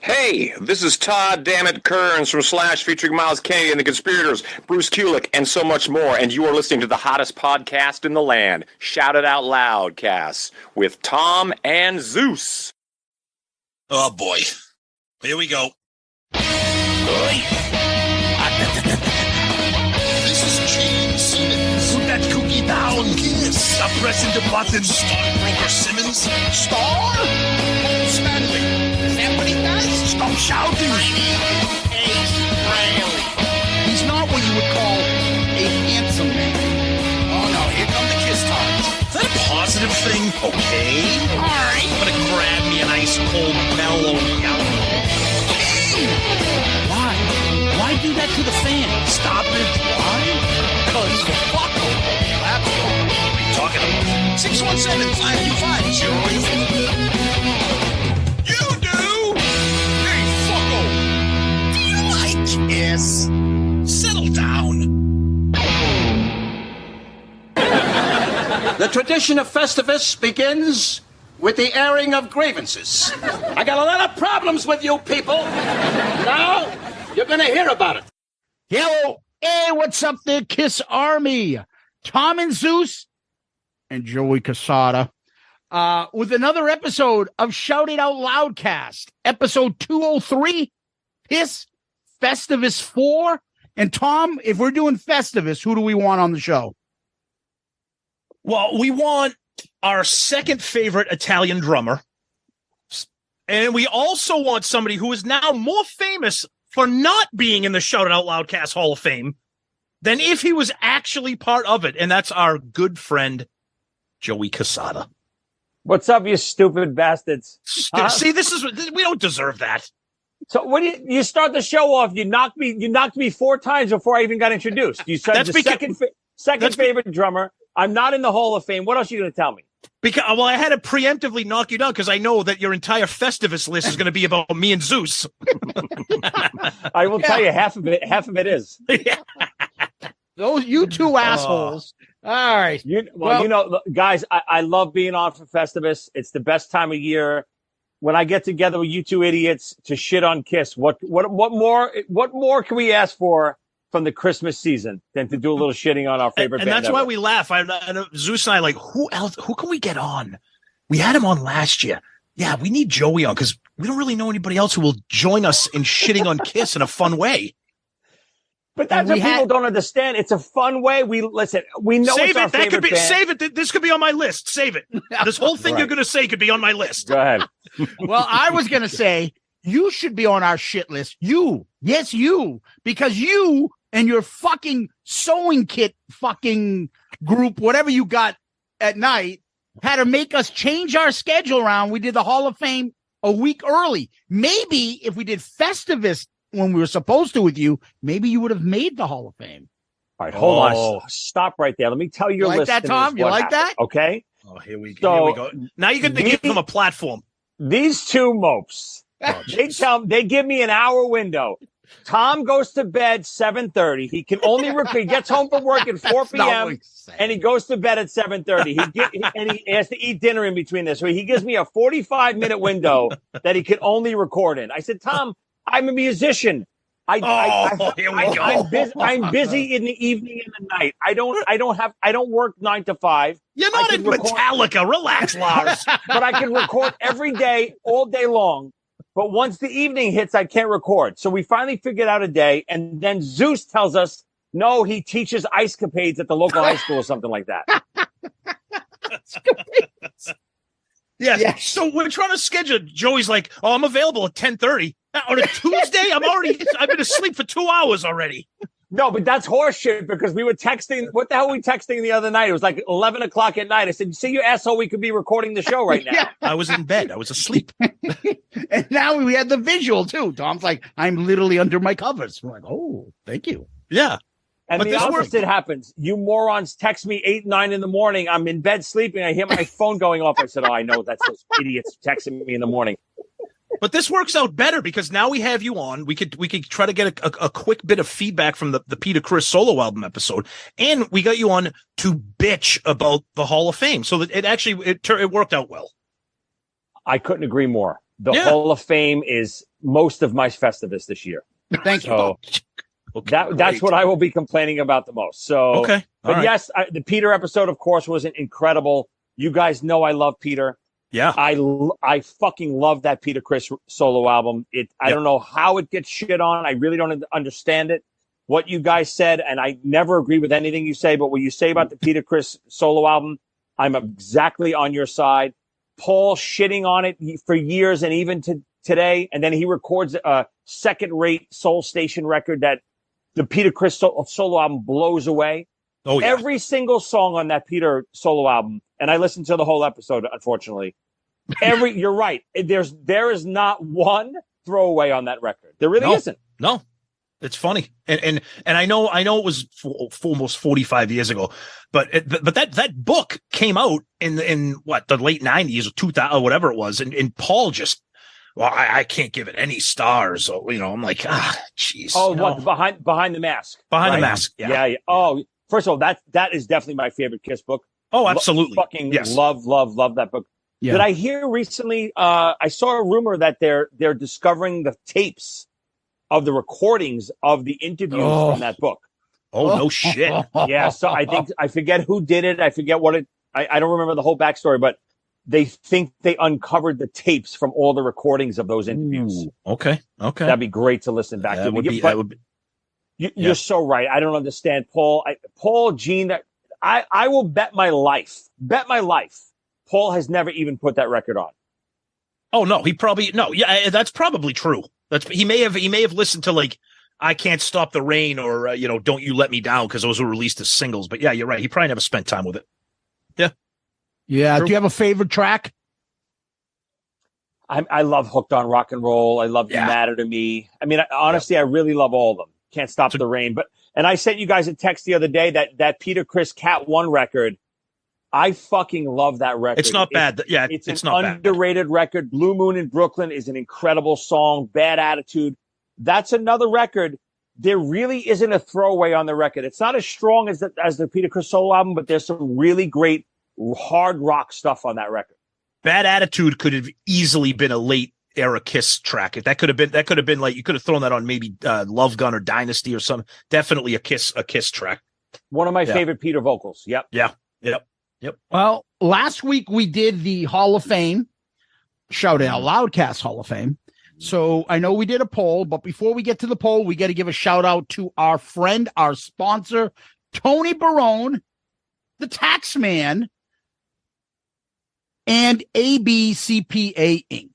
Hey, this is Todd Dammit Kearns from Slash featuring Miles Kennedy and the Conspirators, Bruce Kulick, and so much more. And you are listening to the hottest podcast in the land, Shout It Out Loudcast, with Tom and Zeus. Oh boy. Here we go. This is Gene Simmons. Put that cookie down. KISS. Stop pressing the buttons. Stockbroker Simmons. Star? Paul Stanley. Is that what he does? Stop shouting. Ace Riley. He's not what you would call a handsome man. Oh no, here come the KISS times. Is that a positive thing? Okay. All right. I'm gonna grab me an ice cold mellow yellow. Why? Why do that to the fan? Stop it. Why? Because fuck them. What are you talking about? 617-525-0850. You do? Hey, fucko. Do you like KISS? Settle down. The tradition of Festivus begins with the airing of grievances. I got a lot of problems with you people. Now, you're going to hear about it. Hello. Hey, what's up there, KISS Army? Tom and Zeus and Joey Cassata with another episode of Shout It Out Loudcast, episode 203, KISS Festivus IV. And Tom, if we're doing Festivus, who do we want on the show? Well, we want our second favorite Italian drummer. And we also want somebody who is now more famous for not being in the Shout It Out Loudcast Hall of Fame than if he was actually part of it. And that's our good friend, Joey Cassata. What's up, you stupid bastards? See, we don't deserve that. So what do you start the show off? You knocked me 4 times before I even got introduced. You said the second favorite drummer. I'm not in the Hall of Fame. What else are you going to tell me? Because I had to preemptively knock you down because I know that your entire Festivus list is going to be about me and Zeus. I will tell you half of it is. Those you two assholes. All right. Guys, I love being on for Festivus. It's the best time of year. When I get together with you two idiots to shit on KISS, what more can we ask for from the Christmas season than to do a little shitting on our favorite band? And that's ever. why we laugh. I know Zeus and I like, who else? Who can we get on? We had him on last year. Yeah, we need Joey on because we don't really know anybody else who will join us in shitting on KISS in a fun way. But that's what people don't understand. It's a fun way. We know it's our favorite band. Save it. This could be on my list. Save it. This whole thing you're going to say could be on my list. Go ahead. Well, I was going to say you should be on our shit list. You. Yes, you. Because you and your fucking sewing kit fucking group, whatever you got at night, had to make us change our schedule around. We did the Hall of Fame a week early. Maybe if we did Festivus when we were supposed to with you, maybe you would have made the Hall of Fame. All right, hold on. Stop right there. Let me tell you your list. Like that, Tom? You like that? Okay. Oh, here we go. Now you get to give them a platform. These two mopes, they give me an hour window. Tom goes to bed 7:30. He can only he gets home from work at 4 p.m. and he goes to bed at 7:30. And he has to eat dinner in between this. So he gives me a 45-minute window that he can only record in. I said, Tom, I'm a musician. Here we go. I'm busy in the evening and the night. I don't work 9 to 5. You're not in Metallica. Relax, Lars. But I can record every day, all day long. But once the evening hits, I can't record. So we finally figured out a day. And then Zeus tells us, no, he teaches ice capades at the local high school or something like that. Yes. So we're trying to schedule. Joey's like, oh, I'm available at 10:30. On a Tuesday, I've been asleep for 2 hours already. No, but that's horseshit because we were texting. What the hell were we texting the other night? It was like 11 o'clock at night. I said, see, you asshole, we could be recording the show right now. Yeah. I was in bed. I was asleep. And now we had the visual, too. Tom's like, I'm literally under my covers. We're like, oh, thank you. Yeah. And but the opposite happens. You morons text me 8, 9 in the morning. I'm in bed sleeping. I hear my phone going off. I said, oh, I know that's those idiots texting me in the morning. But this works out better because now we have you on. We could try to get a quick bit of feedback from the Peter Criss solo album episode, and we got you on to bitch about the Hall of Fame. So that it worked out well. I couldn't agree more. The Hall of Fame is most of my Festivus this year. Thank you. So Okay, that's what I will be complaining about the most. So, okay. but right. yes, the Peter episode, of course, was incredible. You guys know I love Peter. Yeah. I fucking love that Peter Criss solo album. I don't know how it gets shit on. I really don't understand it. What you guys said, and I never agree with anything you say, but what you say about the Peter Criss solo album, I'm exactly on your side. Paul shitting on it for years and even to today, and then he records a second-rate Soul Station record that the Peter Criss solo album blows away. Oh, yeah. Every single song on that Peter solo album, and I listened to the whole episode, unfortunately. You're right. There is not one throwaway on that record. There really isn't. No. It's funny. And I know it was almost 45 years ago, but that book came out in what, the late 90s or 2000 or whatever it was. And Paul just, I can't give it any stars. So, I'm like, jeez. Oh, what, behind the mask? Behind the mask. Yeah. Oh, first of all, that is definitely my favorite KISS book. Oh, absolutely. Love that book. Yeah. Did I hear recently, I saw a rumor that they're discovering the tapes of the recordings of the interviews from that book. Oh, no shit. Yeah. So I forget who did it. I forget I don't remember the whole backstory, but they think they uncovered the tapes from all the recordings of those interviews. Ooh, okay. That'd be great to listen back to. You're so right. I don't understand Paul, Gene, I will bet my life, Paul has never even put that record on. Oh, no, yeah, that's probably true. He may have listened to like I Can't Stop the Rain or Don't You Let Me Down, because those were released as singles. But yeah, you're right. He probably never spent time with it. Yeah. Yeah. True. Do you have a favorite track? I love Hooked on Rock and Roll. I love You Matter to Me. I mean, honestly, I really love all of them. Can't Stop the Rain. And I sent you guys a text the other day that Peter Criss Cat 1 record. I fucking love that record. It's not bad. Yeah, it's an underrated record. Blue Moon in Brooklyn is an incredible song. Bad Attitude. That's another record. There really isn't a throwaway on the record. It's not as strong as the Peter Criss solo album, but there's some really great hard rock stuff on that record. Bad Attitude could have easily been a late era KISS track. That could have been like, you could have thrown that on maybe Love Gun or Dynasty or something. Definitely a KISS track. One of my favorite Peter vocals. Yep. Yeah. Well, last week we did the Hall of Fame shout out, Loudcast Hall of Fame. So I know we did a poll, but before we get to the poll, we got to give a shout out to our friend, our sponsor, Tony Barone, the tax man, and ABCPA Inc.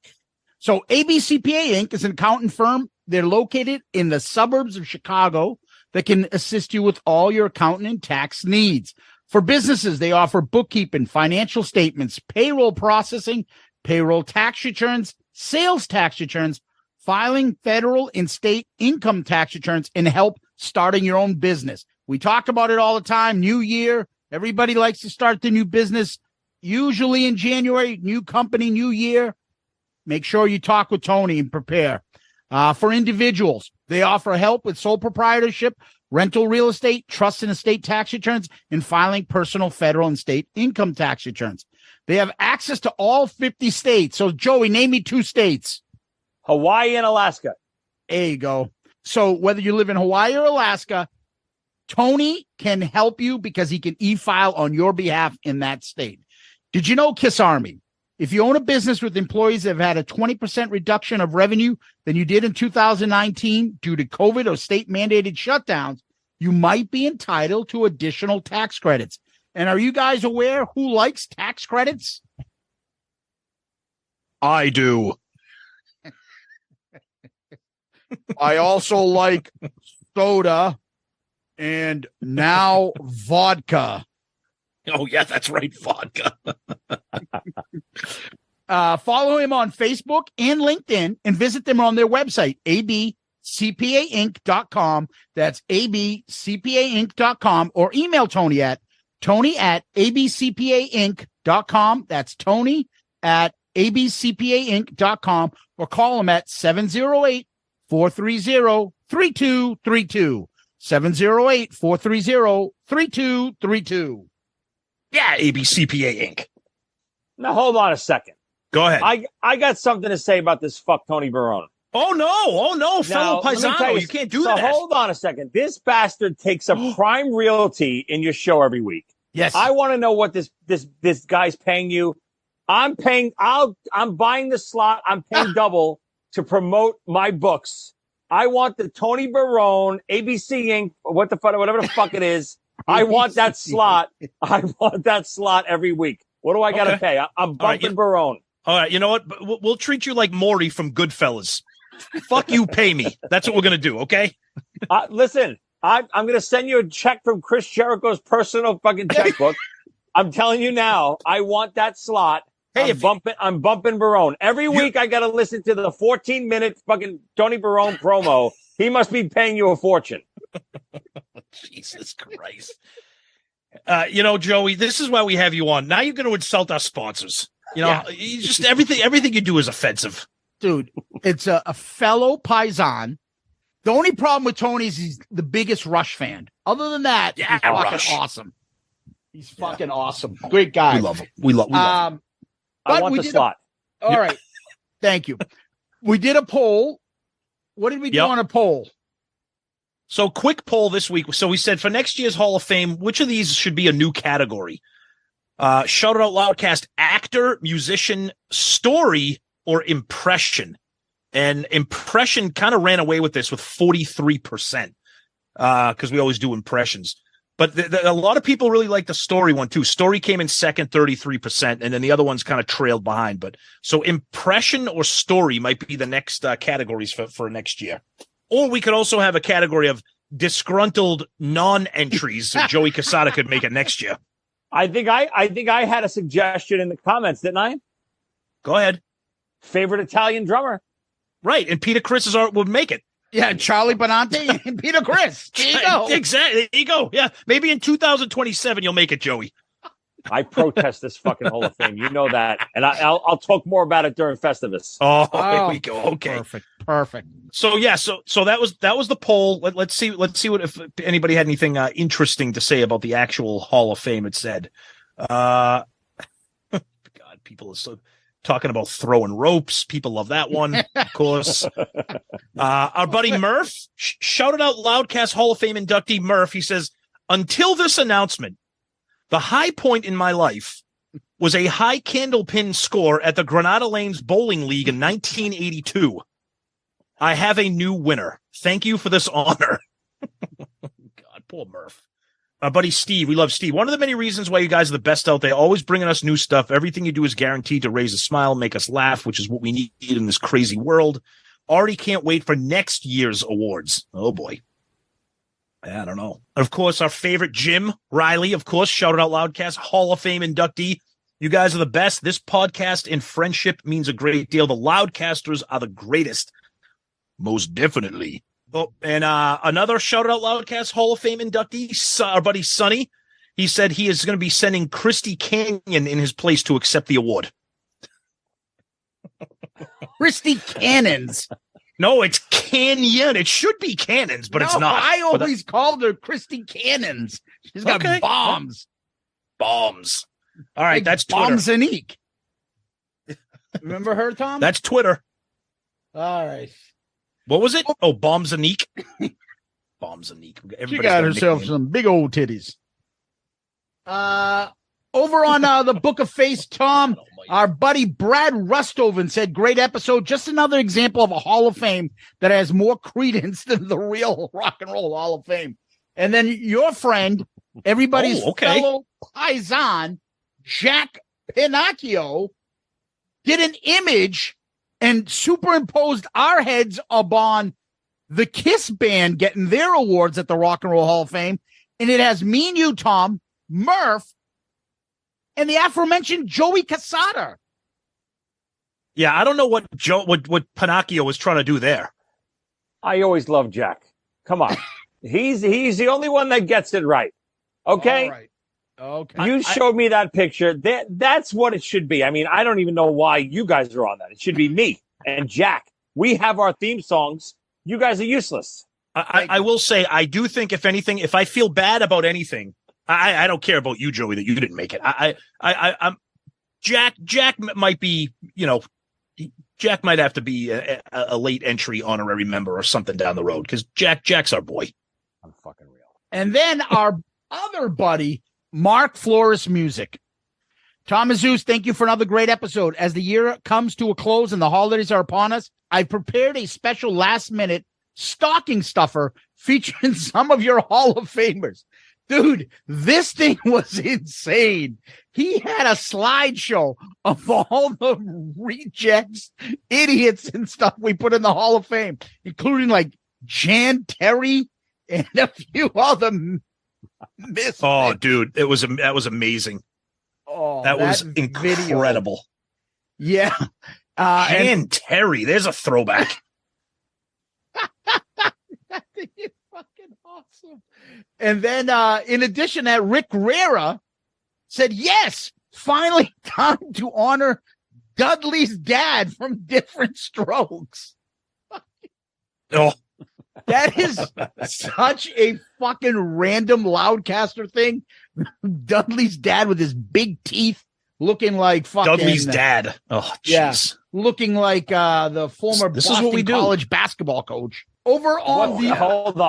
So ABCPA Inc. is an accounting firm. They're located in the suburbs of Chicago that can assist you with all your accounting and tax needs. For businesses, they offer bookkeeping, financial statements, payroll processing, payroll tax returns, sales tax returns, filing federal and state income tax returns, and help starting your own business. We talk about it all the time. New year, everybody likes to start the new business, usually in January, new company, new year. Make sure you talk with Tony and prepare. For individuals, they offer help with sole proprietorship, rental real estate, trust and estate tax returns, and filing personal, federal, and state income tax returns. They have access to all 50 states. So, Joey, name me 2 states. Hawaii and Alaska. There you go. So whether you live in Hawaii or Alaska, Tony can help you because he can e-file on your behalf in that state. Did you know, KISS Army, if you own a business with employees that have had a 20% reduction of revenue than you did in 2019 due to COVID or state-mandated shutdowns, you might be entitled to additional tax credits. And are you guys aware who likes tax credits? I do. I also like soda and now vodka. Oh, yeah, that's right. Vodka. Follow him on Facebook and LinkedIn and visit them on their website, abcpainc.com. That's abcpainc.com, or email Tony at abcpainc.com. That's Tony@abcpainc.com, or call him at 708-430-3232. 708-430-3232. Yeah, ABCPA Inc. Now, hold on a second. Go ahead. I got something to say about this fuck Tony Barone. Oh no, fellow Now, let me tell paisano, you can't do so that. Hold on a second. This bastard takes up prime realty in your show every week. Yes. I want to know what this guy's paying you. I'm buying the slot. I'm paying double to promote my books. I want the Tony Barone, ABC Inc., whatever the fuck it is. I want that slot. I want that slot every week. What do I got to pay? I'm bumping Barone. All right, you know what? We'll treat you like Maury from Goodfellas. Fuck you, pay me. That's what we're going to do, okay? Listen, I'm going to send you a check from Chris Jericho's personal fucking checkbook. I'm telling you now, I want that slot. Hey, I'm bumping Barone. Every week I got to listen to the 14-minute fucking Tony Barone promo. He must be paying you a fortune. Jesus Christ. You know, Joey, this is why we have you on. Now you're going to insult our sponsors. You know, you just everything you do is offensive. Dude, it's a fellow Paisan. The only problem with Tony is he's the biggest Rush fan. Other than that, he's fucking awesome. He's fucking awesome. Great guy. We love him. We love him. I want the slot. All right. Thank you. We did a poll. What did we do on a poll? So quick poll this week. So we said for next year's Hall of Fame, which of these should be a new category? Shout it out Loudcast, actor, musician, story, or impression. And impression kind of ran away with this with 43%, because we always do impressions. But a lot of people really like the story one too. Story came in second, 33%, and then the other ones kind of trailed behind. But so impression or story might be the next categories for next year. Or we could also have a category of disgruntled non-entries so Joey Cassata could make it next year. I think I had a suggestion in the comments, didn't I? Go ahead. Favorite Italian drummer. Right, and Peter Criss would make it. Yeah, Charlie Benante and Peter Criss. There you go. Exactly. There you go. Yeah, maybe in 2027 you'll make it, Joey. I protest this fucking Hall of Fame. You know that, and I'll talk more about it during Festivus. Oh, here we go. Okay, perfect. So yeah, so that was the poll. Let's see what if anybody had anything interesting to say about the actual Hall of Fame. It said, God, people are so talking about throwing ropes. People love that one, of course. Our buddy Murph shouted out Loudcast Hall of Fame inductee Murph. He says, until this announcement, the high point in my life was a high candlepin score at the Granada Lanes Bowling League in 1982. I have a new winner. Thank you for this honor. God, poor Murph. Our buddy Steve, we love Steve. One of the many reasons why you guys are the best out there, always bringing us new stuff. Everything you do is guaranteed to raise a smile, make us laugh, which is what we need in this crazy world. Already can't wait for next year's awards. Oh, boy. I don't know. Of course, our favorite Jim Riley, of course, shouted out Loudcast, Hall of Fame inductee. You guys are the best. This podcast and friendship means a great deal. The Loudcasters are the greatest. Most definitely. Oh, and another shout out Loudcast Hall of Fame inductee, our buddy Sonny. He said he is going to be sending Christy Canyon in his place to accept the award. Christy Cannons. No, it's Canyon. It should be Cannons, but it's not. I always called her Christy Cannons. She's got bombs. Bombs. All right, that's Twitter. Bombsanique. Remember her, Tom? That's Twitter. All right. What was it? Oh, Bombsanique. Bombsanique. She got herself some big old titties. Over on the Book of Face, Tom, our buddy Brad Rustoven said, great episode. Just another example of a Hall of Fame that has more credence than the real Rock and Roll Hall of Fame. And then your friend, everybody's fellow Paisan, Jack Pinocchio, did an image and superimposed our heads upon the KISS band getting their awards at the Rock and Roll Hall of Fame. And it has me and you, Tom, Murph, and the aforementioned Joey Cassata. Yeah, I don't know what Pinocchio was trying to do there. I always love Jack. Come on. He's the only one that gets it right. Okay? All right. Okay. You showed me that picture. That's what it should be. I mean, I don't even know why you guys are on that. It should be me and Jack. We have our theme songs. You guys are useless. I will say, I do think, if anything, if I feel bad about anything, I don't care about you, Joey, that you didn't make it. I'm Jack might be, Jack might have to be a late entry honorary member or something down the road because Jack's our boy. I'm fucking real. And then our other buddy, Mark Flores Music. Tom Zeus, thank you for another great episode. As the year comes to a close and the holidays are upon us, I prepared a special last-minute stocking stuffer featuring some of your Hall of Famers. Dude, this thing was insane. He had a slideshow of all the rejects, idiots, and stuff we put in the Hall of Fame, including like Jan Terry and a few other misfits. Oh, dude, that was amazing. Oh, that was incredible. Video. Yeah. And Terry, there's a throwback. That thing is fucking awesome. And then, in addition, that Rick Rera said, yes, finally time to honor Dudley's dad from Different Strokes. Oh, that is such a fucking random Loudcaster thing. Dudley's dad with his big teeth looking like fucking Dudley's dad. Oh, jeez. Yeah, looking like the former This Boston is what we do. College basketball coach. Over on the Hold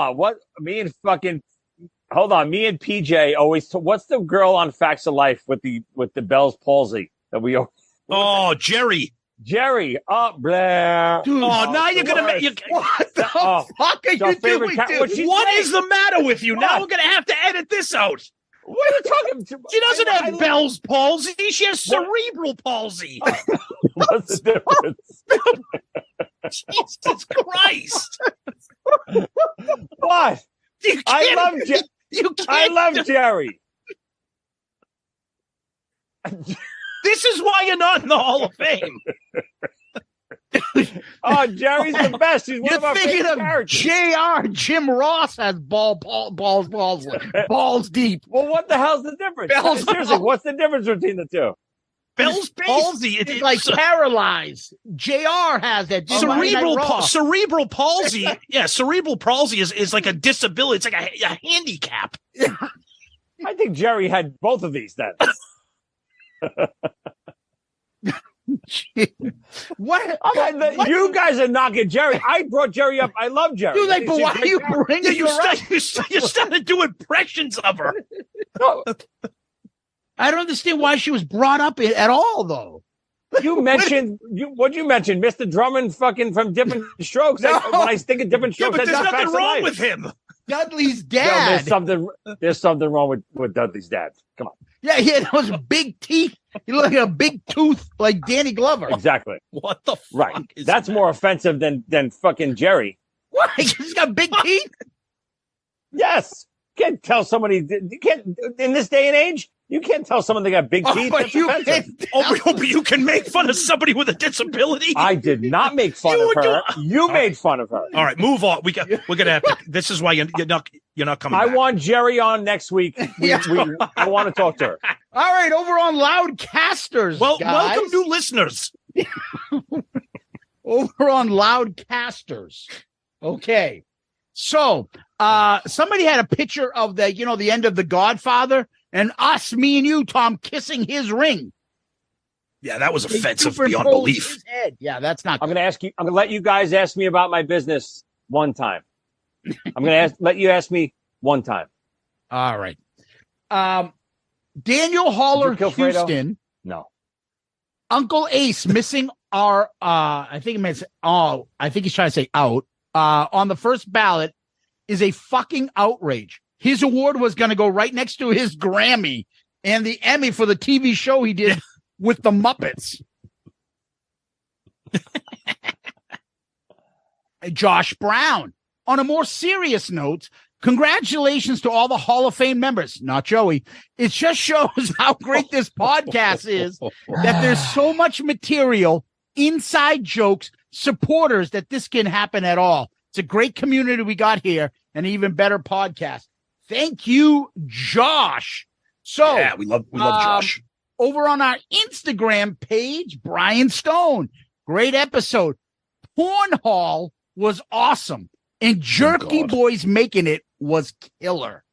on. Me and PJ always what's the girl on Facts of Life with the Bell's palsy that we Oh, Jerry. Oh, blah. Dude, now you're gonna make you. What the fuck are you doing, dude? What is the matter with you? Now we're gonna have to edit this out. What are you talking about? She doesn't have Bell's palsy. She has cerebral palsy. What's the difference? Jesus Christ! What? I love Jerry. This is why you're not in the Hall of Fame. Oh, Jerry's the best. He's one You're of our thinking favorite of characters. JR. Jim Ross has balls deep. Well, what the hell's the difference? Bell's Seriously, what's the difference between the two? Bell's palsy. It's like paralyzed. JR has that. Cerebral palsy. Yeah, cerebral palsy is like a disability. It's like a handicap. I think Jerry had both of these then. What? You guys are knocking Jerry. I brought Jerry up. I love Jerry. Dude, but why are you bringing you started doing impressions of her. No, I don't understand why she was brought up at all, though. you mentioned what'd you mention? Mr. Drummond fucking from Different Strokes. No. When I think of Different Yeah, Strokes, but there's that's nothing Facts of wrong Life. with him. Dudley's No, dad. there's something wrong with Dudley's dad. Come on. Yeah, he had those big teeth. He looked like a big tooth like Danny Glover. Exactly. What the fuck? Right. Is That's that? more offensive than fucking Jerry. What? He's got big teeth? Yes. You can't tell somebody. You can't in this day and age. You can't tell someone they got big teeth. but That's you offensive. But you can make fun of somebody with a disability. I did not make fun You of were her. You made fun of her. All right, move on. We're gonna have to. This is why you're not coming. I back. want Jerry on next week. I want to talk to her. All right, over on Loudcasters. Well, guys. welcome new listeners. Over on Loudcasters. Okay. So, somebody had a picture of the end of The Godfather and us, me and you, Tom, kissing his ring. Yeah, that was They offensive superimposed beyond belief. his head. Yeah, that's not I'm good. going to let you guys ask me about my business one time. I'm going to let you ask me one time. All right. Daniel Haller Did you kill Fredo? Houston, No. Uncle Ace missing our I think he's trying to say out on the first ballot is a fucking outrage. His award was going to go right next to his Grammy and the Emmy for the TV show he did with the Muppets. Josh Brown. On a more serious note, congratulations to all the Hall of Fame members. Not Joey. It just shows how great this podcast is, that there's so much material, inside jokes, supporters, that this can happen at all. It's a great community we got here, and an even better podcast. Thank you, Josh. So Yeah, we love Josh. over on our Instagram page, Brian Stone. Great episode. Porn Hall was awesome. And Jerky God. Boys making it was killer.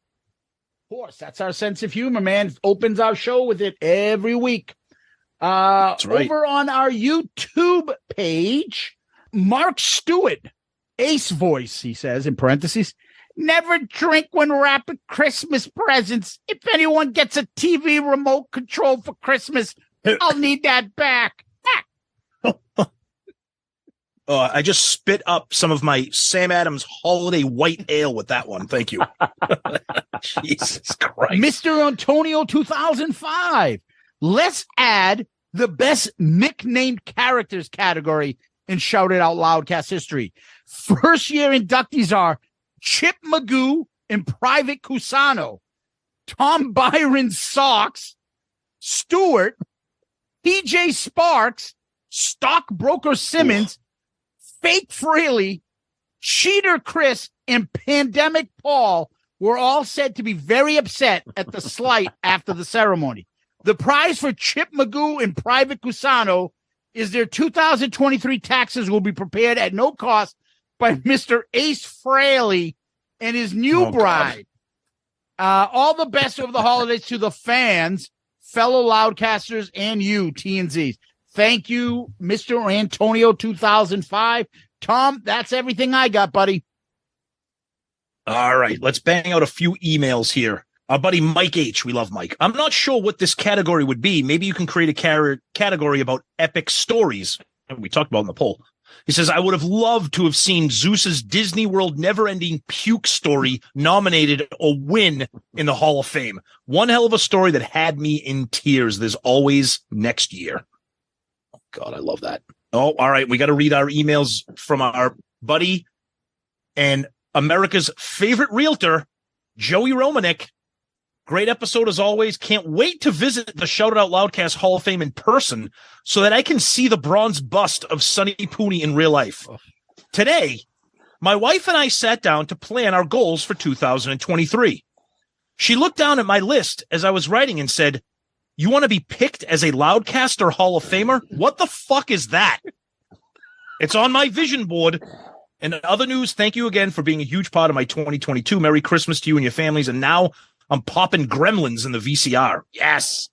Of course, that's our sense of humor, man. Opens our show with it every week. right. Over on our YouTube page, Mark Stewart, Ace Voice, he says in parentheses, never drink when wrapping Christmas presents. If anyone gets a TV remote control for Christmas, I'll need that back. I just spit up some of my Sam Adams holiday white ale with that one. Thank you. Jesus Christ. Mr. Antonio 2005. Let's add the best nicknamed characters category in Shout It Out Loudcast history. First year inductees are Chip Magoo and Private Cusano, Tom Byron Socks, Stewart, PJ Sparks, Stockbroker Simmons, Fake Freely, Cheater Chris, and Pandemic Paul were all said to be very upset at the slight after the ceremony. The prize for Chip Magoo and Private Cusano is their 2023 taxes will be prepared at no cost by Mr. Ace Frehley and his new bride. All the best over the holidays to the fans, fellow Loudcasters, and you, T&Zs. Thank you, Mr. Antonio 2005. Tom, that's everything I got, buddy. All right, let's bang out a few emails here. Our buddy Mike H. We love Mike. I'm not sure what this category would be. Maybe you can create a category about epic stories. We talked about in the poll. He says, I would have loved to have seen Zeus's Disney World never-ending puke story nominated or win in the Hall of Fame. One hell of a story that had me in tears. There's always next year. Oh, God, I love that. Oh, all right. We got to read our emails from our buddy and America's favorite realtor, Joey Romanek. Great episode as always. Can't wait to visit the Shout It Out Loudcast Hall of Fame in person so that I can see the bronze bust of Sonny Pooney in real life. Today, my wife and I sat down to plan our goals for 2023. She looked down at my list as I was writing and said, you want to be picked as a Loudcaster Hall of Famer? What the fuck is that? It's on my vision board. And in other news, thank you again for being a huge part of my 2022. Merry Christmas to you and your families. And now I'm popping Gremlins in the VCR. Yes.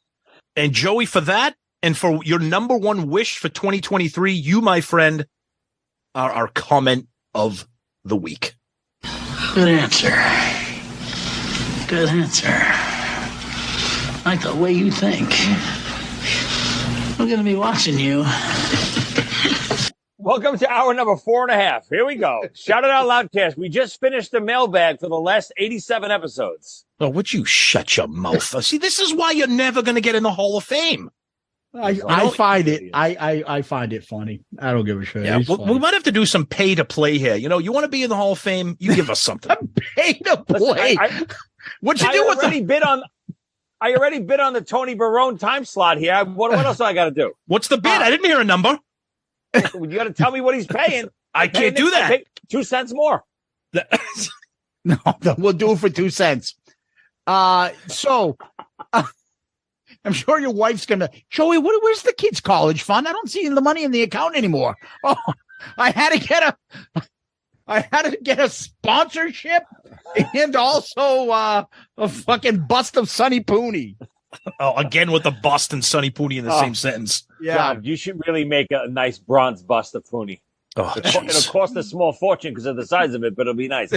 And Joey, for that and for your number one wish for 2023, you, my friend, are our comment of the week. Good answer. Good answer. I like the way you think. I'm going to be watching you. Welcome to hour number 4.5. Here we go. Shout It Out Loudcast. We just finished the mailbag for the last 87 episodes. Oh, would you shut your mouth? See, this is why you're never going to get in the Hall of Fame. I find it. I find it funny. I don't give a shit. Yeah, we might have to do some pay to play here. You know, you want to be in the Hall of Fame? You give us something. Pay to play. What'd you do with I already bid on the Tony Barone time slot here. What else do I got to do? What's the bid? I didn't hear a number. You got to tell me what he's paying. I can't do that. 2 cents more. No, we'll do it for 2 cents. I'm sure your wife's gonna, Joey, where's the kids' college fund? I don't see the money in the account anymore. Oh, I had to get a sponsorship and also a fucking bust of Sonny Pooney. Oh, again with the bust and Sonny Pooney in the same sentence. Yeah, God, you should really make a nice bronze bust of Pooney. Oh, it'll cost a small fortune because of the size of it, but it'll be nice.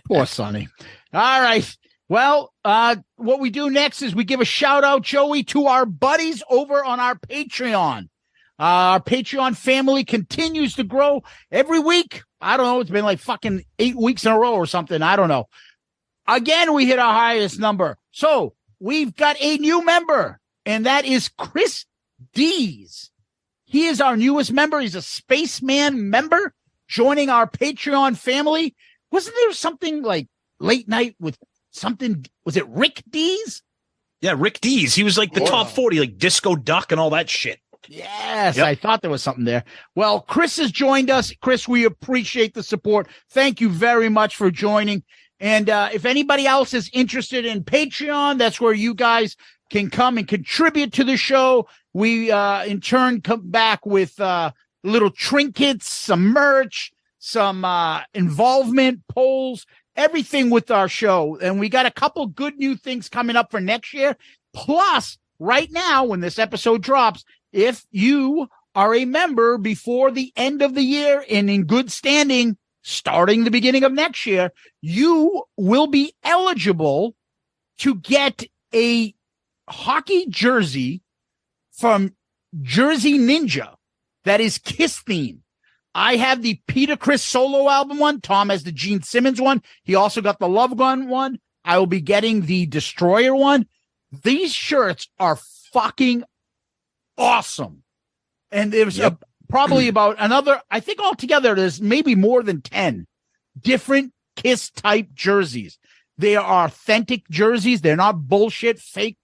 Poor Sonny. All right. Well, what we do next is we give a shout out, Joey, to our buddies over on our Patreon. Our Patreon family continues to grow every week. I don't know. It's been like fucking 8 weeks in a row or something. I don't know. Again, we hit our highest number. So we've got a new member, and that is Chris Dees. He is our newest member. He's a Spaceman member joining our Patreon family. Wasn't there something like late night with something? Was it Rick Dees? Yeah, Rick Dees. He was like the top 40, like Disco Duck and all that shit. Yes, yep. I thought there was something there. Well, Chris has joined us. Chris, we appreciate the support. Thank you very much for joining. And if anybody else is interested in Patreon, that's where you guys can come and contribute to the show. We, in turn, come back with little trinkets, some merch, some involvement, polls, everything with our show. And we got a couple good new things coming up for next year. Plus, right now, when this episode drops, if you are a member before the end of the year and in good standing, starting the beginning of next year, you will be eligible to get a hockey jersey from Jersey Ninja that is KISS themed. I have the Peter Criss solo album one. Tom has the Gene Simmons one. He also got the Love Gun one. I will be getting the Destroyer one. These shirts are fucking awesome. And there's probably about another, I think altogether there's maybe more than 10 different KISS type jerseys. They are authentic jerseys. They're not bullshit, fake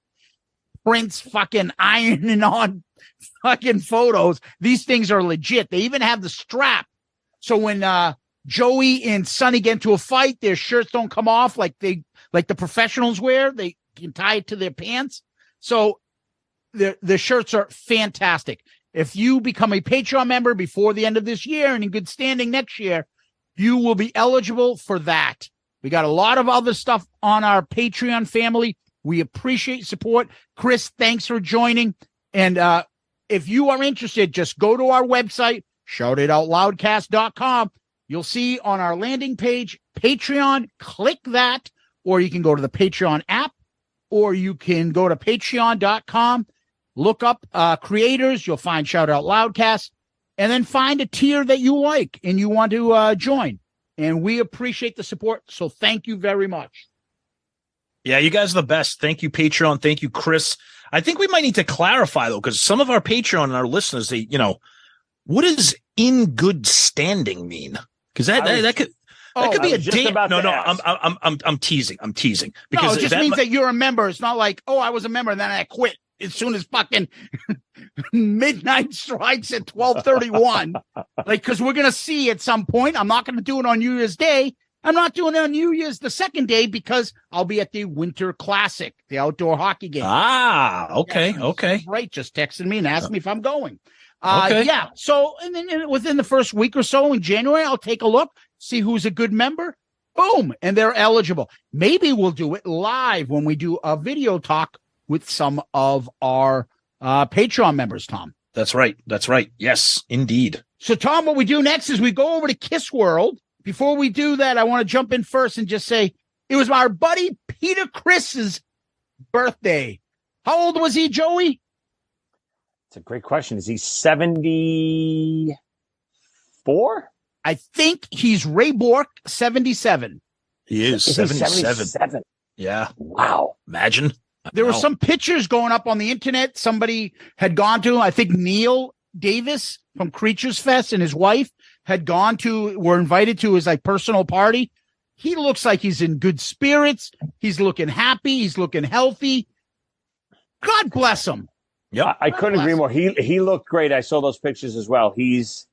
prints, fucking ironing on fucking photos. These things are legit. They even have the strap. So when Joey and Sonny get into a fight, their shirts don't come off like the professionals wear. They can tie it to their pants. So the shirts are fantastic. If you become a Patreon member before the end of this year and in good standing next year, you will be eligible for that. We got a lot of other stuff on our Patreon family. We appreciate support. Chris, thanks for joining. And if you are interested, just go to our website, shoutitoutloudcast.com. You'll see on our landing page, Patreon, click that, or you can go to the Patreon app, or you can go to patreon.com, look up creators. You'll find Shout Out Loudcast, and then find a tier that you like and you want to join. And we appreciate the support. So thank you very much. Yeah, you guys are the best. Thank you, Patreon. Thank you, Chris. I think we might need to clarify, though, because some of our Patreon and our listeners, they, what does in good standing mean? Because that could be a date. I'm teasing. Because it just means that you're a member. It's not like, I was a member and then I quit as soon as fucking midnight strikes at 12:31. Because we're gonna see at some point. I'm not gonna do it on New Year's Day. I'm not doing it on New Year's the second day because I'll be at the Winter Classic, the outdoor hockey game. Okay. Right, just texted me and asked me if I'm going. Okay. Yeah. So, and then within the first week or so in January, I'll take a look, see who's a good member. Boom, and they're eligible. Maybe we'll do it live when we do a video talk with some of our Patreon members, Tom. That's right. Yes, indeed. So, Tom, what we do next is we go over to KISS World. Before we do that, I want to jump in first and just say it was our buddy Peter Criss's birthday. How old was he, Joey? It's a great question. Is he 74? I think he's Ray Bork, 77. He is 77. Yeah. Wow. Imagine. There were some pictures going up on the internet. Somebody had gone to, I think Neil Davis from Creatures Fest and his wife were invited to his personal party. He looks like he's in good spirits. He's looking happy. He's looking healthy. God bless him. Yeah, I couldn't agree more. He looked great. I saw those pictures as well. He's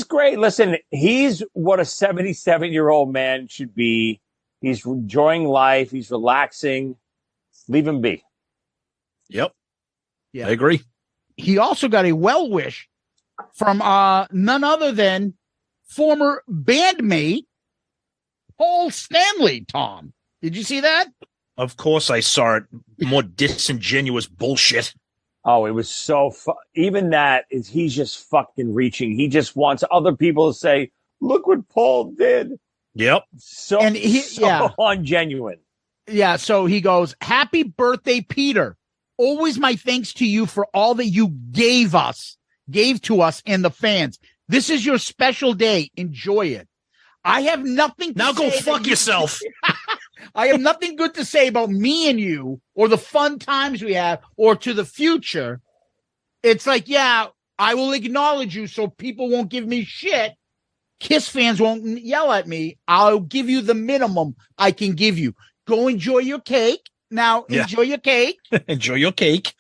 great. Listen, he's what a 77-year-old man should be. He's enjoying life. He's relaxing. Leave him be. Yep. Yeah, I agree. He also got a well wish from none other than former bandmate Paul Stanley. Tom, did you see that? Of course I saw it. More disingenuous bullshit. Oh, it was so even that is he's just fucking reaching. He just wants other people to say, "Look what Paul did." Yep. So ungenuine. Yeah. So he goes, "Happy birthday, Peter. Always my thanks to you for all that you gave to us and the fans. This is your special day. Enjoy it. I have nothing to now say. Go fuck yourself. I have nothing good to say about me and you or the fun times we have or to the future. It's like, yeah, I will acknowledge you so people won't give me shit. KISS fans won't yell at me. I'll give you the minimum I can give you. Go enjoy your cake. Now, enjoy your cake. Enjoy your cake.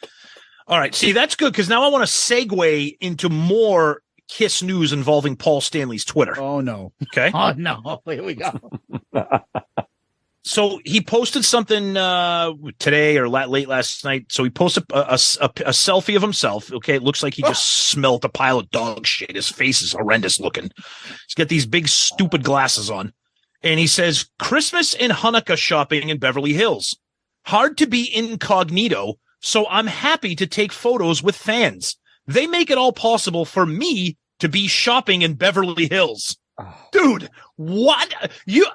All right. See, that's good because now I want to segue into more KISS news involving Paul Stanley's Twitter. Oh, no. Okay. Oh, no. Here we go. So he posted something today or late last night. So he posted a selfie of himself. Okay. It looks like he just smelt a pile of dog shit. His face is horrendous looking. He's got these big, stupid glasses on. And he says, Christmas and Hanukkah shopping in Beverly Hills. Hard to be incognito so I'm happy to take photos with fans. They make it all possible for me to be shopping in Beverly Hills. Dude, what? You're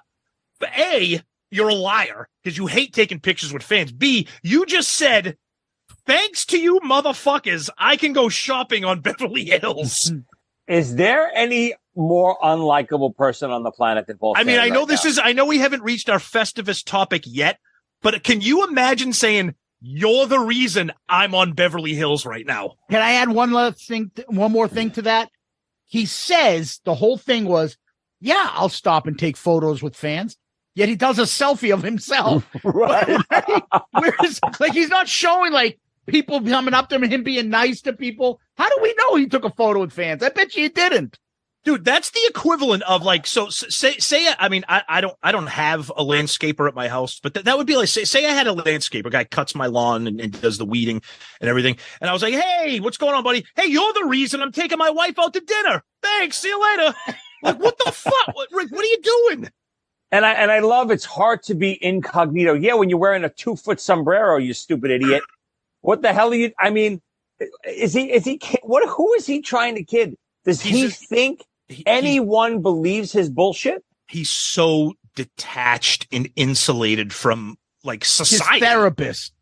a liar because you hate taking pictures with fans. B, you just said, thanks to you motherfuckers, I can go shopping on Beverly Hills. Is there any more unlikable person on the planet than Paul Stanley? I know I know we haven't reached our Festivus topic yet, but can you imagine saying, you're the reason I'm on Beverly Hills right now? Can I add one more thing to that? He says the whole thing was, yeah, I'll stop and take photos with fans. Yet he does a selfie of himself. Right. Whereas, like, he's not showing, like, people coming up to him and him being nice to people. How do we know he took a photo with fans? I bet you he didn't. Dude, that's the equivalent of, like, so say I mean, I don't have a landscaper at my house, but that would be like, say I had a landscaper, a guy cuts my lawn and does the weeding and everything. And I was like, hey, what's going on, buddy? Hey, you're the reason I'm taking my wife out to dinner. Thanks. See you later. Like, what the fuck? Rick, what are you doing? And I love it's hard to be incognito. Yeah, when you're wearing a 2-foot sombrero, you stupid idiot. What the hell are you? I mean, who is he trying to kid? Does he think anyone believes his bullshit? He's so detached and insulated from, like, society. His therapist.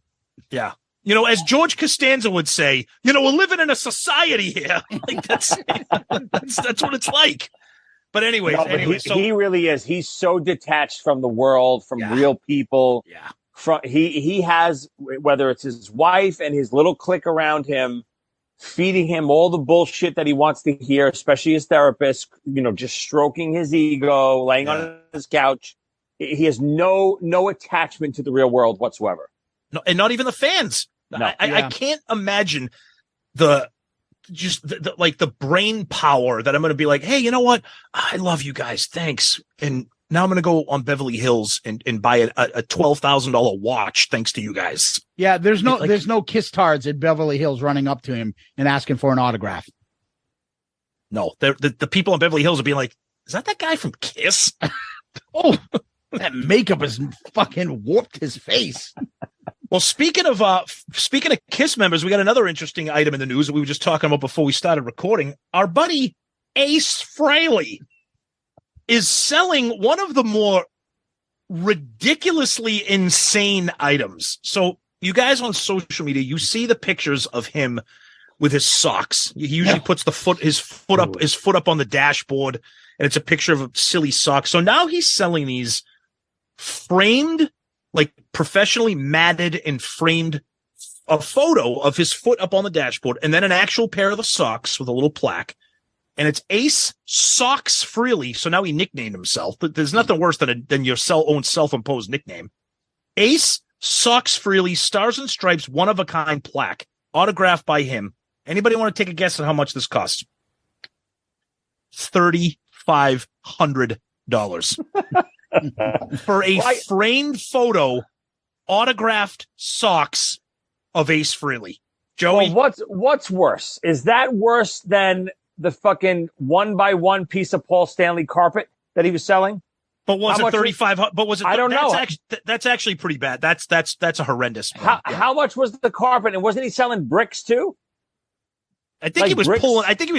Yeah. You know, as George Costanza would say, you know, we're living in a society here. Like, that's what it's like. But anyways, he really is. He's so detached from the world, from real people. Yeah. He has, whether it's his wife and his little clique around him, feeding him all the bullshit that he wants to hear, especially his therapist, you know, just stroking his ego, laying on his couch. He has no attachment to the real world whatsoever. No, and not even the fans. No. I can't imagine the brain power that I'm going to be like, hey, you know what? I love you guys. Thanks. And now I'm going to go on Beverly Hills and buy a $12,000 watch. Thanks to you guys. Yeah. There's no kiss tards at Beverly Hills running up to him and asking for an autograph. No, the people in Beverly Hills are being like, is that guy from KISS? Oh, that makeup has fucking warped his face. Well, speaking of KISS members, we got another interesting item in the news that we were just talking about before we started recording. Our buddy Ace Frehley is selling one of the more ridiculously insane items. So you guys on social media, you see the pictures of him with his socks. He usually puts his foot up on the dashboard, and it's a picture of a silly sock. So now he's selling these framed, like professionally matted and framed, a photo of his foot up on the dashboard, and then an actual pair of the socks with a little plaque. And it's Ace Socks Frehley. So now he nicknamed himself, but there's nothing worse than your own self-imposed nickname. Ace Socks Frehley, Stars and Stripes, one-of-a-kind plaque, autographed by him. Anybody want to take a guess at how much this costs? $3,500 for a framed photo, autographed socks of Ace Frehley. Joey, well, what's worse? Is that worse than the fucking 1x1 piece of Paul Stanley carpet that he was selling? But was it 35? But was it? I don't know. That's actually pretty bad. That's a horrendous. How much was the carpet? And wasn't he selling bricks too? I think he was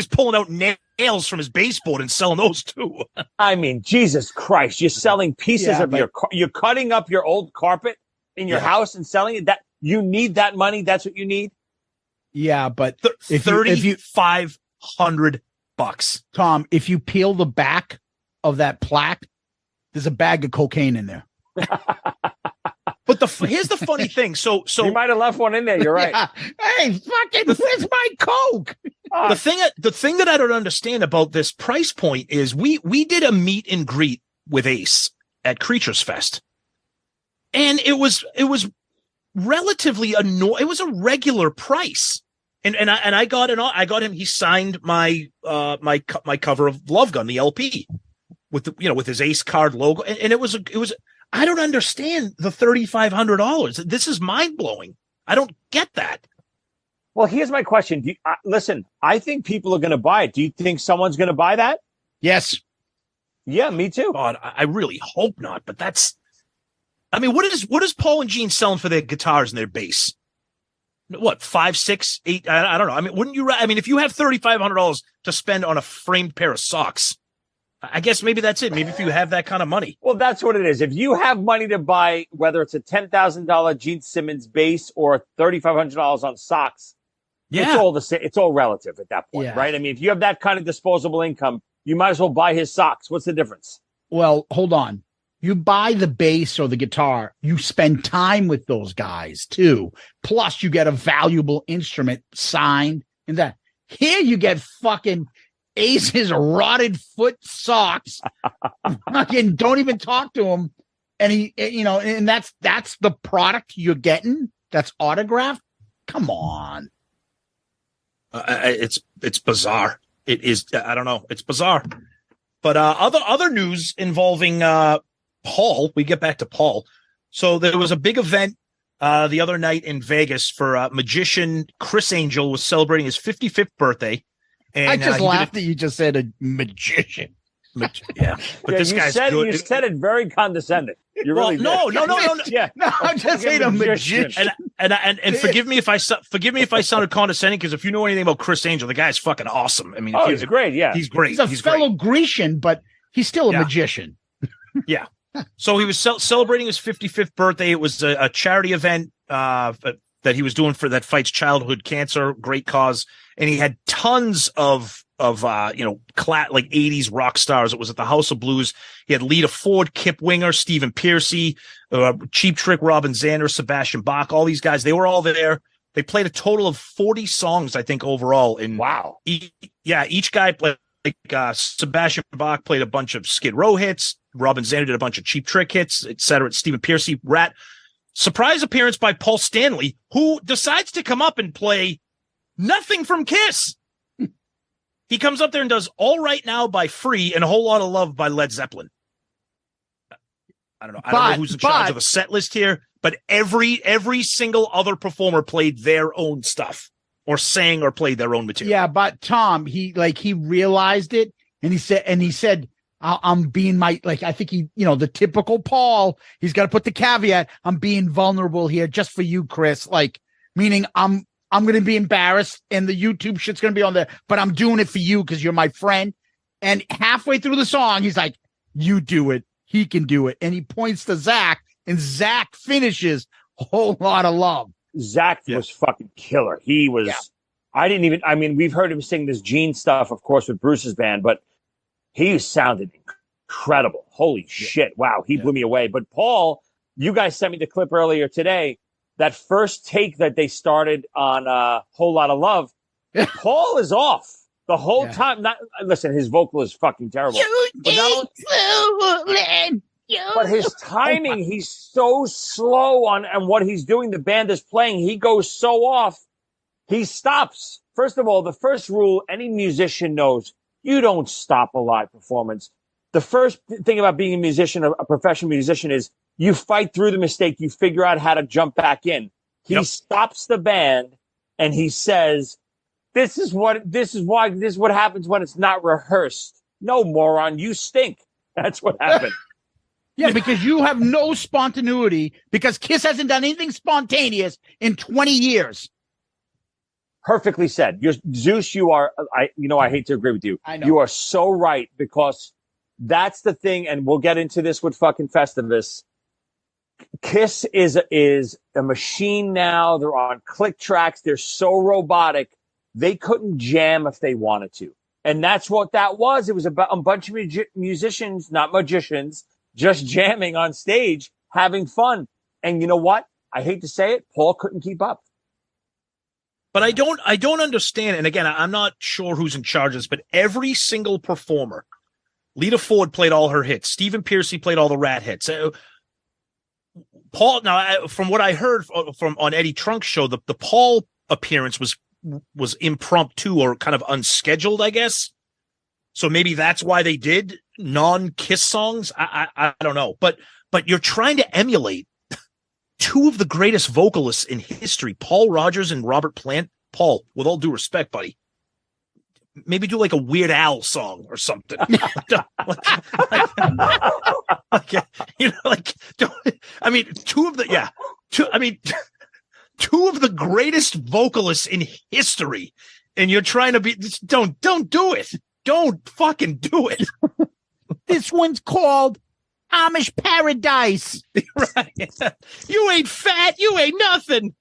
pulling out nails from his baseboard and selling those too. I mean, Jesus Christ! You're selling pieces of you're cutting up your old carpet in your house and selling it. That you need that money. That's what you need. Yeah, but $3,500. Tom, if you peel the back of that plaque, there's a bag of cocaine in there. But here's the funny thing. So you might have left one in there. You're right. Yeah. Hey, fucking, where's my Coke? The thing that I don't understand about this price point is we did a meet and greet with Ace at Creatures Fest, and it was relatively it was a regular price, and I got him. He signed my my cover of Love Gun, the LP, with his Ace card logo, and it was. I don't understand the $3,500. This is mind blowing. I don't get that. Well, here's my question. Listen, I think people are going to buy it. Do you think someone's going to buy that? Yes. Yeah, me too. God, I really hope not. But what is Paul and Gene selling for their guitars and their bass? what, 5, 6, 8? I don't know. I mean, wouldn't you? I mean, if you have $3,500 to spend on a framed pair of socks, I guess maybe that's it. Maybe if you have that kind of money. Well, that's what it is. If you have money to buy, whether it's a $10,000 Gene Simmons base or $3,500 on socks, it's all the same. It's all relative at that point, right? I mean, if you have that kind of disposable income, you might as well buy his socks. What's the difference? Well, hold on. You buy the bass or the guitar, you spend time with those guys too. Plus, you get a valuable instrument signed and that. Here you get fucking Ace's rotted foot socks. Fucking don't even talk to him. And he, and that's the product you're getting. That's autographed. Come on. It's bizarre. It is. I don't know. It's bizarre. But other news involving Paul. We get back to Paul. So there was a big event the other night in Vegas for magician Chris Angel was celebrating his 55th birthday. And I just laughed that you just said a magician. Yeah, but this guy's good. You said it very condescending. You really did. No. Yeah, no, I'm just saying a magician. And forgive me if I sounded condescending, because if you know anything about Chris Angel, the guy's fucking awesome. I mean, he's great. Yeah, he's great. He's a fellow Grecian, but he's still a magician. Yeah. So he was celebrating his 55th birthday. It was a charity event that he was doing for that fights childhood cancer. Great cause. And he had tons of like 80s rock stars. It was at the House of Blues. He had Lita Ford, Kip Winger, Stephen Pearcy, Cheap Trick, Robin Zander, Sebastian Bach. All these guys, they were all there. They played a total of 40 songs, I think, overall. And wow. Each guy played, Sebastian Bach played a bunch of Skid Row hits. Robin Zander did a bunch of Cheap Trick hits, etc. Stephen Pearcy, Rat. Surprise appearance by Paul Stanley, who decides to come up and play nothing from KISS. He comes up there and does All Right Now by Free and A Whole Lot of Love by Led Zeppelin. I don't know who's in charge of the set list here, but every single other performer played their own stuff or sang or played their own material. Yeah, but Tom, he realized it and he said, I'm being I think he, the typical Paul, he's got to put the caveat, I'm being vulnerable here just for you, Chris. Meaning I'm going to be embarrassed and the YouTube shit's going to be on there, but I'm doing it for you because you're my friend. And halfway through the song, he's like, you do it. He can do it. And he points to Zach and Zach finishes A Whole Lot of Love. Zach was fucking killer. He was, we've heard him sing this Gene stuff, of course, with Bruce's band, but he sounded incredible. Holy shit. Wow. He blew me away. But Paul, you guys sent me the clip earlier today. That first take that they started on A Whole Lot of Love, Paul is off the whole time. Listen, his vocal is fucking terrible. But his timing, he's so slow on what he's doing. The band is playing. He goes so off. He stops. First of all, the first rule any musician knows, you don't stop a live performance. The first thing about being a musician, a professional musician, is you fight through the mistake. You figure out how to jump back in. He stops the band and he says, this is what happens when it's not rehearsed. No, moron, you stink. That's what happened. Yeah, because you have no spontaneity because KISS hasn't done anything spontaneous in 20 years. Perfectly said. Zeus, you are, I hate to agree with you. I know. You are so right because that's the thing. And we'll get into this with fucking Festivus. KISS is a machine now. They're on click tracks. They're so robotic. They couldn't jam if they wanted to. And that's what that was. It was about a bunch of musicians, not magicians, just jamming on stage, having fun. And you know what? I hate to say it. Paul couldn't keep up. But I don't understand. And again, I'm not sure who's in charge of this, but every single performer, Lita Ford played all her hits. Stephen Pearcy played all the Rat hits. Paul, now from what I heard from on Eddie Trunk's show, the Paul appearance was impromptu or kind of unscheduled, I guess. So maybe that's why they did non-KISS songs. I don't know, but you're trying to emulate two of the greatest vocalists in history, Paul Rodgers and Robert Plant. Paul, with all due respect, buddy, maybe do like a Weird Al song or something. two of the greatest vocalists in history, and you're trying to be. Don't do it. Don't fucking do it. This one's called Amish Paradise. Right. You ain't fat. You ain't nothing.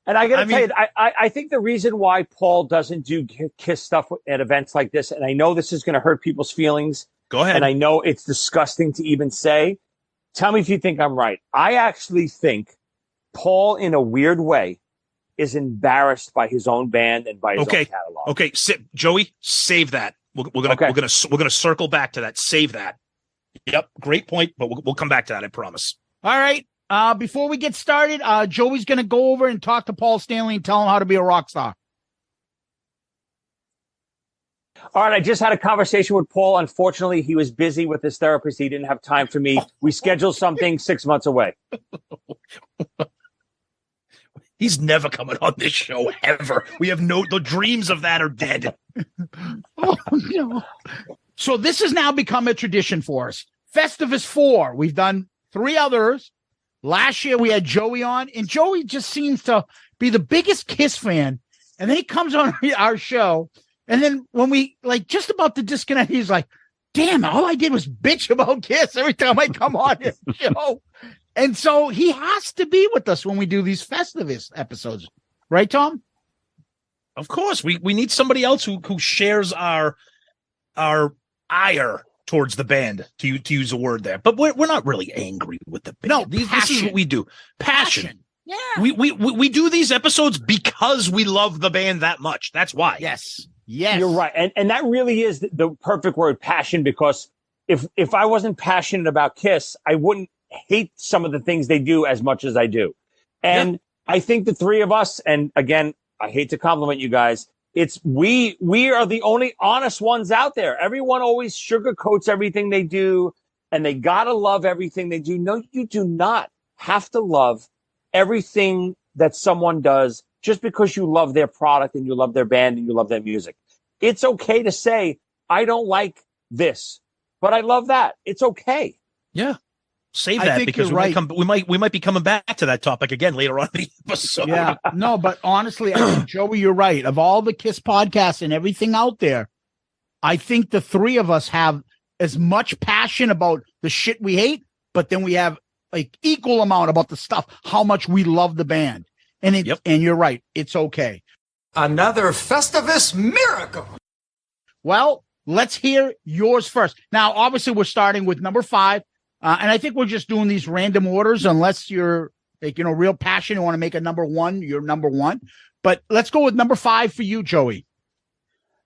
And I got to tell you, I think the reason why Paul doesn't do KISS stuff at events like this, and I know this is going to hurt people's feelings. Go ahead. And I know it's disgusting to even say. Tell me if you think I'm right. I actually think Paul, in a weird way, is embarrassed by his own band and by his own catalog. Okay, Joey, save that. We're gonna circle back to that. Save that. Yep, great point. But we'll come back to that. I promise. All right. Before we get started, Joey's going to go over and talk to Paul Stanley and tell him how to be a rock star. All right. I just had a conversation with Paul. Unfortunately, he was busy with his therapist. He didn't have time for me. We scheduled something 6 months away. He's never coming on this show ever. We have the dreams of that are dead. Oh, no. So this has now become a tradition for us. Festivus IV. We've done 3 others. Last year we had Joey on, and Joey just seems to be the biggest KISS fan. And then he comes on our show, and then when we just about to disconnect, he's like, "Damn, all I did was bitch about KISS every time I come on this show." And so he has to be with us when we do these Festivus episodes, right, Tom? Of course, we need somebody else who shares our ire towards the band, to use a word there. But we're not really angry with the band. No, this is what we do. Passion. Yeah. We do these episodes because we love the band that much. That's why. Yes. You're right. And that really is the perfect word, passion, because if I wasn't passionate about KISS, I wouldn't hate some of the things they do as much as I do. And I think the 3 of us, and again, I hate to compliment you guys, we are the only honest ones out there. Everyone always sugarcoats everything they do, and they gotta love everything they do. No, you do not have to love everything that someone does just because you love their product and you love their band and you love their music. It's okay to say, I don't like this, but I love that. It's okay. Yeah. Save that, because we might be coming back to that topic again later on in the episode. Yeah, no, but honestly, I think, Joey, you're right. Of all the KISS podcasts and everything out there, I think the 3 of us have as much passion about the shit we hate, but then we have equal amount about the stuff, how much we love the band. And and you're right, it's okay. Another Festivus Miracle. Well, let's hear yours first. Now, obviously, we're starting with number 5. And I think we're just doing these random orders, unless you're real passionate and want to make a number 1, you're number 1. But let's go with number 5 for you, Joey.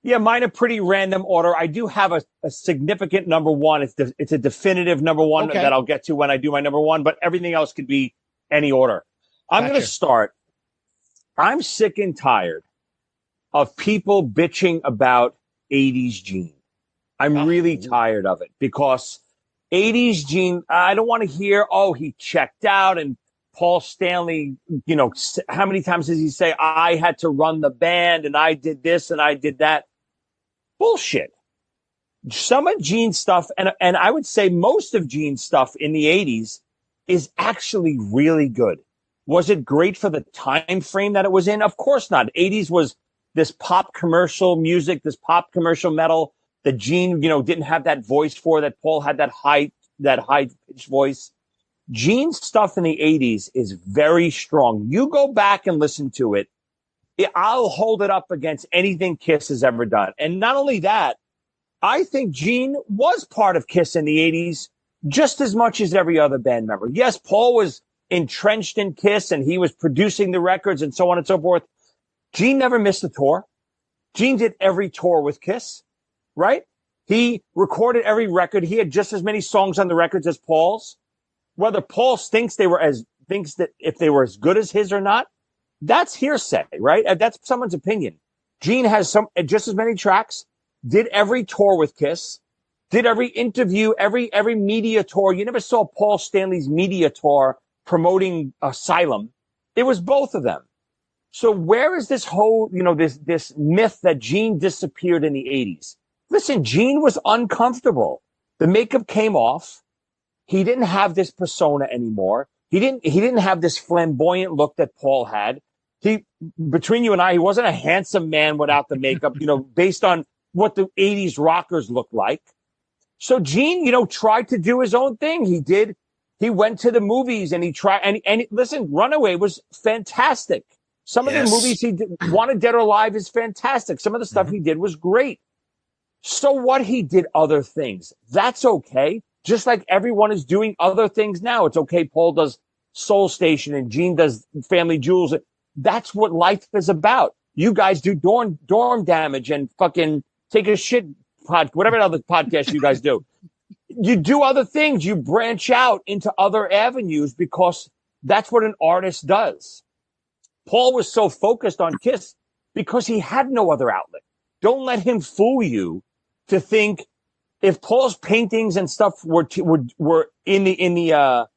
Yeah, mine are pretty random order. I do have a significant number 1. It's a definitive number 1 that I'll get to when I do my number 1, but everything else could be any order. I'm going to start. I'm sick and tired of people bitching about 80s Gene. I'm really tired of it, because 80s Gene, I don't want to hear, he checked out, and Paul Stanley, how many times does he say, I had to run the band and I did this and I did that? Bullshit. Some of Gene's stuff, and I would say most of Gene's stuff in the 80s is actually really good. Was it great for the time frame that it was in? Of course not. 80s was this pop commercial music, this pop commercial metal that Gene, didn't have that voice for, that Paul had that high pitched voice. Gene's stuff in the 80s is very strong. You go back and listen to it. I'll hold it up against anything KISS has ever done. And not only that, I think Gene was part of KISS in the 80s just as much as every other band member. Yes, Paul was entrenched in KISS and he was producing the records and so on and so forth. Gene never missed a tour. Gene did every tour with KISS. Right? He recorded every record. He had just as many songs on the records as Paul's. Whether Paul thinks that if they were as good as his or not, that's hearsay, right? That's someone's opinion. Gene has just as many tracks, did every tour with KISS, did every interview, every media tour. You never saw Paul Stanley's media tour promoting Asylum. It was both of them. So where is this whole, this myth that Gene disappeared in the 80s? Listen, Gene was uncomfortable. The makeup came off. He didn't have this persona anymore. He didn't have this flamboyant look that Paul had. Between you and I, he wasn't a handsome man without the makeup, based on what the 80s rockers looked like. So Gene, tried to do his own thing. He went to the movies and he tried, and listen, Runaway was fantastic. Some of the movies he did, Wanted Dead or Alive is fantastic. Some of the stuff he did was great. So what? He did other things. That's okay. Just like everyone is doing other things now. It's okay. Paul does Soul Station and Gene does Family Jewels. That's what life is about. You guys do dorm damage and fucking take a shit whatever other podcast you guys do. You do other things. You branch out into other avenues because that's what an artist does. Paul was so focused on KISS because he had no other outlet. Don't let him fool you to think if Paul's paintings and stuff were in the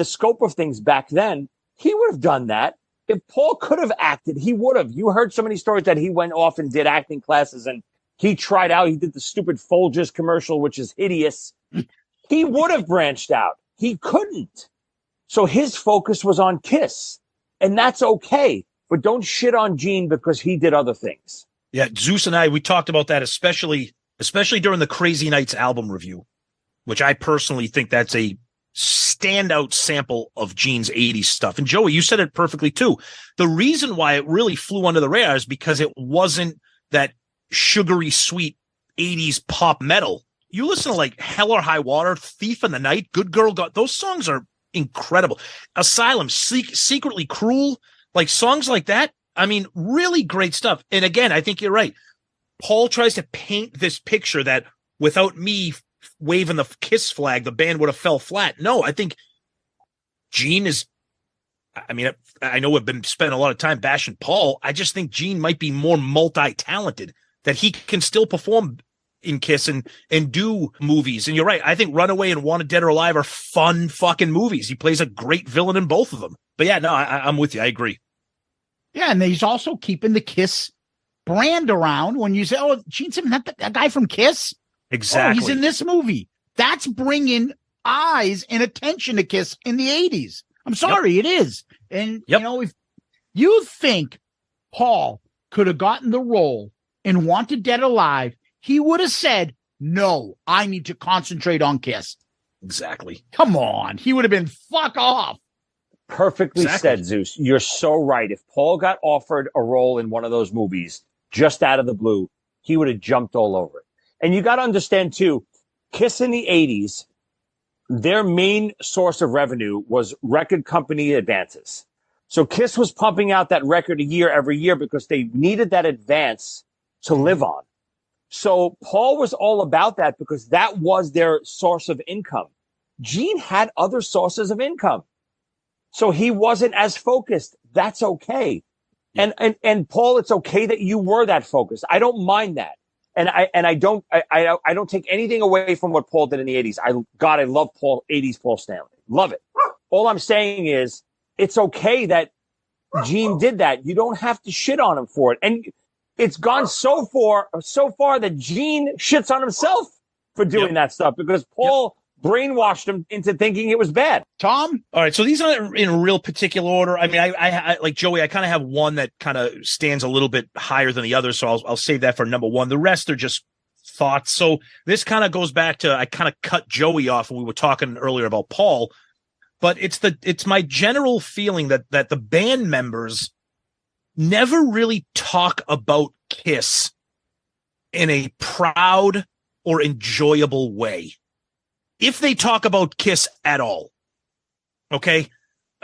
scope of things back then, he would have done that. If Paul could have acted, he would have. You heard so many stories that he went off and did acting classes and he tried out. He did the stupid Folgers commercial, which is hideous. He would have branched out. He couldn't. So his focus was on KISS. And that's okay. But don't shit on Gene because he did other things. Yeah, Zeus and I, we talked about that, especially during the Crazy Nights album review, which I personally think that's a standout sample of Gene's 80s stuff. And Joey, you said it perfectly too. The reason why it really flew under the radar is because it wasn't that sugary sweet 80s pop metal. You listen to like Hell or High Water, Thief in the Night, Good Girl Got, those songs are incredible. Asylum, Secretly Cruel, like songs like that. I mean, really great stuff. And again, I think you're right. Paul tries to paint this picture that without me waving the KISS flag, the band would have fell flat. No, I think Gene is, I mean, I know we've been spending a lot of time bashing Paul. I just think Gene might be more multi-talented, that he can still perform in KISS and do movies. And you're right. I think Runaway and Wanted Dead or Alive are fun fucking movies. He plays a great villain in both of them. But yeah, no, I'm with you. I agree. Yeah, and he's also keeping the KISS brand around. When you say, "Oh, Gene Simmons, that guy from KISS," exactly. Oh, he's in this movie. That's bringing eyes and attention to KISS in the 80s. I'm sorry, It is. And if you think Paul could have gotten the role in Wanted Dead or Alive, he would have said, "No, I need to concentrate on KISS." Exactly. Come on, he would have been fuck off. Perfectly said, Zeus. You're so right. If Paul got offered a role in one of those movies just out of the blue, he would have jumped all over it. And you got to understand, too, KISS in the 80s, their main source of revenue was record company advances. So KISS was pumping out that record every year because they needed that advance to live on. So Paul was all about that because that was their source of income. Gene had other sources of income. So he wasn't as focused. That's okay. And Paul, it's okay that you were that focused. I don't mind that. And I don't take anything away from what Paul did in the 80s. I love 80s Paul Stanley. Love it. All I'm saying is it's okay that Gene did that. You don't have to shit on him for it. And it's gone so far that Gene shits on himself for doing that stuff because Paul brainwashed him into thinking it was bad. Tom? All right. So these aren't in real particular order. I mean, I like Joey, I kind of have one that kind of stands a little bit higher than the other. So I'll save that for number one. The rest are just thoughts. So this kind of goes back to, I kind of cut Joey off when we were talking earlier about Paul, but it's my general feeling that the band members never really talk about KISS in a proud or enjoyable way. If they talk about KISS at all, okay?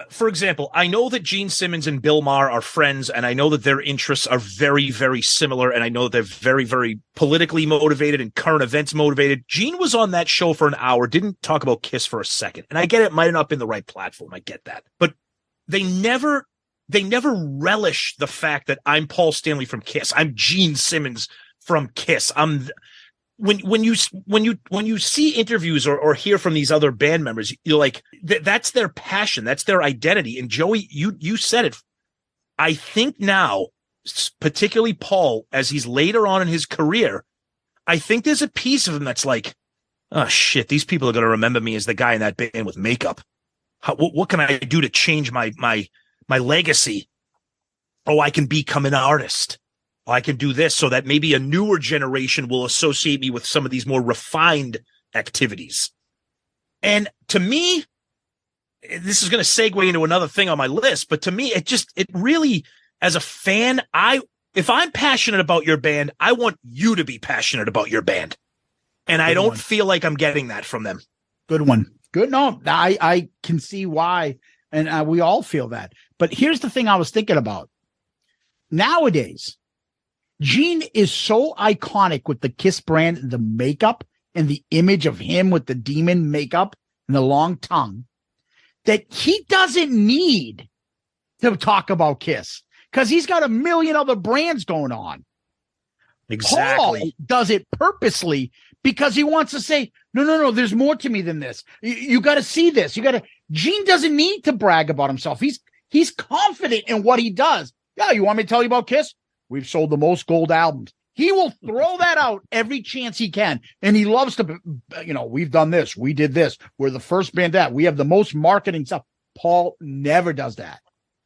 For example, I know that Gene Simmons and Bill Maher are friends, and I know that their interests are very, very similar, and I know that they're very, very politically motivated and current events motivated. Gene was on that show for an hour, didn't talk about KISS for a second, and I get it might not have been the right platform. I get that. But they never relish the fact that I'm Paul Stanley from KISS. I'm Gene Simmons from KISS. When you see interviews or hear from these other band members, you're like, that's their passion. That's their identity. And Joey, you said it. I think now, particularly Paul, as he's later on in his career, I think there's a piece of him that's like, oh shit, these people are going to remember me as the guy in that band with makeup. what can I do to change my legacy? Oh, I can become an artist. Oh, I can do this so that maybe a newer generation will associate me with some of these more refined activities. And to me, this is going to segue into another thing on my list, but to me, it really, as a fan, if I'm passionate about your band, I want you to be passionate about your band. And I don't feel like I'm getting that from them. Good one. Good. No, I can see why. And we all feel that. But here's the thing I was thinking about. Nowadays, Gene is so iconic with the KISS brand, the makeup and the image of him with the demon makeup and the long tongue, that he doesn't need to talk about KISS because he's got a million other brands going on. Exactly. Paul does it purposely because he wants to say, no, there's more to me than this. You got to see this. Gene doesn't need to brag about himself. He's confident in what he does. Yeah, you want me to tell you about KISS? We've sold the most gold albums. He will throw that out every chance he can. And he loves to, we've done this. We did this. We're the first band that. We have the most marketing stuff. Paul never does that.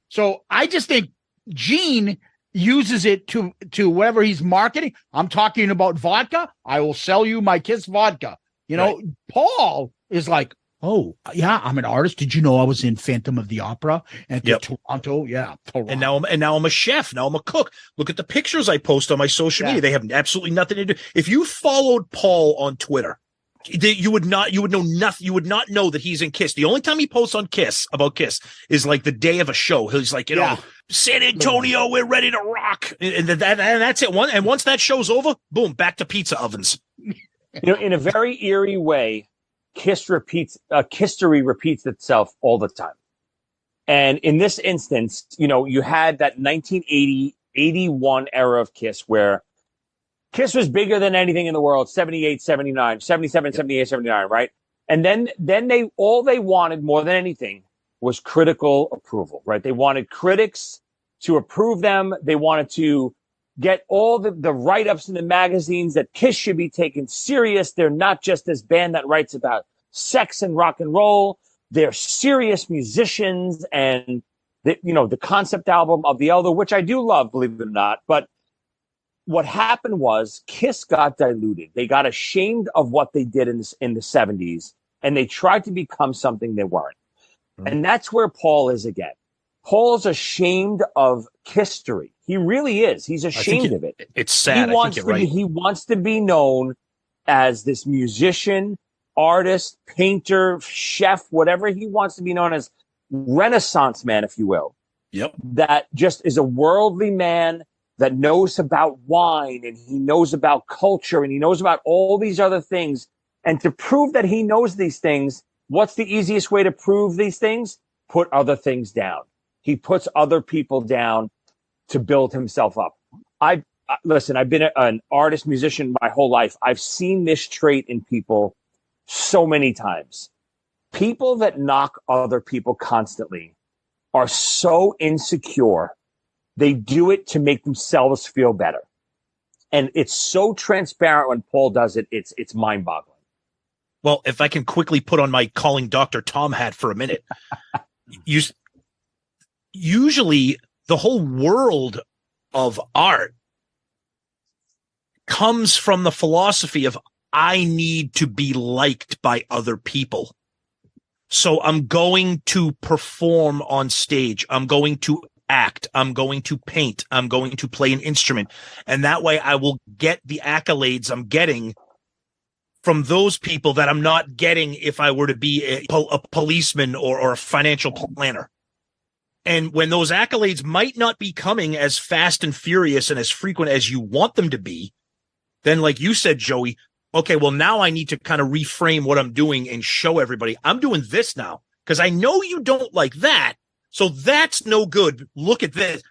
So I just think Gene uses it to whatever he's marketing. I'm talking about vodka. I will sell you my KISS vodka. Right. Paul is like, oh, yeah, I'm an artist. Did you know I was in Phantom of the Opera and Toronto? Yeah. Toronto. And now I'm a chef. Now I'm a cook. Look at the pictures I post on my social media. They have absolutely nothing to do. If you followed Paul on Twitter, you would know nothing. You would not know that he's in KISS. The only time he posts on KISS about KISS is like the day of a show. He's like, San Antonio, we're ready to rock. And that's it. And once that show's over, boom, back to pizza ovens. In a very eerie way, history repeats itself all the time. And in this instance, you had that 1980, 81 era of KISS where KISS was bigger than anything in the world, 78, 79, 77, 78, 79, right? And then they wanted more than anything was critical approval, right? They wanted critics to approve them. They wanted to get all the write-ups in the magazines that KISS should be taken serious. They're not just this band that writes about sex and rock and roll. They're serious musicians, and the concept album of The Elder, which I do love, believe it or not. But what happened was KISS got diluted. They got ashamed of what they did in the 70s, and they tried to become something they weren't. Mm-hmm. And that's where Paul is again. Paul's ashamed of history. He really is. He's ashamed of it. It's sad. He wants to be known as this musician, artist, painter, chef, whatever he wants to be known as, Renaissance man, if you will. Yep. That just is a worldly man that knows about wine and he knows about culture and he knows about all these other things. And to prove that he knows these things, what's the easiest way to prove these things? Put other things down. He puts other people down to build himself up. Listen, I've been an artist, musician my whole life. I've seen this trait in people so many times. People that knock other people constantly are so insecure. They do it to make themselves feel better. And it's so transparent when Paul does it. It's mind-boggling. Well, if I can quickly put on my calling Dr. Tom hat for a minute, usually the whole world of art comes from the philosophy of I need to be liked by other people. So I'm going to perform on stage. I'm going to act. I'm going to paint. I'm going to play an instrument. And that way I will get the accolades I'm getting from those people that I'm not getting if I were to be a policeman or a financial planner. And when those accolades might not be coming as fast and furious and as frequent as you want them to be, then like you said, Joey, okay, well, now I need to kind of reframe what I'm doing and show everybody I'm doing this now because I know you don't like that. So that's no good. Look at this.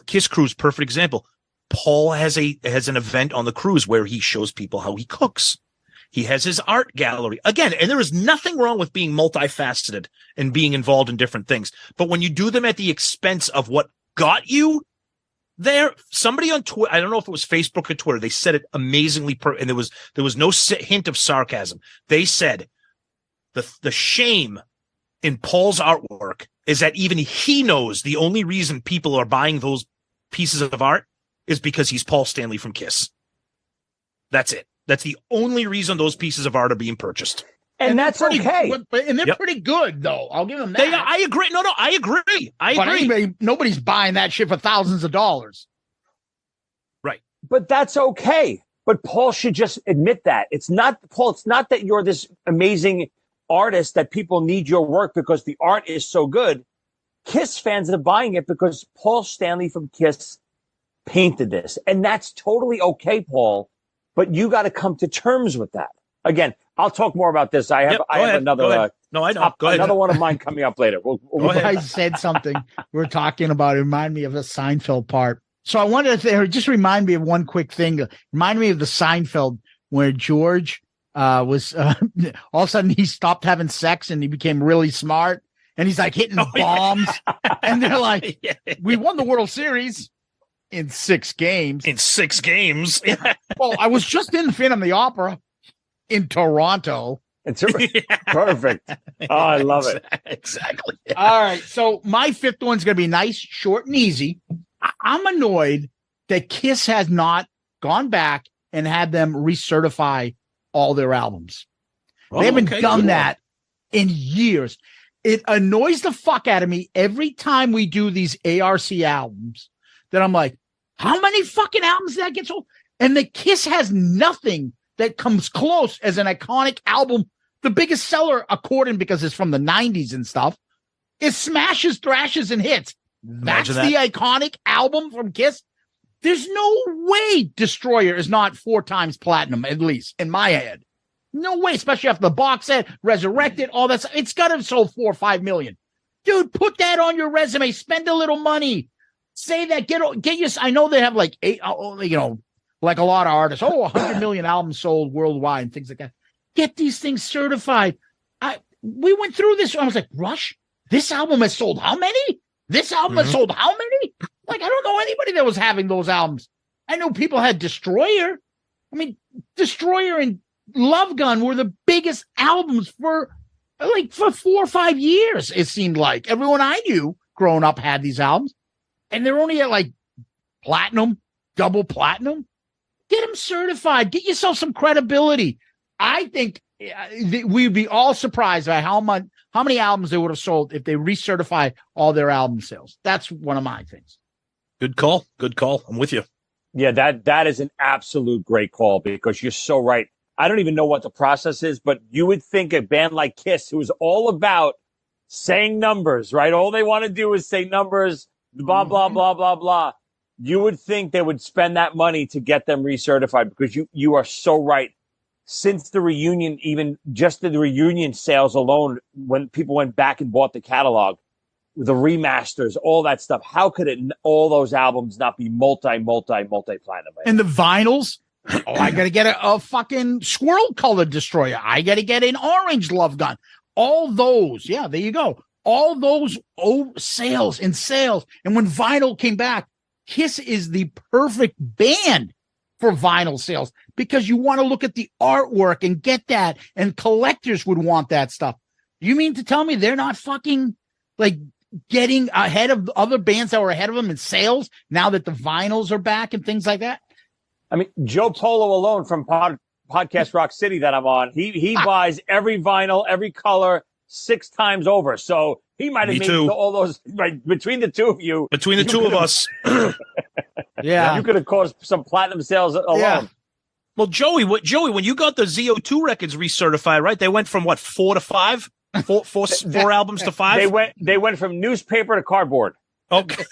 KISS Cruise, perfect example. Paul has an event on the cruise where he shows people how he cooks. He has his art gallery again. And there is nothing wrong with being multifaceted and being involved in different things. But when you do them at the expense of what got you there, somebody on Twitter, I don't know if it was Facebook or Twitter, they said it amazingly, and there was no hint of sarcasm. They said the shame in Paul's artwork is that even he knows the only reason people are buying those pieces of art is because he's Paul Stanley from KISS. That's it. That's the only reason those pieces of art are being purchased. And that's okay. And they're pretty good, though. I'll give them that. I agree. No, I agree. I agree. Nobody's buying that shit for thousands of dollars. Right. But that's okay. But Paul should just admit that. It's not, Paul, it's not that you're this amazing artist that people need your work because the art is so good. KISS fans are buying it because Paul Stanley from KISS painted this. And that's totally okay, Paul. But you got to come to terms with that. Again, I'll talk more about this. I have another. No, I know. Go ahead. Another one of mine coming up later. You guys said something we're talking about. It reminded me of a Seinfeld part. So I wanted to just remind me of one quick thing. Remind me of the Seinfeld where George was all of a sudden he stopped having sex and he became really smart and he's like hitting bombs and they're like, we won the World Series in 6 games. Well, I was just in Phantom of the Opera in Toronto. It's perfect. Oh, I love it. Exactly. All right. So my 5th one's going to be nice, short, and easy. I'm annoyed that KISS has not gone back and had them recertify all their albums. They haven't done that in years. It annoys the fuck out of me every time we do these ARC albums that I'm like, how many fucking albums did that get sold? And the KISS has nothing that comes close as an iconic album. The biggest seller, according, because it's from the 90s and stuff, is Smashes, Thrashes, and Hits. That's the iconic album from KISS. There's no way Destroyer is not 4 times platinum, at least in my head. No way, especially after the box set, Resurrected, all that stuff. It's got to have sold 4 or 5 million. Dude, put that on your resume. Spend a little money. Say that. Get your. I know they have like 8, like a lot of artists. 100 million albums sold worldwide and things like that. Get these things certified. We went through this. I was like, Rush, this album has sold how many? This album has sold how many? Like, I don't know anybody that was having those albums. I know people had Destroyer. I mean, Destroyer and Love Gun were the biggest albums for 4 or 5 years. It seemed like everyone I knew growing up had these albums, and they're only at like platinum, double platinum. Get them certified. Get yourself some credibility. I think we'd be all surprised by how many albums they would have sold if they recertify all their album sales. That's one of my things. Good call. I'm with you. Yeah, that is an absolute great call because you're so right. I don't even know what the process is, but you would think a band like KISS, who is all about saying numbers, right? All they want to do is say numbers, blah, blah, blah, blah, blah. You would think they would spend that money to get them recertified because you are so right. Since the reunion, even just the reunion sales alone, when people went back and bought the catalog, the remasters, all that stuff, how could all those albums not be multi-platinum? And the vinyls? I got to get a fucking squirrel colored Destroyer. I got to get an orange Love Gun. All those. Yeah, there you go. All those sales. And when vinyl came back, KISS is the perfect band for vinyl sales because you want to look at the artwork and get that, and collectors would want that stuff. You mean to tell me they're not fucking like getting ahead of other bands that were ahead of them in sales now that the vinyls are back and things like that? I mean, Joe Polo alone from Podcast Rock City that I'm on, he buys every vinyl, every color 6 times over. So he might have made all those right between the two of you. Between the two of us. Yeah. You could have caused some platinum sales alone. Yeah. Well, Joey, when you got the ZO2 records recertified, right? They went from what, 4 to 5? Four albums to 5? They went from newspaper to cardboard. Okay.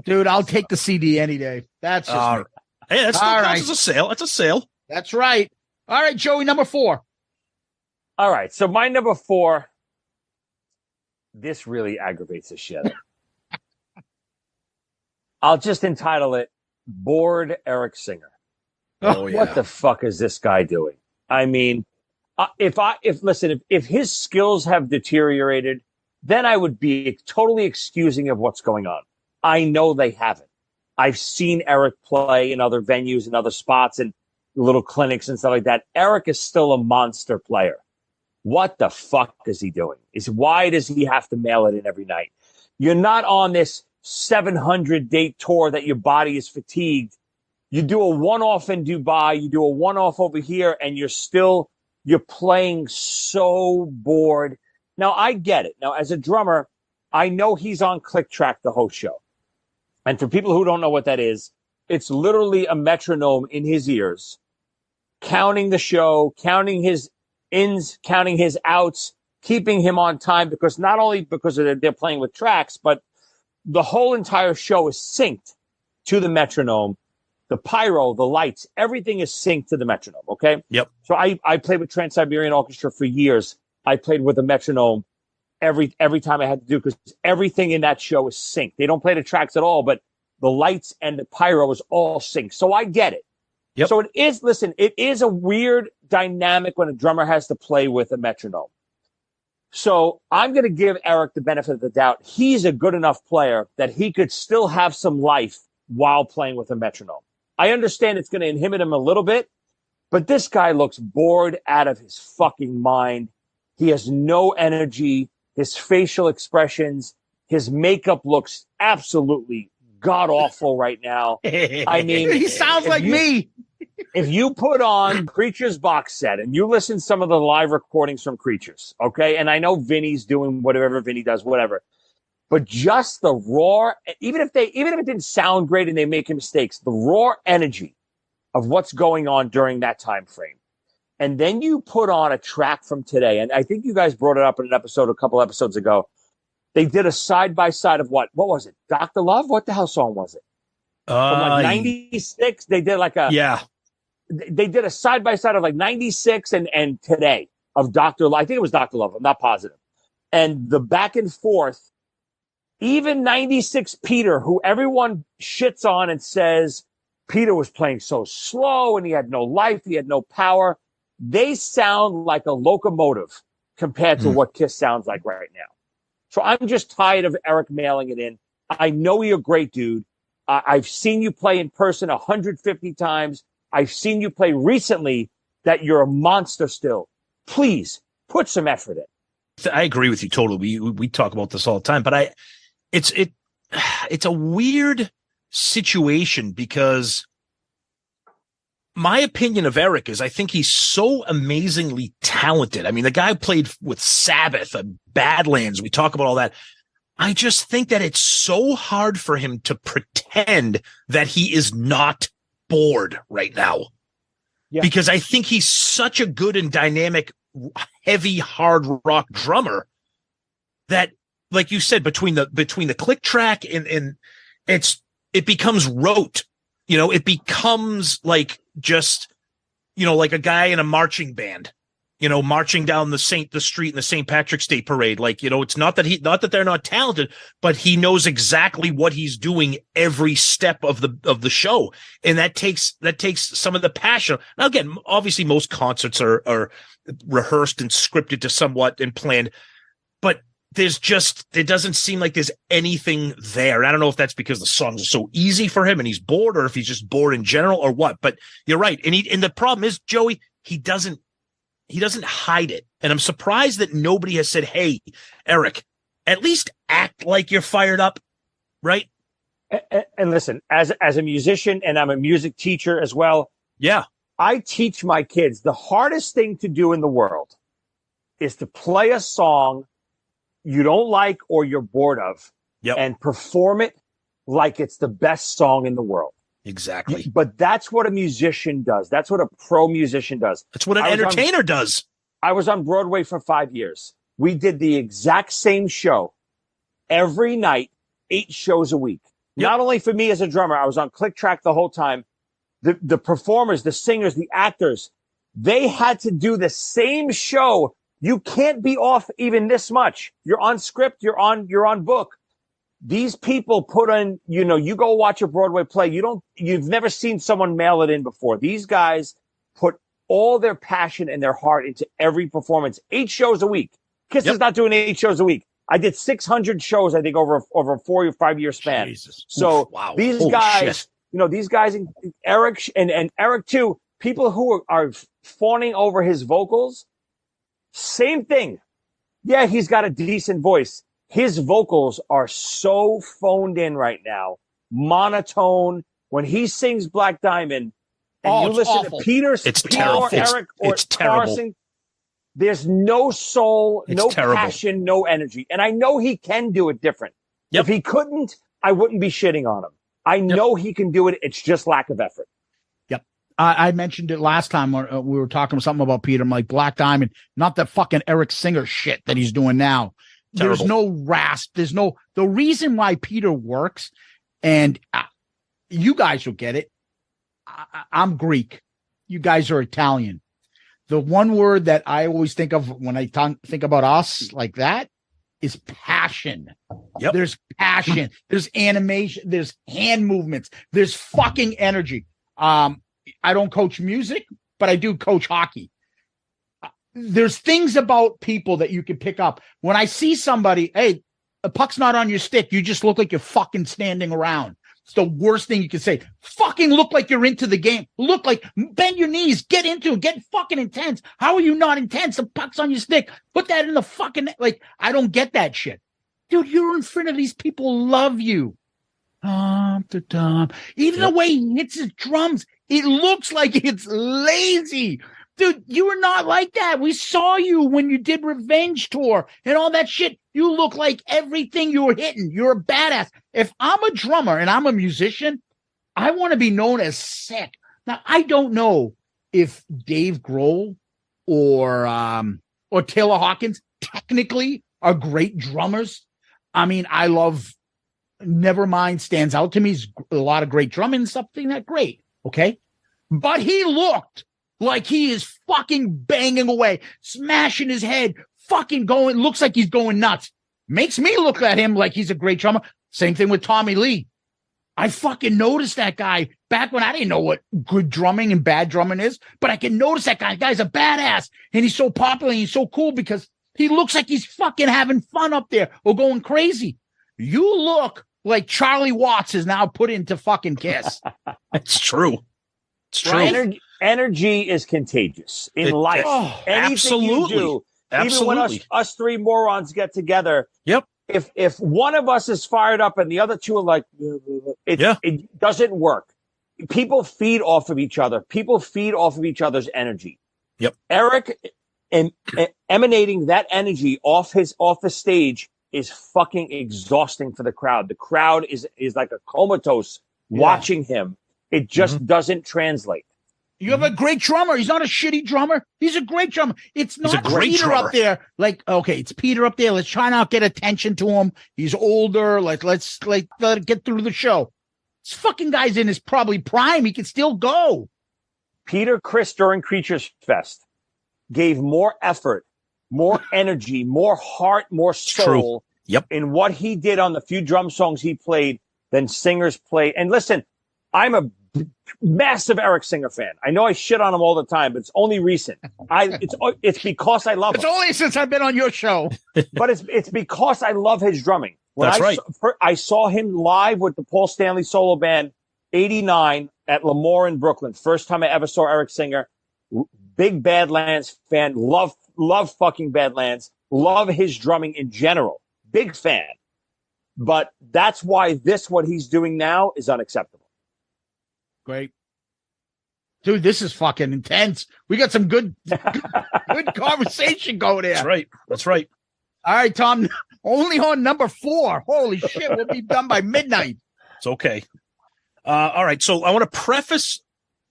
Dude, I'll take the CD any day. That's just hey, that's still counts as a sale. That's a sale. That's right. All right, Joey, number 4. All right, so my number 4, this really aggravates the shit out of me. I'll just entitle it Bored Eric Singer. Oh, yeah. What the fuck is this guy doing? I mean, if his skills have deteriorated, then I would be totally excusing of what's going on. I know they haven't. I've seen Eric play in other venues and other spots and little clinics and stuff like that. Eric is still a monster player. what the fuck is he doing? Why does he have to mail it in every night? You're not on this 700 date tour that your body is fatigued. You do a one-off in Dubai, you do a one-off over here, and you're playing so bored. Now, I get it. Now, as a drummer, I know he's on click track the whole show. And for people who don't know what that is, it's literally a metronome in his ears, counting the show, counting his ins, counting his outs, keeping him on time, because not only because they're playing with tracks, but the whole entire show is synced to the metronome. The pyro, the lights, everything is synced to the metronome, okay? Yep. So I played with Trans-Siberian Orchestra for years. I played with a metronome every time I had to do, because everything in that show is synced. They don't play the tracks at all, but the lights and the pyro is all synced. So I get it. Yep. So it is a weird dynamic when a drummer has to play with a metronome. So I'm going to give Eric the benefit of the doubt. He's a good enough player that he could still have some life while playing with a metronome. I understand it's going to inhibit him a little bit, but this guy looks bored out of his fucking mind. He has no energy. His facial expressions, his makeup looks absolutely god-awful right now. I mean, He sounds like me. If you put on Creatures box set and you listen to some of the live recordings from Creatures, okay, and I know Vinny's doing whatever Vinny does, whatever, but just the raw, even if it didn't sound great and they make mistakes, the raw energy of what's going on during that time frame. And then you put on a track from today, and I think you guys brought it up in an episode a couple episodes ago. They did a side-by-side of what was it? Dr. Love? What the hell song was it? From like 96, they did like they did a side-by-side of like 96 and today of Dr. Love. I think it was Dr. Love. I'm not positive. And the back and forth, even 96 Peter, who everyone shits on and says Peter was playing so slow and he had no life, he had no power. They sound like a locomotive compared to what KISS sounds like right now. So I'm just tired of Eric mailing it in. I know you're a great dude. I've seen you play in person 150 times. I've seen you play recently that you're a monster still. Please put some effort in. I agree with you totally. We talk about this all the time, but it's a weird situation because my opinion of Eric is I think he's so amazingly talented. I mean, the guy played with Sabbath and Badlands. We talk about all that. I just think that it's so hard for him to pretend that he is not bored right now. Yeah. Because I think he's such a good and dynamic, heavy, hard rock drummer that, like you said, between the click track and it becomes rote. You know, it becomes like just, you know, like a guy in a marching band, you know, marching down the street in the St. Patrick's Day parade. Like, you know, it's not that they're not talented, but he knows exactly what he's doing every step of the show. And that takes some of the passion. Now, again, obviously most concerts are rehearsed and scripted to somewhat and planned, but it doesn't seem like there's anything there. And I don't know if that's because the songs are so easy for him and he's bored, or if he's just bored in general or what, but you're right. And the problem is, Joey, he doesn't hide it. And I'm surprised that nobody has said, hey, Eric, at least act like you're fired up. Right. And listen, as a musician, and I'm a music teacher as well. Yeah. I teach my kids the hardest thing to do in the world is to play a song you don't like or you're bored of, and perform it like it's the best song in the world. Exactly. But that's what a musician does. That's what a pro musician does. That's what an entertainer does. I was on Broadway for 5 years. We did the exact same show every night, 8 shows a week. Yep. Not only for me as a drummer, I was on click track the whole time. The performers, the singers, the actors, they had to do the same show. You can't be off even this much. You're on script. You're on book. These people put in, you know, you go watch a Broadway play. You've never seen someone mail it in before. These guys put all their passion and their heart into every performance. 8 shows a week. KISS is not doing 8 shows a week. I did 600 shows, I think, over a 4 or 5 year span. Jesus. So wow. These guys, you know, these guys, Eric and Eric too, people who are fawning over his vocals, Same thing. Yeah, he's got a decent voice. His vocals are so phoned in right now, monotone. When he sings Black Diamond, and you listen awful. to Peter terrible. or Eric or It's terrible. Carson, there's no soul, It's no terrible. passion, no energy. And I know he can do it different. Yep. If he couldn't, I wouldn't be shitting on him. I know he can do it. It's just lack of effort. Yep. I mentioned it last time when we were talking something about Peter. I'm like, Black Diamond, not the fucking Eric Singer shit that he's doing now. Terrible. There's no rasp. The reason why Peter works, and you guys will get it. I'm Greek. You guys are Italian. The one word that I always think of when I think about us like that is passion. Yep. There's passion. There's animation. There's hand movements. There's fucking energy. I don't coach music, but I do coach hockey. There's things about people that you can pick up. When I see somebody, hey, the puck's not on your stick, you just look like you're fucking standing around. It's the worst thing you can say. Fucking look like you're into the game. Look like, bend your knees, get into it, get fucking intense. How are you not intense? The puck's on your stick. Put that in the fucking, like, I don't get that shit. Dude, you're in front of these people, love you. Even the way he hits his drums, it looks like it's lazy. Dude, you were not like that. We saw you when you did Revenge Tour and all that shit. You look like everything you were hitting. You're a badass. If I'm a drummer and I'm a musician, I want to be known as sick. Now, I don't know if Dave Grohl or Taylor Hawkins technically are great drummers. I mean, I love Nevermind stands out to me. He's a lot of great drumming and something that great. Okay. But he looked like he is fucking banging away, smashing his head, fucking going, looks like he's going nuts. Makes me look at him like he's a great drummer. Same thing with Tommy Lee. I fucking noticed that guy back when I didn't know what good drumming and bad drumming is, but I can notice that guy. The guy's a badass, and he's so popular and he's so cool because he looks like he's fucking having fun up there or going crazy. You look like Charlie Watts is now put into fucking KISS. It's true. It's true. Right? Energy is contagious in life. Anything absolutely. you do, Absolutely. even when us three morons get together, Yep. If one of us is fired up and the other two are like, it doesn't work. People feed off of each other. People feed off of each other's energy. Yep. Eric emanating that energy off the stage is fucking exhausting for the crowd. The crowd is like a comatose watching him. It just doesn't translate. You have a great drummer. He's not a shitty drummer. He's a great drummer. It's not Peter up there. Like, okay, it's Peter up there. Let's try not get attention to him. He's older. Let's let it get through the show. This fucking guy's in his probably prime. He can still go. Peter Criss during Creatures Fest gave more effort, more energy, more heart, more soul in what he did on the few drum songs he played than singers played. And listen, I'm a massive Eric Singer fan. I know I shit on him all the time, but it's only recent. It's because I love him. It's only since I've been on your show. But it's because I love his drumming. I saw him live with the Paul Stanley solo band, 89 at Lemoore in Brooklyn. First time I ever saw Eric Singer. Big Badlands fan. Love fucking Badlands. Love his drumming in general. Big fan. But that's why what he's doing now is unacceptable. Great. Dude, this is fucking intense. We got some good conversation going there. That's right. All right, Tom, only on number 4. Holy shit, we'll be done by midnight. It's okay. All right, so I want to preface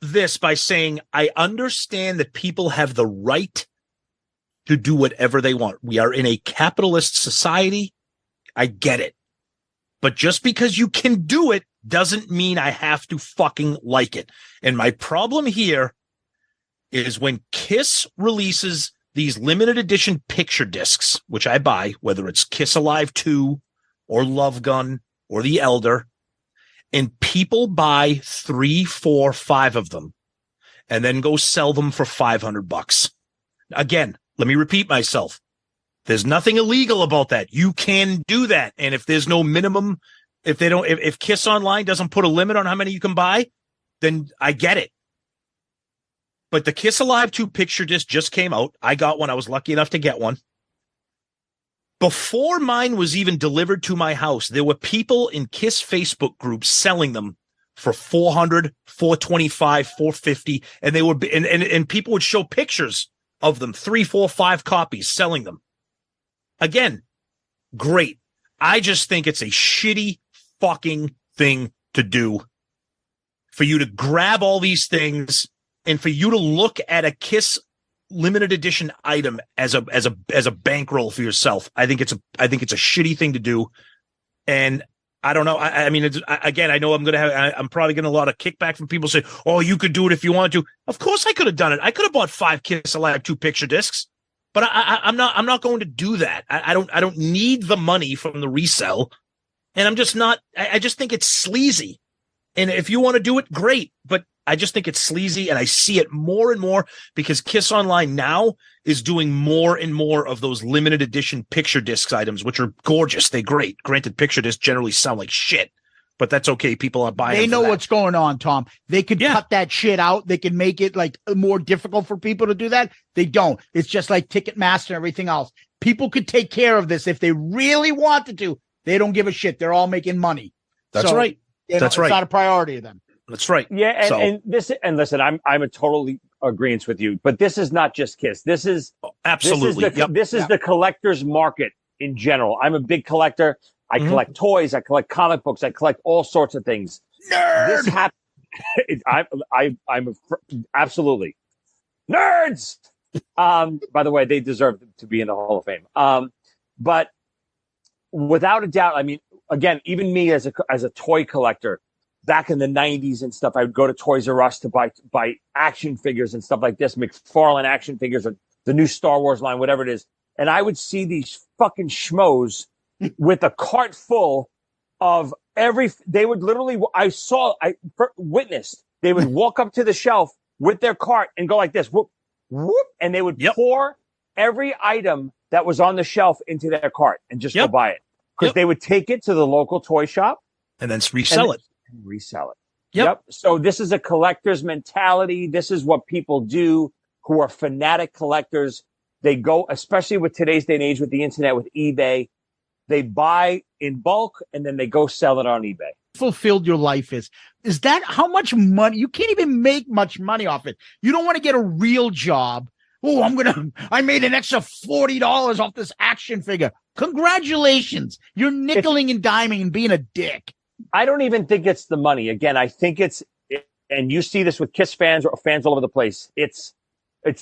this by saying I understand that people have the right to do whatever they want. We are in a capitalist society. I get it. But just because you can do it doesn't mean I have to fucking like it. And my problem here is when KISS releases these limited edition picture discs, which I buy, whether it's KISS Alive 2 or Love Gun or The Elder, and people buy 3, 4, 5 of them and then go sell them for $500. Again, let me repeat myself. There's nothing illegal about that. You can do that. And if there's no minimum, if KISS Online doesn't put a limit on how many you can buy, then I get it. But the Kiss Alive 2 picture disc just came out. I got one. I was lucky enough to get one. Before mine was even delivered to my house, there were people in KISS Facebook groups selling them for $400, $425, $450, and they were and people would show pictures of them, 3, 4, 5 copies, selling them. Again, great. I just think it's a shitty fucking thing to do for you to grab all these things and for you to look at a KISS limited edition item as a bankroll for yourself. I think it's a shitty thing to do. And I don't know. I mean, again, I know I'm probably getting a lot of kickback from people saying, "Oh, you could do it if you wanted to." Of course, I could have done it. I could have bought 5 KISS Alive 2 picture discs, but I'm not going to do that. I don't need the money from the resell, and I'm just not. I just think it's sleazy. And if you want to do it, great. But I just think it's sleazy, and I see it more and more because KISS Online now is doing more and more of those limited edition picture discs items, which are gorgeous. They're great. Granted, picture discs generally sound like shit, but that's okay. People are buying. They know what's going on, Tom. They could cut that shit out. They can make it like more difficult for people to do that. They don't. It's just like Ticketmaster and everything else. People could take care of this if they really wanted to. They don't give a shit. They're all making money. That's right. That's right. It's not a priority of them. That's right. Yeah, and listen, I'm a totally agreement with you, but this is not just KISS. This is absolutely this is the collector's market in general. I'm a big collector. I collect toys. I collect comic books. I collect all sorts of things. Nerd. This happens. I'm absolutely nerds. By the way, they deserve to be in the Hall of Fame. But without a doubt, I mean, again, even me as a toy collector. Back in the 90s and stuff, I would go to Toys R Us to buy action figures and stuff like this, McFarlane action figures or the new Star Wars line, whatever it is. And I would see these fucking schmoes with a cart full of they would literally, witnessed, they would walk up to the shelf with their cart and go like this, whoop, whoop, and they would pour every item that was on the shelf into their cart and just go buy it. Because they would take it to the local toy shop. And then resell it. Yep. So this is a collector's mentality. This is what people do who are fanatic collectors. They go, especially with today's day and age with the internet, with eBay, they buy in bulk and then they go sell it on eBay. Fulfilled your life is that how much money? You can't even make much money off it. You don't want to get a real job. Oh, I made an extra $40 off this action figure. Congratulations. You're nickeling and diming and being a dick. I don't even think it's the money. Again, I think and you see this with KISS fans or fans all over the place. It's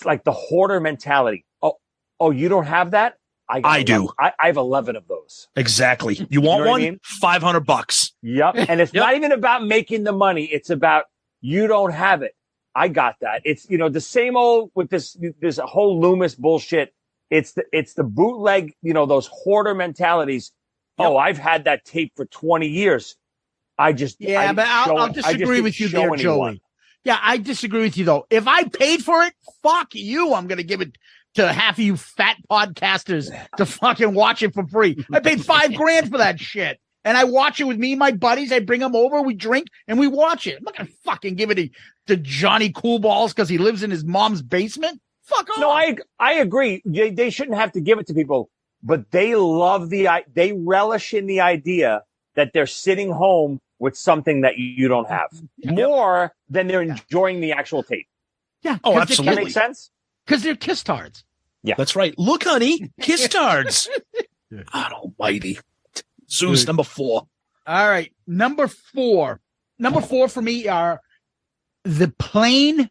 like the hoarder mentality. Oh, you don't have that? I do. I have 11 of those. Exactly. You want one? I mean? $500. Yep. And it's not even about making the money. It's about you don't have it. I got that. It's, the same old with this whole Loomis bullshit. It's the bootleg, those hoarder mentalities. Yep. Oh, I've had that tape for 20 years. I'll disagree with you there, Joey. Yeah, I disagree with you though. If I paid for it, fuck you. I'm going to give it to half of you fat podcasters to fucking watch it for free. I paid $5,000 for that shit. And I watch it with me and my buddies. I bring them over, we drink, and we watch it. I'm not going to fucking give it to Johnny Coolballs because he lives in his mom's basement. Fuck off. No, I agree. They shouldn't have to give it to people, but they they relish in the idea that they're sitting home with something that you don't have more than they're enjoying the actual tape. Yeah. Oh, absolutely. That makes sense? Because they're KISS tards. Yeah. That's right. Look, honey, KISS tards. God almighty. Zeus, number 4. All right. Number 4. Number 4 for me are the plain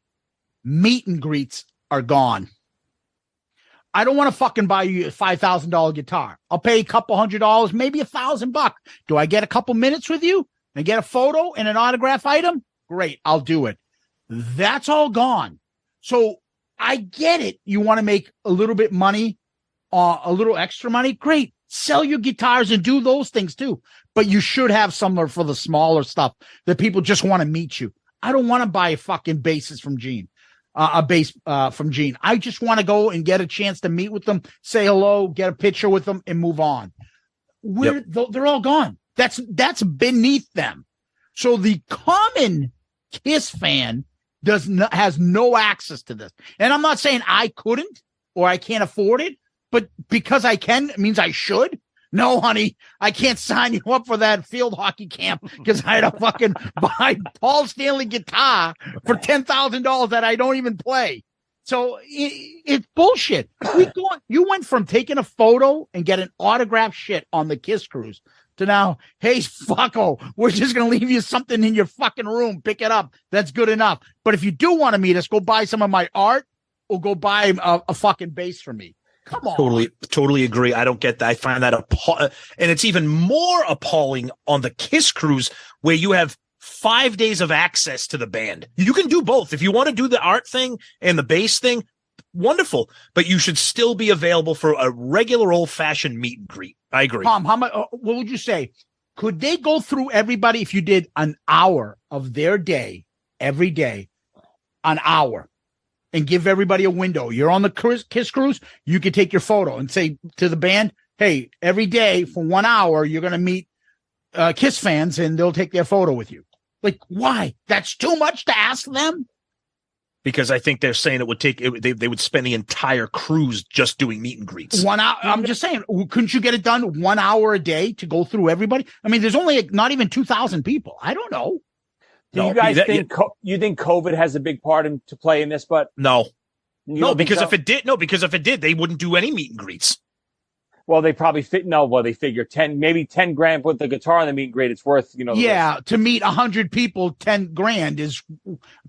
meet and greets are gone. I don't want to fucking buy you a $5,000 guitar. I'll pay a couple $100, maybe $1,000. Do I get a couple minutes with you and get a photo and an autograph item? Great. I'll do it. That's all gone. So I get it. You want to make a little bit money, a little extra money. Great. Sell your guitars and do those things too. But you should have somewhere for the smaller stuff that people just want to meet you. I don't want to buy a fucking bassist from Gene. A bass from Gene. I just want to go and get a chance to meet with them, say hello, get a picture with them, and move on. They're all gone. That's beneath them. So the common KISS fan has no access to this. And I'm not saying I couldn't or I can't afford it, but because I can, it means I should. No, honey, I can't sign you up for that field hockey camp because I had to fucking buy Paul Stanley guitar for $10,000 that I don't even play. So it's bullshit. You went from taking a photo and getting autographed shit on the KISS cruise to now, hey, fucko, we're just going to leave you something in your fucking room. Pick it up. That's good enough. But if you do want to meet us, go buy some of my art or go buy a fucking bass for me. Come on. Totally agree. I don't get that. I find that and it's even more appalling on the KISS cruise where you have 5 days of access to the band. You can do both. If you want to do the art thing and the bass thing, wonderful. But you should still be available for a regular old-fashioned meet and greet. I agree. Tom, how much? What would you say? Could they go through everybody if you did an hour of their day every day, an hour? And give everybody a window. You're on the KISS cruise. You can take your photo and say to the band, hey, every day for 1 hour, you're going to meet KISS fans and they'll take their photo with you. Like, why? That's too much to ask them? Because I think they're saying it would take, they would spend the entire cruise just doing meet and greets. 1 hour. I'm just saying, couldn't you get it done 1 hour a day to go through everybody? I mean, there's only not even 2,000 people. I don't know. Do you guys think you think COVID has a big part to play in this? But because if it did, they wouldn't do any meet and greets. Well, they probably they figure 10 grand with the guitar on the meet and greet. It's worth, to meet 100 people, 10 grand is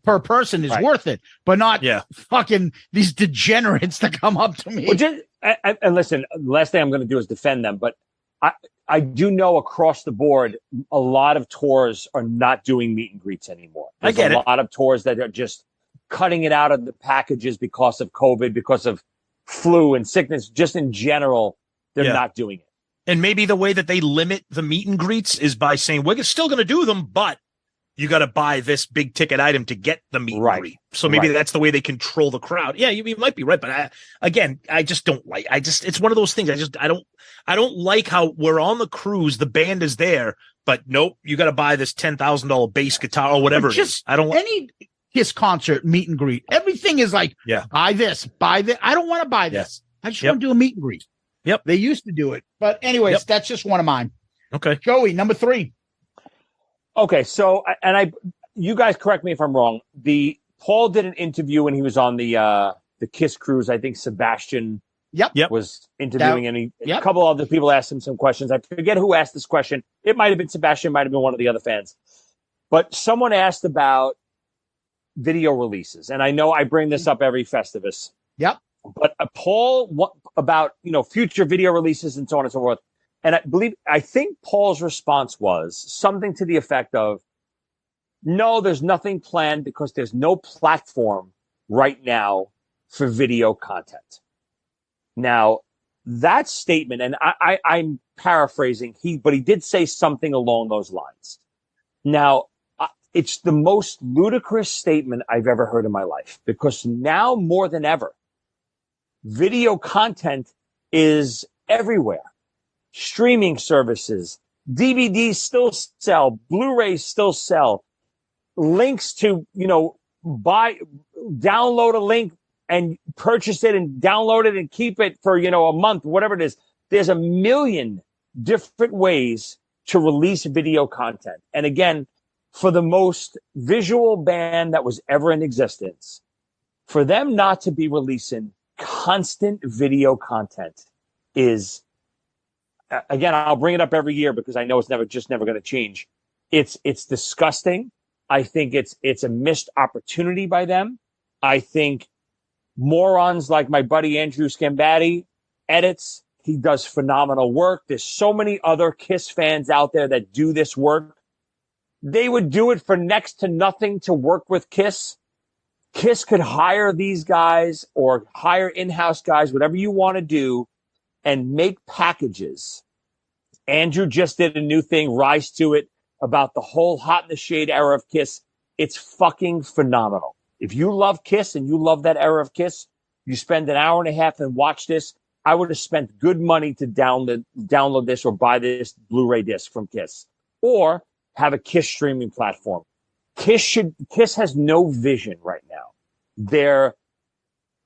per person is worth it, but not fucking these degenerates that come up to me. Well, and listen, the last thing I'm going to do is defend them, but I do know across the board, a lot of tours are not doing meet and greets anymore. There's a lot of tours that are just cutting it out of the packages because of COVID, because of flu and sickness, just in general, they're not doing it. And maybe the way that they limit the meet and greets is by saying, we're still going to do them, but you got to buy this big ticket item to get the meet and greet. So maybe that's the way they control the crowd. Yeah, you might be right. But I just don't like, it's one of those things. I don't like how we're on the cruise. The band is there, but nope, you got to buy this $10,000 bass guitar or whatever it is. I don't any KISS concert meet and greet. Everything is like, buy this, buy that. I don't want to buy this. I just want to do a meet and greet. Yep. They used to do it. But anyways, that's just one of mine. Okay. Joey, number 3. Okay. So, you guys correct me if I'm wrong. Paul did an interview when he was on the KISS cruise. I think Sebastian was interviewing and a couple other people asked him some questions. I forget who asked this question. It might have been Sebastian, might have been one of the other fans. But someone asked about video releases. And I know I bring this up every Festivus. Yep. But Paul, about, future video releases and so on and so forth. And I think Paul's response was something to the effect of, no, there's nothing planned because there's no platform right now for video content. Now, that statement, and I'm paraphrasing, but he did say something along those lines. Now, it's the most ludicrous statement I've ever heard in my life, because now more than ever, video content is everywhere. Streaming services, DVDs still sell, Blu-rays still sell, links to, download a link and purchase it and download it and keep it for, a month, whatever it is. There's a million different ways to release video content. And again, for the most visual band that was ever in existence, for them not to be releasing constant video content is, again, I'll bring it up every year because I know it's never going to change. It's disgusting. I think it's a missed opportunity by them. I think morons like my buddy Andrew Scambatti edits. He does phenomenal work. There's so many other KISS fans out there that do this work. They would do it for next to nothing to work with KISS. KISS could hire these guys or hire in-house guys, whatever you want to do, and make packages. Andrew just did a new thing, Rise to It, about the whole Hot in the Shade era of KISS. It's fucking phenomenal. If you love KISS and you love that era of KISS, you spend an hour and a half and watch this. I would have spent good money to download this or buy this Blu-ray disc from KISS, or have a KISS streaming platform. KISS has no vision right now. Their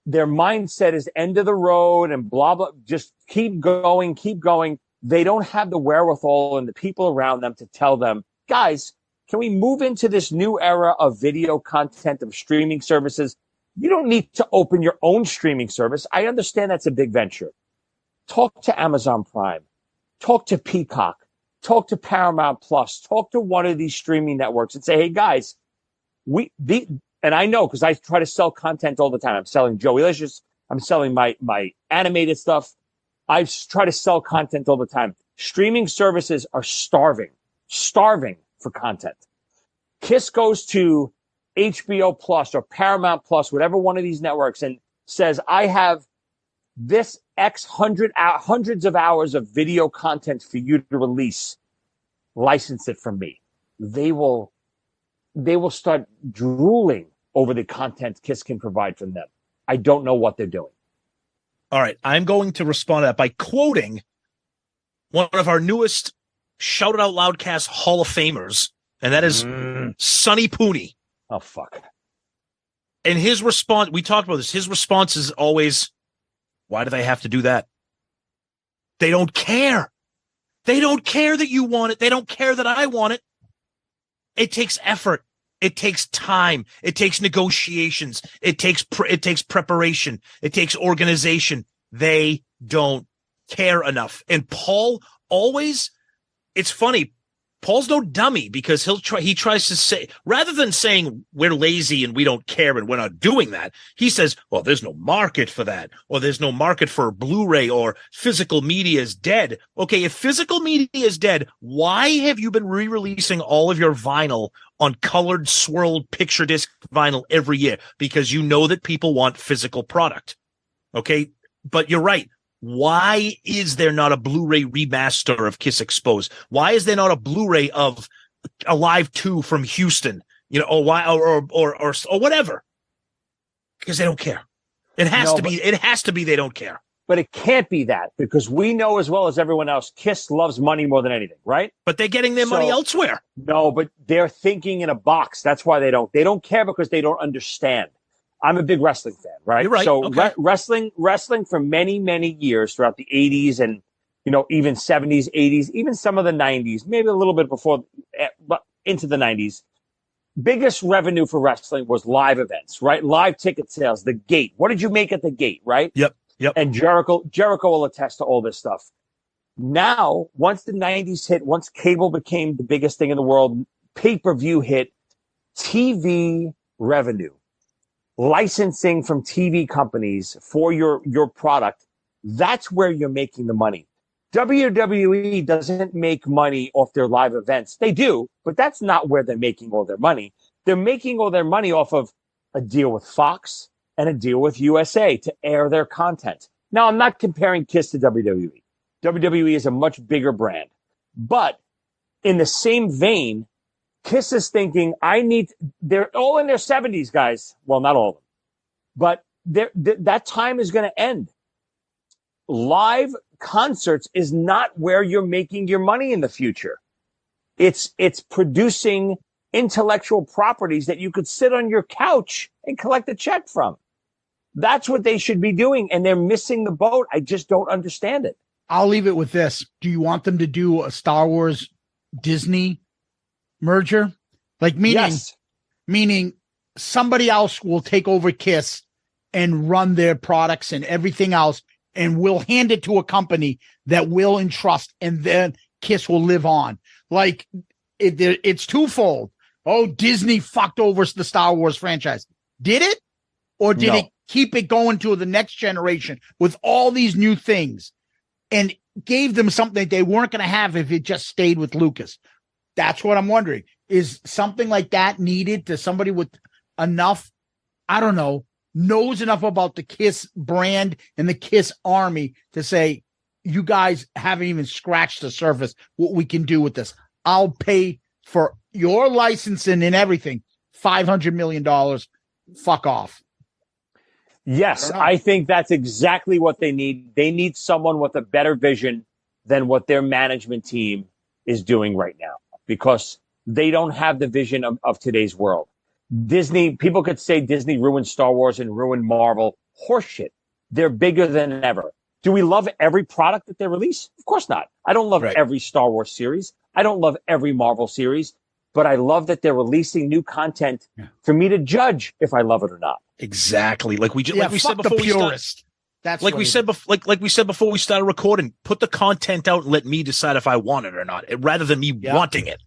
mindset is end of the road and blah, blah, just keep going, keep going. They don't have the wherewithal and the people around them to tell them, guys, can we move into this new era of video content, of streaming services? You don't need to open your own streaming service. I understand that's a big venture. Talk to Amazon Prime. Talk to Peacock. Talk to Paramount Plus. Talk to one of these streaming networks and say, hey, guys, and I know because I try to sell content all the time. I'm selling Joey Licious. I'm selling my animated stuff. I try to sell content all the time. Streaming services are starving for content. KISS goes to HBO Plus or Paramount Plus, whatever one of these networks, and says, I have this hundreds of hours of video content for you to release. License it from me. They will start drooling over the content KISS can provide from them. I don't know what they're doing. All right. I'm going to respond to that by quoting one of our newest Shout It Out Loudcast Hall of Famers, and that is Sonny Pooney. Oh, fuck. And his response, we talked about this, his response is always, why do they have to do that? They don't care. They don't care that you want it. They don't care that I want it. It takes effort. It takes time. It takes negotiations. It takes preparation. It takes organization. They don't care enough. And Paul always, it's funny, Paul's no dummy because he tries to say, rather than saying we're lazy and we don't care and we're not doing that, he says, well, there's no market for that, or there's no market for Blu-ray, or physical media is dead. Okay, if physical media is dead, why have you been re-releasing all of your vinyl on colored swirled picture disc vinyl every year? Because you know that people want physical product. Okay, but you're right. Why is there not a Blu-ray remaster of KISS Exposed? Why is there not a Blu-ray of Alive 2 from Houston? You know, or whatever? Because they don't care. It has to be they don't care. But it can't be that, because we know as well as everyone else, KISS loves money more than anything, right? But they're getting their money elsewhere. No, but they're thinking in a box. That's why they don't care, because they don't understand. I'm a big wrestling fan, right? You're right. So okay. wrestling for many, many years throughout the 80s and, even 70s, 80s, even some of the 90s, maybe a little bit before, but into the 90s. Biggest revenue for wrestling was live events, right? Live ticket sales, the gate. What did you make at the gate, right? Yep. And Jericho will attest to all this stuff. Now, once the 90s hit, once cable became the biggest thing in the world, pay-per-view hit, TV revenue, licensing from TV companies for your product, that's where you're making the money. WWE doesn't make money off their live events. They do, but that's not where they're making all their money. They're making all their money off of a deal with Fox and a deal with USA to air their content. Now, I'm not comparing KISS to WWE. WWE is a much bigger brand. But in the same vein, KISS is thinking, they're all in their 70s, guys. Well, not all of them. But that time is going to end. Live concerts is not where you're making your money in the future. It's producing intellectual properties that you could sit on your couch and collect a check from. That's what they should be doing, and they're missing the boat. I just don't understand it. I'll leave it with this. Do you want them to do a Star Wars Disney merger? Like meaning somebody else will take over KISS and run their products and everything else, and we'll hand it to a company that will entrust, and then KISS will live on. Like it's twofold. Oh, Disney fucked over the Star Wars franchise. Did it? Or did it keep it going to the next generation with all these new things and gave them something they weren't going to have if it just stayed with Lucas? That's what I'm wondering. Is something like that needed to somebody with enough, I don't know, knows enough about the KISS brand and the KISS army to say, you guys haven't even scratched the surface what we can do with this. I'll pay for your licensing and everything, $500 million. Fuck off. Yes, I think that's exactly what they need. They need someone with a better vision than what their management team is doing right now, because they don't have the vision of today's world. Disney, people could say Disney ruined Star Wars and ruined Marvel. Horseshit. They're bigger than ever. Do we love every product that they release? Of course not. I don't love every Star Wars series. I don't love every Marvel series, but I love that they're releasing new content for me to judge if I love it or not. Exactly. Like we said before we started. That's like we said before we started recording. Put the content out and let me decide if I want it or not, rather than me wanting it.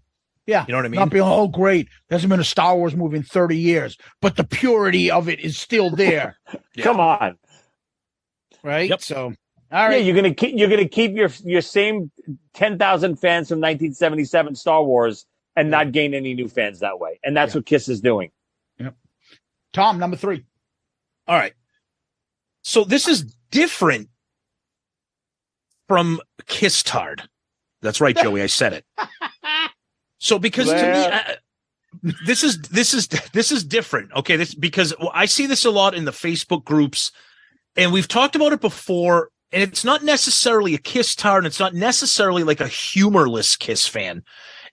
Yeah, you know what I mean. Not being great. There hasn't been a Star Wars movie in 30 years, but the purity of it is still there. Come on, right? Yep. So, all right, you're gonna keep your same 10,000 fans from 1977 Star Wars and not gain any new fans that way, and that's what KISS is doing. Yep. Tom, number 3. All right. So this is different from Kiss Tard. That's right, Joey. I said it. So because to me, this is different. Okay, because I see this a lot in the Facebook groups, and we've talked about it before. And it's not necessarily a Kiss Tard, and it's not necessarily like a humorless Kiss fan.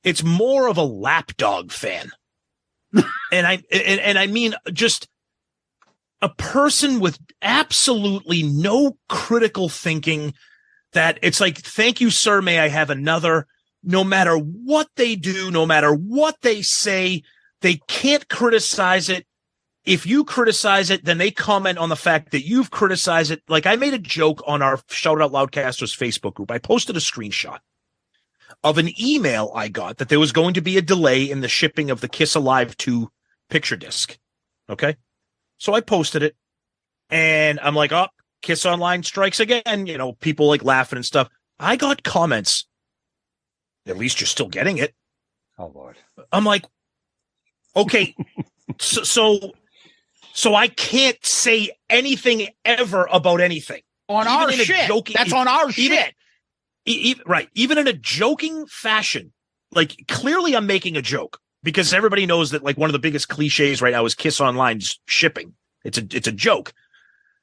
It's more of a lapdog fan, and I mean just a person with absolutely no critical thinking. That it's like, thank you, sir. May I have another? No matter what they do, no matter what they say, they can't criticize it. If you criticize it, then they comment on the fact that you've criticized it. Like I made a joke on our Shout Out Loudcasters Facebook group. I posted a screenshot of an email I got that there was going to be a delay in the shipping of the Kiss Alive 2 picture disc. Okay. So I posted it and I'm like, oh, Kiss Online strikes again. You know, people like laughing and stuff. I got comments. At least you're still getting it. Oh, Lord. I'm like, okay, so I can't say anything ever about anything. On our shit. That's on our shit. Right. Even in a joking fashion. Like, clearly I'm making a joke because everybody knows that, like, one of the biggest cliches right now is Kiss Online's shipping. It's a joke.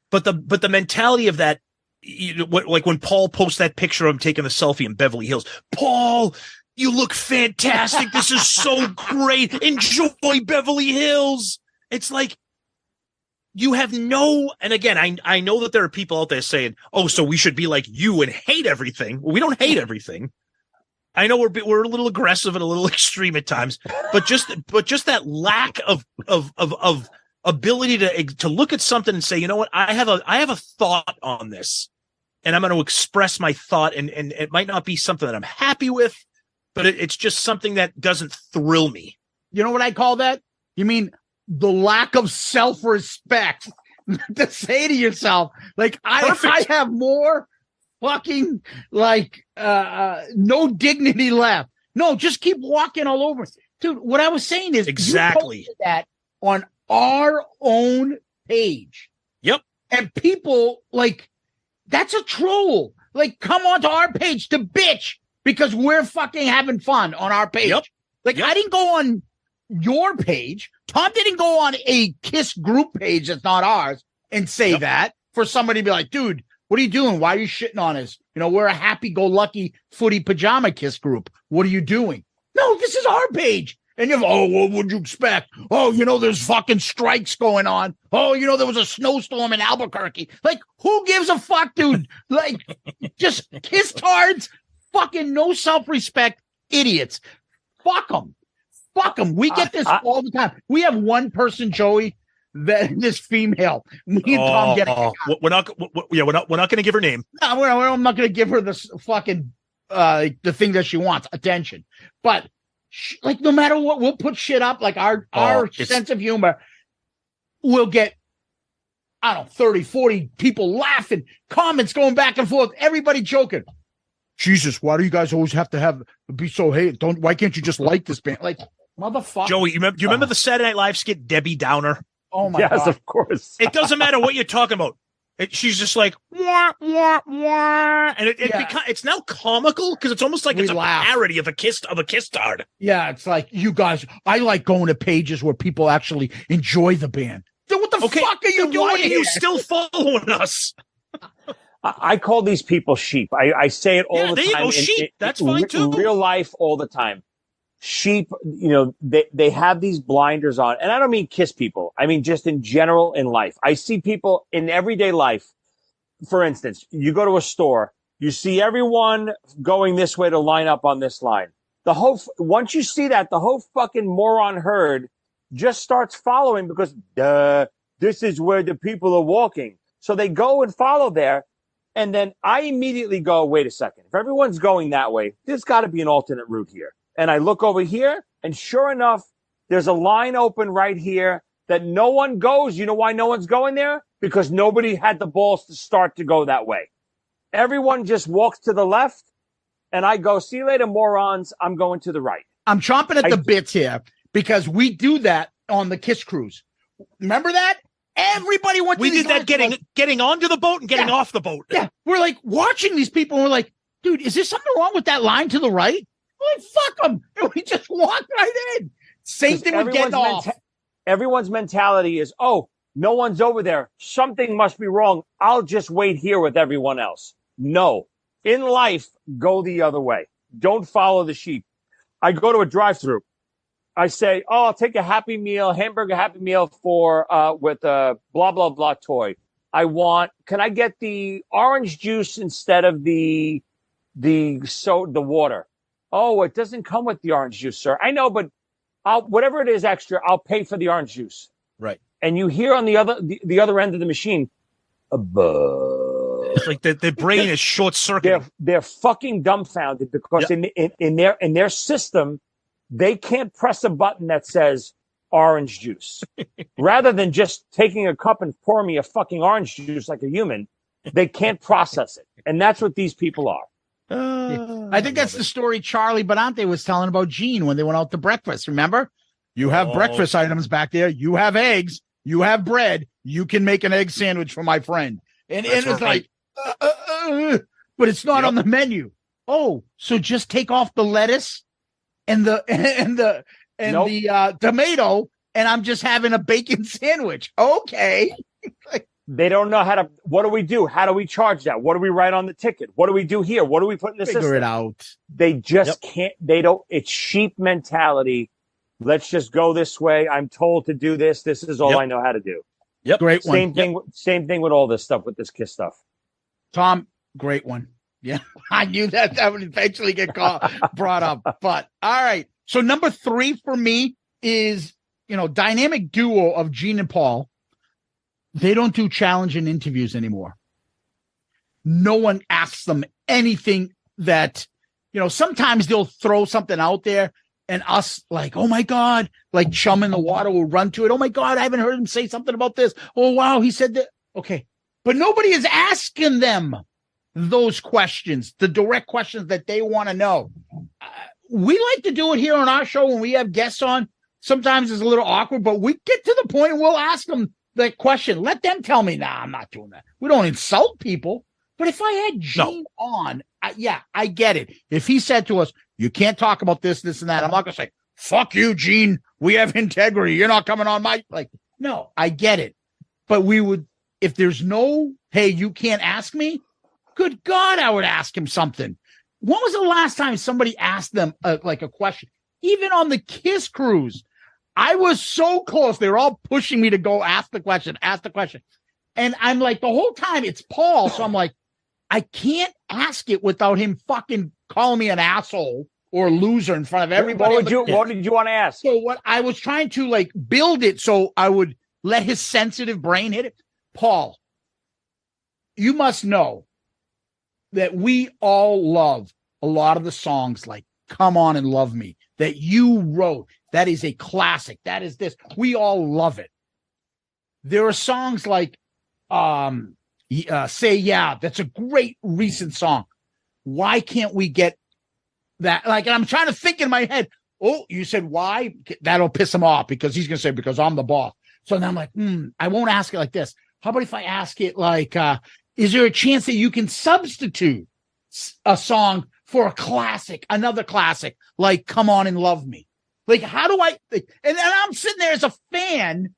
But the mentality of that, like when Paul posts that picture of him taking the selfie in Beverly Hills, Paul, you look fantastic. This is so great. Enjoy Beverly Hills. It's like you have no. And again, I know that there are people out there saying, "Oh, so we should be like you and hate everything." Well, we don't hate everything. I know we're a little aggressive and a little extreme at times, but just that lack of ability to look at something and say, you know what, I have a thought on this. And I'm going to express my thought, and it might not be something that I'm happy with, but it's just something that doesn't thrill me. You know what I call that? You mean the lack of self-respect to say to yourself, like, I have more fucking, like, no dignity left. No, just keep walking all over. Dude, what I was saying is exactly you posted that on our own page. Yep. And people, like, that's a troll. Like, come onto our page to bitch because we're fucking having fun on our page. Yep. Like, I didn't go on your page. Tom didn't go on a KISS group page that's not ours and say that for somebody to be like, dude, what are you doing? Why are you shitting on us? You know, we're a happy-go-lucky footy pajama KISS group. What are you doing? No, this is our page. And you're, oh, what would you expect? Oh, you know, there's fucking strikes going on. Oh, you know, there was a snowstorm in Albuquerque. Like, who gives a fuck, dude? Like, just Kiss Tards, fucking no self-respect idiots. Fuck them. Fuck them. We get this all the time. We have one person, Joey, that this female. Me and Tom get it. We're not going to give her name. No, I'm not going to give her this fucking the thing that she wants, attention. But like, no matter what, we'll put shit up. Like our sense of humor will get, I don't know, 30, 40 people laughing, comments going back and forth, everybody joking. Jesus, why do you guys always have to be so hate? Why can't you just like this band? Like, motherfucker. Joey, you remember the Saturday Night Live skit Debbie Downer? Oh my God. Yes, of course. It doesn't matter what you're talking about. She's just like, wah, wah, wah. And it's now comical because it's almost like it's a parody of a Kiss Tard. Yeah, it's like, you guys, I like going to pages where people actually enjoy the band. So what the fuck are you doing? Why are you still following us? I call these people sheep. I say it all the time. Sheep. That's fine too. In real life, all the time. sheep, they have these blinders on. And I don't mean KISS people. I mean, just in general in life. I see people in everyday life. For instance, you go to a store, you see everyone going this way to line up on this line. Once you see that, the whole fucking moron herd just starts following because, this is where the people are walking. So they go and follow there. And then I immediately go, wait a second. If everyone's going that way, there's got to be an alternate route here. And I look over here, and sure enough, there's a line open right here that no one goes. You know why no one's going there? Because nobody had the balls to start to go that way. Everyone just walks to the left, and I go, see you later, morons. I'm going to the right. I'm chomping at the bits here because we do that on the KISS cruise. Remember that? Everybody went to We did that getting onto the boat and getting off the boat. Yeah. We're like watching these people and we're like, dude, is there something wrong with that line to the right? We're like, fuck them. And we just walked right in. Same thing with getting off. Everyone's mentality is, oh, no one's over there. Something must be wrong. I'll just wait here with everyone else. No. In life, go the other way. Don't follow the sheep. I go to a drive-thru. I say, oh, I'll take a Happy Meal, hamburger Happy Meal with a blah, blah, blah toy. Can I get the orange juice instead of the water? Oh, it doesn't come with the orange juice, sir. I know, but whatever it is extra, I'll pay for the orange juice. Right. And you hear on the other end of the machine, it's like their brain is short circuiting. They're fucking dumbfounded because in their system, they can't press a button that says orange juice. Rather than just taking a cup and pouring me a fucking orange juice like a human, they can't process it. And that's what these people are. I think that's the story Charlie Benante was telling about Gene when they went out to breakfast. Remember? You have breakfast items back there. You have eggs. You have bread. You can make an egg sandwich for my friend. And it's right. Like, but it's not on the menu. Oh, so just take off the lettuce and the tomato, and I'm just having a bacon sandwich. Okay. They don't know how to. What do we do? How do we charge that? What do we write on the ticket? What do we do here? What do we put in the system? Figure it out. They just can't. They don't. It's sheep mentality. Let's just go this way. I'm told to do this. This is all I know how to do. Yep. Great one. Same thing with all this stuff with this KISS stuff. Tom, great one. Yeah, I knew that would eventually get brought up. But all right. So number 3 for me is, dynamic duo of Gene and Paul. They don't do challenging interviews anymore. No one asks them anything that, sometimes they'll throw something out there and us like, oh my God, like chum in the water will run to it. Oh my God, I haven't heard him say something about this. Oh, wow, he said that. Okay. But nobody is asking them those questions, the direct questions that they want to know. We like to do it here on our show when we have guests on. Sometimes it's a little awkward, but we get to the point and we'll ask them that question. Let them tell me, nah, I'm not doing that. We don't insult people. But if I had Gene on, I get it. If he said to us, you can't talk about this, this, and that, I'm not going to say, fuck you, Gene. We have integrity. You're not coming on my, no, I get it. But we would, if there's no, hey, you can't ask me, good God, I would ask him something. When was the last time somebody asked them a question? Even on the KISS cruise, I was so close. They were all pushing me to go ask the question. And I'm like, the whole time it's Paul. So I'm like, I can't ask it without him fucking calling me an asshole or loser in front of everybody. What did you want to ask? So what I was trying to build it so I would let his sensitive brain hit it. Paul, you must know that we all love a lot of the songs like Come On and Love Me that you wrote. That is a classic. That is this. We all love it. There are songs like Say Yeah. That's a great recent song. Why can't we get that? And I'm trying to think in my head, oh, you said why? That'll piss him off because he's going to say, because I'm the boss. So then I'm like, I won't ask it like this. How about if I ask it like, is there a chance that you can substitute a song for a classic, another classic, like Come On and Love Me? Like, how do I, and then I'm sitting there as a fan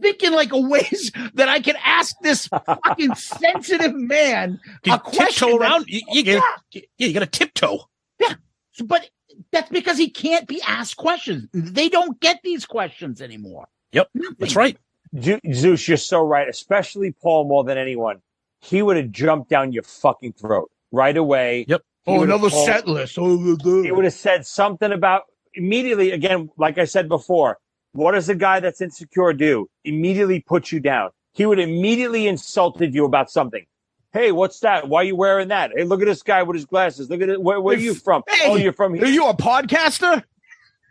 thinking ways that I can ask this fucking sensitive man a question. Tiptoe around. You got to tiptoe. Yeah. But That's because he can't be asked questions. They don't get these questions anymore. Yep, that's right. Zeus, you're so right. Especially Paul more than anyone. He would have jumped down your fucking throat right away. Yep. Another set list. He would have said something about immediately, again, like I said before, what does a guy that's insecure do? Immediately put you down. He would immediately insulted you about something. Hey, what's that? Why are you wearing that? Hey, look at this guy with his glasses. Look at it. Where are you from? Hey, you're from here. Are you a podcaster?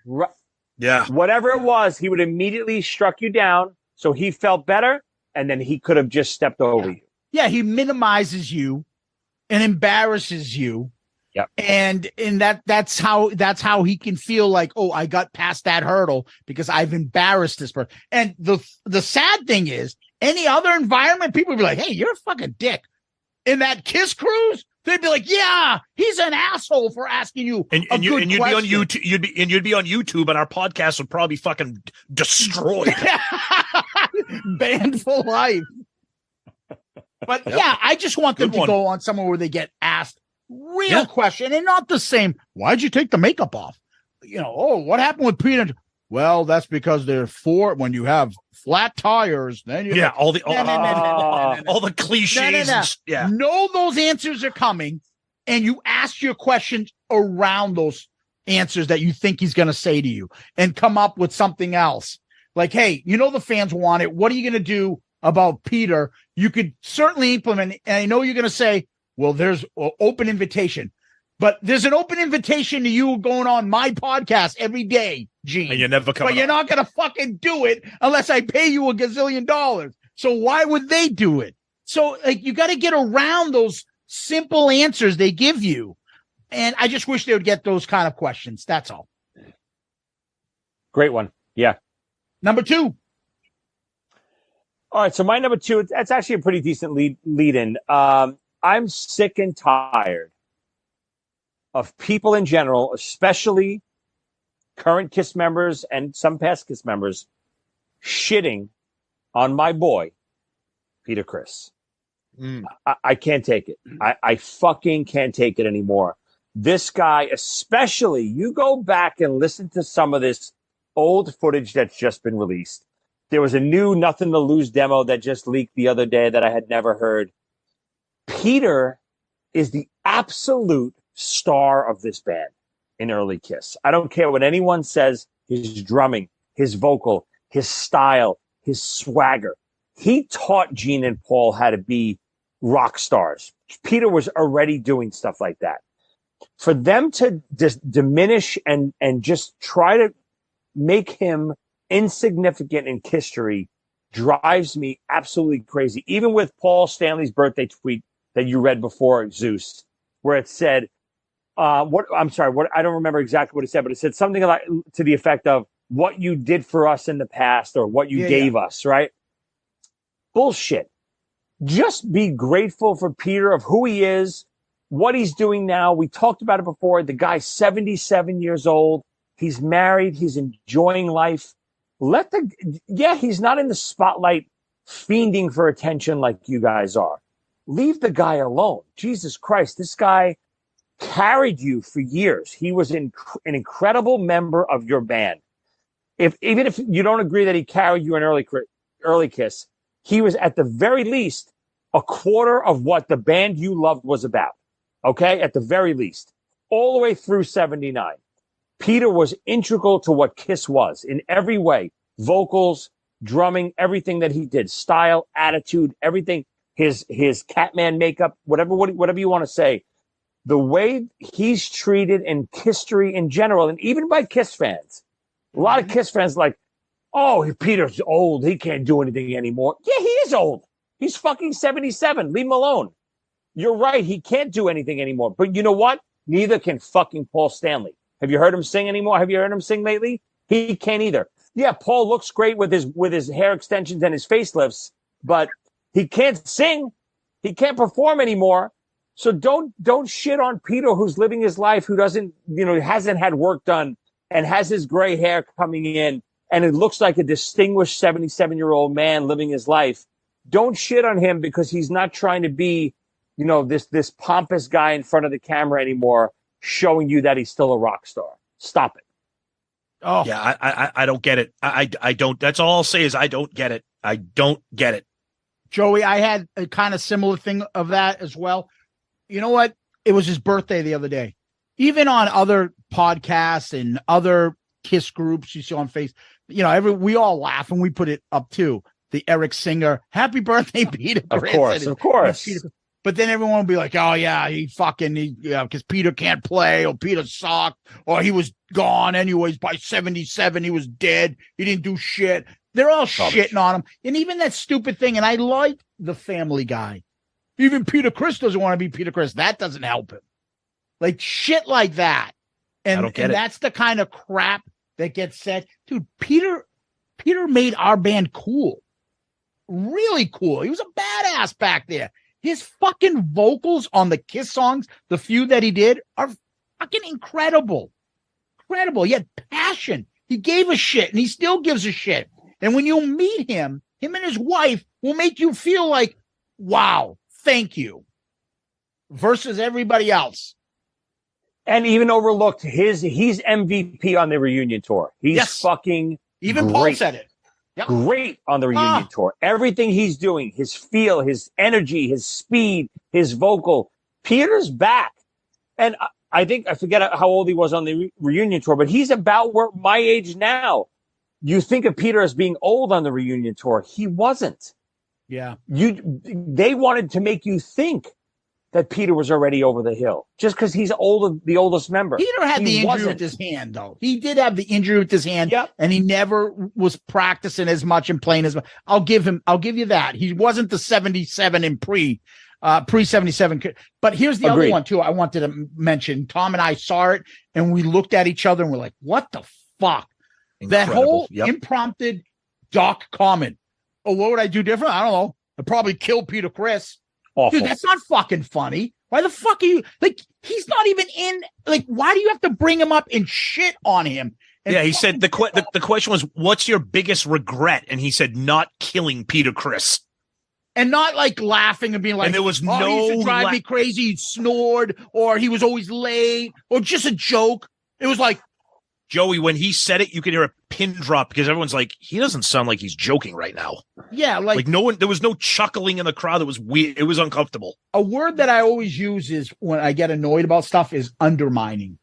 Right. Yeah. Whatever it was, he would immediately struck you down so he felt better, and then he could have just stepped over you. Yeah, he minimizes you and embarrasses you. Yep. And that's how he can feel like, oh, I got past that hurdle because I've embarrassed this person. And the sad thing is, any other environment, people would be like, hey, you're a fucking dick. In that KISS cruise, they'd be like, yeah, he's an asshole for asking you and a you'd good be on question. YouTube. You'd be on YouTube, and our podcast would probably be fucking destroyed. Banned for life. But yeah, I just want them to go on somewhere where they get asked real question and not the same. Why'd you take the makeup off? Oh, what happened with Peter? Well, that's because when you have flat tires, then you all the cliches. No. Know those answers are coming, and you ask your questions around those answers that you think he's going to say to you, and come up with something else. Like, hey, the fans want it. What are you going to do about Peter? You could certainly implement it. And I know you're going to say, well, there's an open invitation. But there's an open invitation to you going on my podcast every day, Gene. And you're never coming. But you're not going to fucking do it unless I pay you $1 gazillion. So why would they do it? So you got to get around those simple answers they give you. And I just wish they would get those kind of questions. That's all. Great one. Yeah. Number 2. All right. So my number 2, that's actually a pretty decent lead in. I'm sick and tired of people in general, especially current KISS members and some past KISS members, shitting on my boy, Peter Criss. I can't take it. I fucking can't take it anymore. This guy, especially, you go back and listen to some of this old footage that's just been released. There was a new Nothing to Lose demo that just leaked the other day that I had never heard. Peter is the absolute star of this band in early KISS. I don't care what anyone says, his drumming, his vocal, his style, his swagger. He taught Gene and Paul how to be rock stars. Peter was already doing stuff like that. For them to just diminish and just try to make him insignificant in history drives me absolutely crazy. Even with Paul Stanley's birthday tweet that you read before, Zeus, where it said, I don't remember exactly what it said, but it said something like to the effect of what you did for us in the past or what you gave us, right? Bullshit. Just be grateful for Peter of who he is, what he's doing now. We talked about it before. The guy's 77 years old. He's married. He's enjoying life. He's not in the spotlight fiending for attention like you guys are. Leave the guy alone. Jesus Christ, this guy carried you for years. He was an incredible member of your band. Even if you don't agree that he carried you in early KISS, he was at the very least a quarter of what the band you loved was about. Okay? At the very least. All the way through 79. Peter was integral to what KISS was in every way. Vocals, drumming, everything that he did. Style, attitude, everything. His Catman makeup, whatever you want to say. The way he's treated in history in general, and even by KISS fans. A lot of KISS fans like, oh, Peter's old. He can't do anything anymore. Yeah, he is old. He's fucking 77. Leave him alone. You're right. He can't do anything anymore. But you know what? Neither can fucking Paul Stanley. Have you heard him sing anymore? Have you heard him sing lately? He can't either. Yeah, Paul looks great with his hair extensions and his facelifts, but he can't sing. He can't perform anymore. So don't shit on Peter, who's living his life, who hasn't had work done and has his gray hair coming in, and it looks like a distinguished 77-year-old man living his life. Don't shit on him because he's not trying to be, this pompous guy in front of the camera anymore. showing you that he's still a rock star. Stop it. Oh, Yeah, I don't get it. I don't. That's all I'll say is I don't get it. I don't get it. Joey, I had a kind of similar thing of that as well. You know what? It was his birthday the other day. Even on other podcasts and other KISS groups you see on Facebook, we all laugh and we put it up too. The Eric Singer, happy birthday, Peter. Of course. But then everyone will be like, oh, yeah, because Peter can't play, or Peter sucked, or he was gone anyways by 77. He was dead. He didn't do shit. They're all shitting on him. And even that stupid thing, and I like the Family Guy. Even Peter Criss doesn't want to be Peter Criss. That doesn't help him. Like shit like that. And that's the kind of crap that gets said. Dude, Peter made our band cool. Really cool. He was a badass back there. His fucking vocals on the KISS songs, the few that he did, are fucking incredible. Incredible. He had passion. He gave a shit, and he still gives a shit. And when you meet him and his wife will make you feel like, wow, thank you. Versus everybody else. And even overlooked he's MVP on the reunion tour. He's fucking even great. Paul said it. Yep. Great on the reunion tour. Everything he's doing, his feel, his energy, his speed, his vocal. Peter's back. And I forget how old he was on the reunion tour, but he's about my age now. You think of Peter as being old on the reunion tour. He wasn't. Yeah. They wanted to make you think that Peter was already over the hill just because he's the oldest member. Peter had the injury with his hand, though. He did have the injury with his hand, and he never was practicing as much and playing as much. I'll give you that. He wasn't the 77 in pre 77. But here's the other one too. I wanted to mention. Tom and I saw it, and we looked at each other and we're like, "What the fuck?" Incredible. That whole impromptu Doc comment. Oh, what would I do different? I don't know. I'd probably kill Peter Criss. Awful. Dude, that's not fucking funny. Why the fuck are you like? He's not even in. Like, why do you have to bring him up and shit on him? And he said the question was, "What's your biggest regret?" And he said, "Not killing Peter Criss." And not like laughing and being like, and there was he used to drive me crazy. He snored, or he was always late, or just a joke. It was like, Joey, when he said it, you could hear a pin drop because everyone's like, he doesn't sound like he's joking right now. Yeah, like no one, there was no chuckling in the crowd. It was weird. It was uncomfortable. A word that I always use is when I get annoyed about stuff is undermining.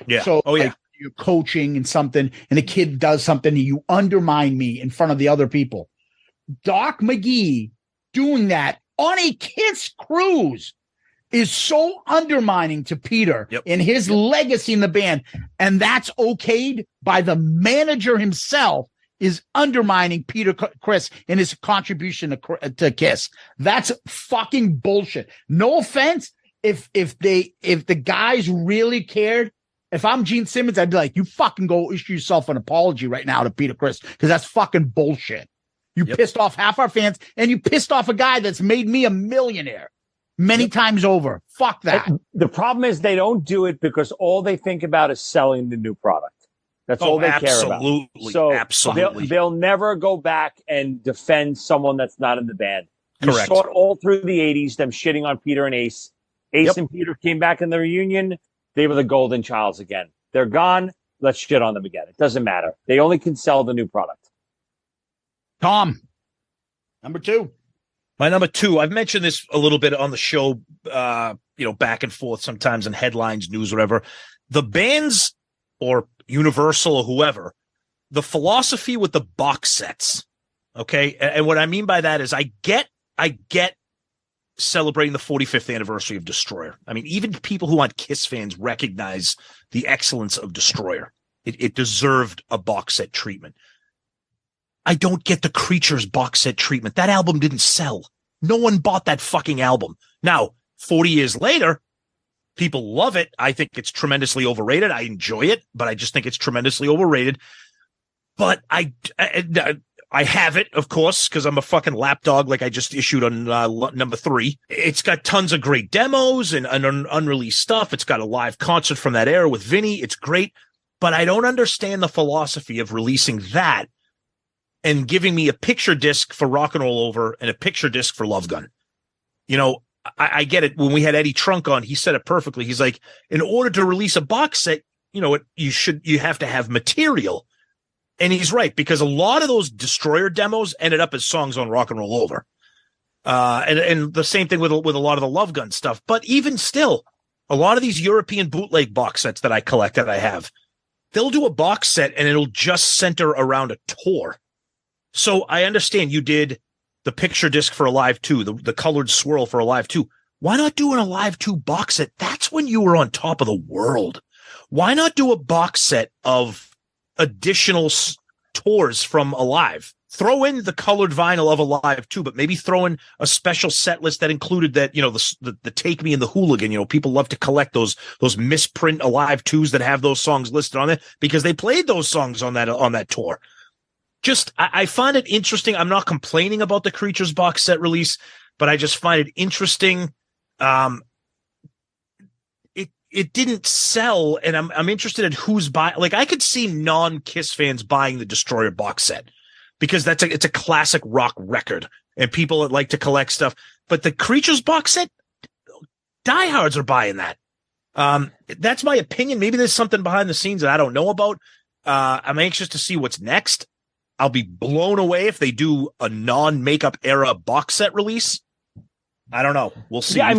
Yeah. So like, you're coaching and something, and a kid does something, and you undermine me in front of the other people. Doc McGee doing that on a KISS cruise is so undermining to Peter and his legacy in the band. And that's okayed by the manager himself is undermining Peter Criss and his contribution to KISS. That's fucking bullshit. No offense. If the guys really cared, if I'm Gene Simmons, I'd be like, you fucking go issue yourself an apology right now to Peter Criss, because that's fucking bullshit. You pissed off half our fans, and you pissed off a guy that's made me a millionaire many times over. Fuck that. And the problem is they don't do it because all they think about is selling the new product. That's all they care about. So absolutely. They'll never go back and defend someone that's not in the band. Correct. You saw it all through the 80s, them shitting on Peter and Ace. Ace and Peter came back in the reunion. They were the golden childs again. They're gone. Let's shit on them again. It doesn't matter. They only can sell the new product. Tom, number 2. My number 2, I've mentioned this a little bit on the show, back and forth sometimes in headlines, news, whatever. The bands or Universal or whoever, the philosophy with the box sets. Okay. And what I mean by that is I get celebrating the 45th anniversary of Destroyer. I mean, even people who aren't KISS fans recognize the excellence of Destroyer. It deserved a box set treatment. I don't get the Creatures box set treatment. That album didn't sell. No one bought that fucking album. Now, 40 years later, people love it. I think it's tremendously overrated. I enjoy it, but I just think it's tremendously overrated. But I have it, of course, because I'm a fucking lapdog like I just issued on number 3. It's got tons of great demos and unreleased stuff. It's got a live concert from that era with Vinny. It's great. But I don't understand the philosophy of releasing that and giving me a picture disc for Rock and Roll Over and a picture disc for Love Gun. I get it. When we had Eddie Trunk on, he said it perfectly. He's like, in order to release a box set, you have to have material. And he's right, because a lot of those Destroyer demos ended up as songs on Rock and Roll Over. And the same thing with a lot of the Love Gun stuff. But even still, a lot of these European bootleg box sets that I collect, that I have, they'll do a box set and it'll just center around a tour. So I understand you did the picture disc for Alive 2, the colored swirl for Alive 2. Why not do an Alive 2 box set? That's when you were on top of the world. Why not do a box set of additional tours from Alive? Throw in the colored vinyl of Alive 2, but maybe throw in a special set list that included that, the Take Me and the Hooligan. People love to collect those misprint Alive 2s that have those songs listed on it because they played those songs on that tour. Just, I find it interesting. I'm not complaining about the Creatures box set release, but I just find it interesting. It didn't sell, and I'm interested in who's buying. Like, I could see non-KISS fans buying the Destroyer box set because it's a classic rock record, and people that like to collect stuff. But the Creatures box set, diehards are buying that. That's my opinion. Maybe there's something behind the scenes that I don't know about. I'm anxious to see what's next. I'll be blown away if they do a non-makeup era box set release. I don't know. We'll see. Yeah,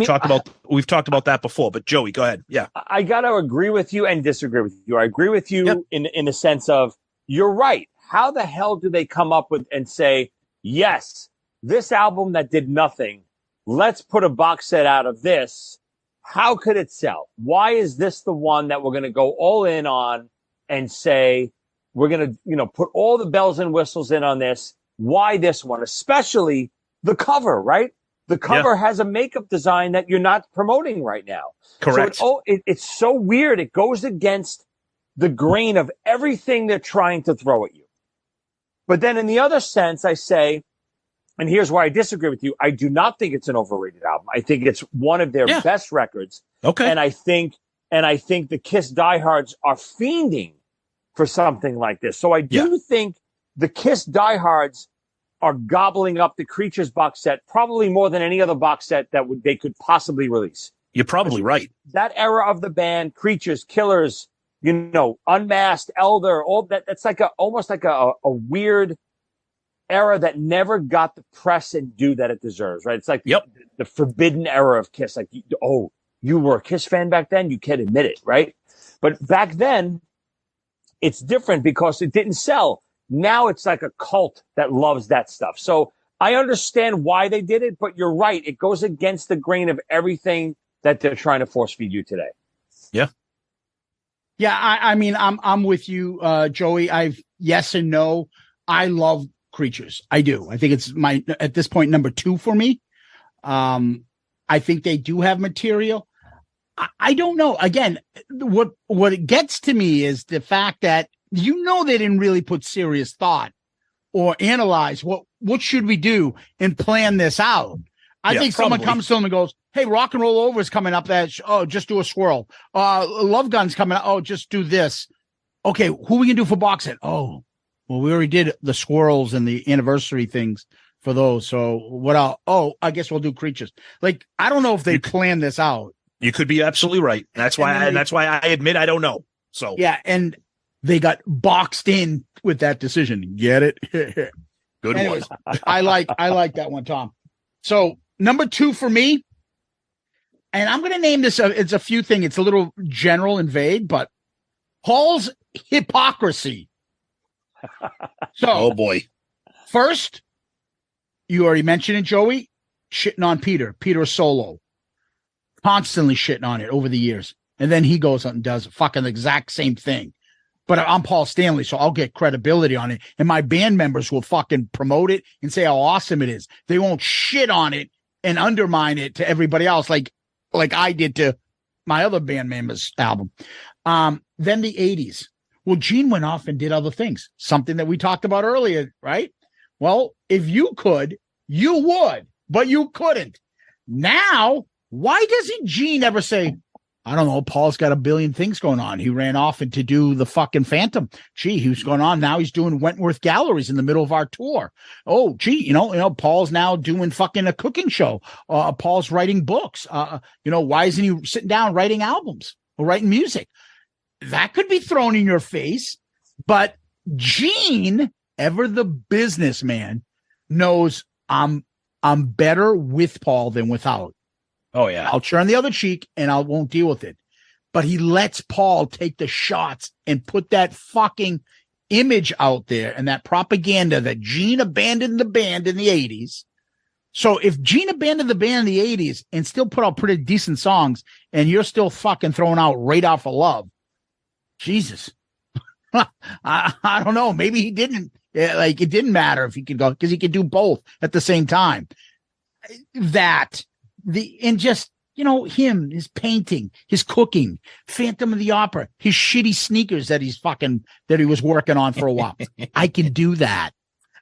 we've talked about that before, but Joey, go ahead. Yeah. I got to agree with you and disagree with you. I agree with you in the sense of you're right. How the hell do they come up with and say, yes, this album that did nothing, let's put a box set out of this. How could it sell? Why is this the one that we're going to go all in on and say, we're going to, put all the bells and whistles in on this? Why this one? Especially the cover, right? The cover has a makeup design that you're not promoting right now. Correct. So it's so weird. It goes against the grain of everything they're trying to throw at you. But then in the other sense, I say, and here's why I disagree with you. I do not think it's an overrated album. I think it's one of their best records. Okay. And I think the KISS diehards are fiending for something like this. So I do think the KISS diehards are gobbling up the Creatures box set probably more than any other box set that they could possibly release. You're probably right. That era of the band, Creatures, Killers, Unmasked, Elder, all that. That's like almost like a weird era that never got the press and due that it deserves, right? It's like the forbidden era of KISS. Like, you were a KISS fan back then. You can't admit it, right? But back then, it's different because it didn't sell. Now it's like a cult that loves that stuff. So I understand why they did it, but you're right. It goes against the grain of everything that they're trying to force feed you today. Yeah. Yeah. I mean, I'm with you, Joey. Yes and no. I love Creatures. I do. I think it's at this point, number 2 for me. I think they do have material. I don't know. Again, what it gets to me is the fact that they didn't really put serious thought or analyze what should we do and plan this out. I think someone comes to them and goes, hey, Rock and Roll Over is coming up. Just do a swirl. Love Gun's coming up. Oh, just do this. Okay, who we can do for box set? Oh, well, we already did the swirls and the anniversary things for those. So what else? Oh, I guess we'll do Creatures. Like, I don't know if they planned this out. You could be absolutely right. That's why I admit I don't know. So yeah, and they got boxed in with that decision. Get it? Good one. I like that one, Tom. So number 2 for me, and I'm going to name this. It's a few things. It's a little general and vague, but Paul's Hypocrisy. So, oh boy. First, you already mentioned it, Joey, shitting on Peter Solo, constantly shitting on it over the years, and then he goes out and does fucking the exact same thing. But I'm Paul Stanley, so I'll get credibility on it. And my band members will fucking promote it and say how awesome it is. They won't shit on it and undermine it to everybody else like I did to my other band members' album. Then the 80s. Well, Gene went off and did other things, something that we talked about earlier, right? Well, if you could, you would, but you couldn't. Now, why doesn't Gene ever say, I don't know. Paul's got a billion things going on. He ran off and to do the fucking Phantom. Gee, he was going on. Now he's doing Wentworth Galleries in the middle of our tour. Oh, gee, Paul's now doing fucking a cooking show. Paul's writing books. Why isn't he sitting down writing albums or writing music? That could be thrown in your face. But Gene, ever the businessman, knows I'm better with Paul than without. Oh, yeah. I'll turn the other cheek and I won't deal with it. But he lets Paul take the shots and put that fucking image out there and that propaganda that Gene abandoned the band in the 80s. So if Gene abandoned the band in the 80s and still put out pretty decent songs and you're still fucking throwing out Radar for Love, Jesus. I don't know. Maybe he didn't. Like, it didn't matter if he could go because he could do both at the same time. Him, his painting, his cooking, Phantom of the Opera, his shitty sneakers that he was working on for a while. I can do that.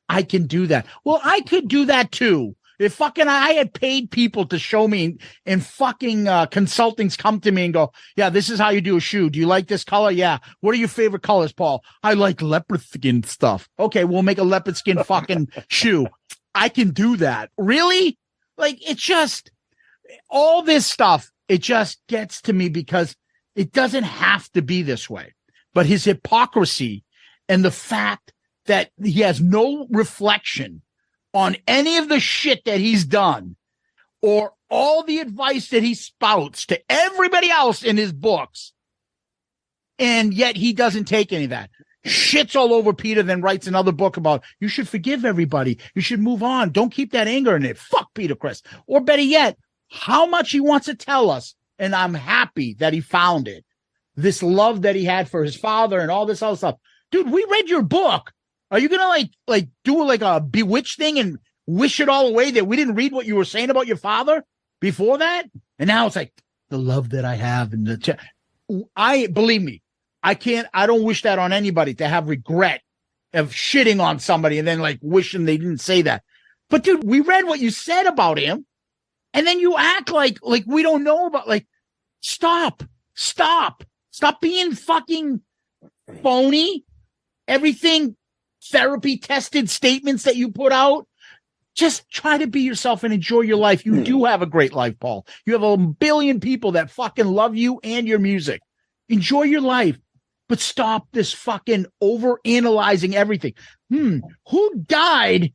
Well, I could do that too. If fucking I had paid people to show me and fucking consultings come to me and go, yeah, this is how you do a shoe. Do you like this color? Yeah. What are your favorite colors, Paul? I like leopard skin stuff. Okay, we'll make a leopard skin fucking shoe. I can do that. Really? Like, it's just all this stuff. It just gets to me because it doesn't have to be this way. But his hypocrisy and the fact that he has no reflection on any of the shit that he's done or all the advice that he spouts to everybody else in his books. And yet he doesn't take any of that. Shits all over Peter, then writes another book about you should forgive everybody. You should move on. Don't keep that anger in it. Fuck Peter Criss. Or better yet, how much he wants to tell us. And I'm happy that he found it. This love that he had for his father and all this other stuff. Dude, we read your book. Are you going to do like a bewitched thing and wish it all away that we didn't read what you were saying about your father before that? And now it's like the love that I have. And believe me, I don't wish that on anybody to have regret of shitting on somebody and then like wishing they didn't say that. But dude, we read what you said about him and then you act like we don't know about, like, stop being fucking phony. Everything therapy tested statements that you put out. Just try to be yourself and enjoy your life. You do have a great life, Paul. You have a billion people that fucking love you and your music. Enjoy your life, but stop this fucking over-analyzing everything. Who died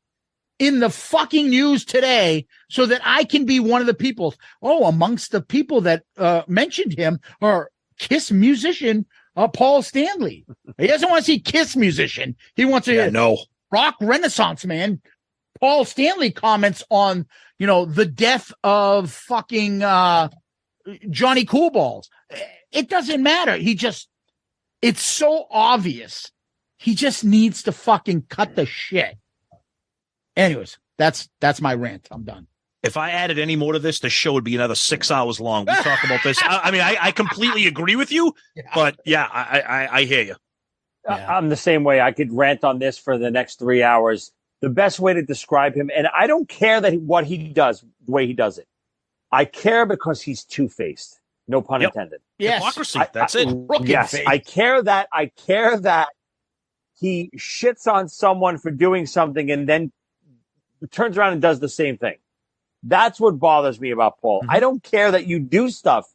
in the fucking news today so that I can be one of the people? Oh, amongst the people that mentioned him are KISS musician Paul Stanley. He doesn't want to see KISS musician. He wants to hear rock renaissance man. Paul Stanley comments on, the death of fucking Johnny Coolballs. It doesn't matter. It's so obvious. He just needs to fucking cut the shit. Anyways, that's my rant. I'm done. If I added any more to this, the show would be another 6 hours long. We talk about this. I completely agree with you, but yeah, I hear you. Yeah. I'm the same way. I could rant on this for the next 3 hours. The best way to describe him, and I don't care what he does, the way he does it. I care because he's two-faced. No pun intended. Yes. Hypocrisy. That's it. Yes. I care that he shits on someone for doing something and then turns around and does the same thing. That's what bothers me about Paul. I don't care that you do stuff.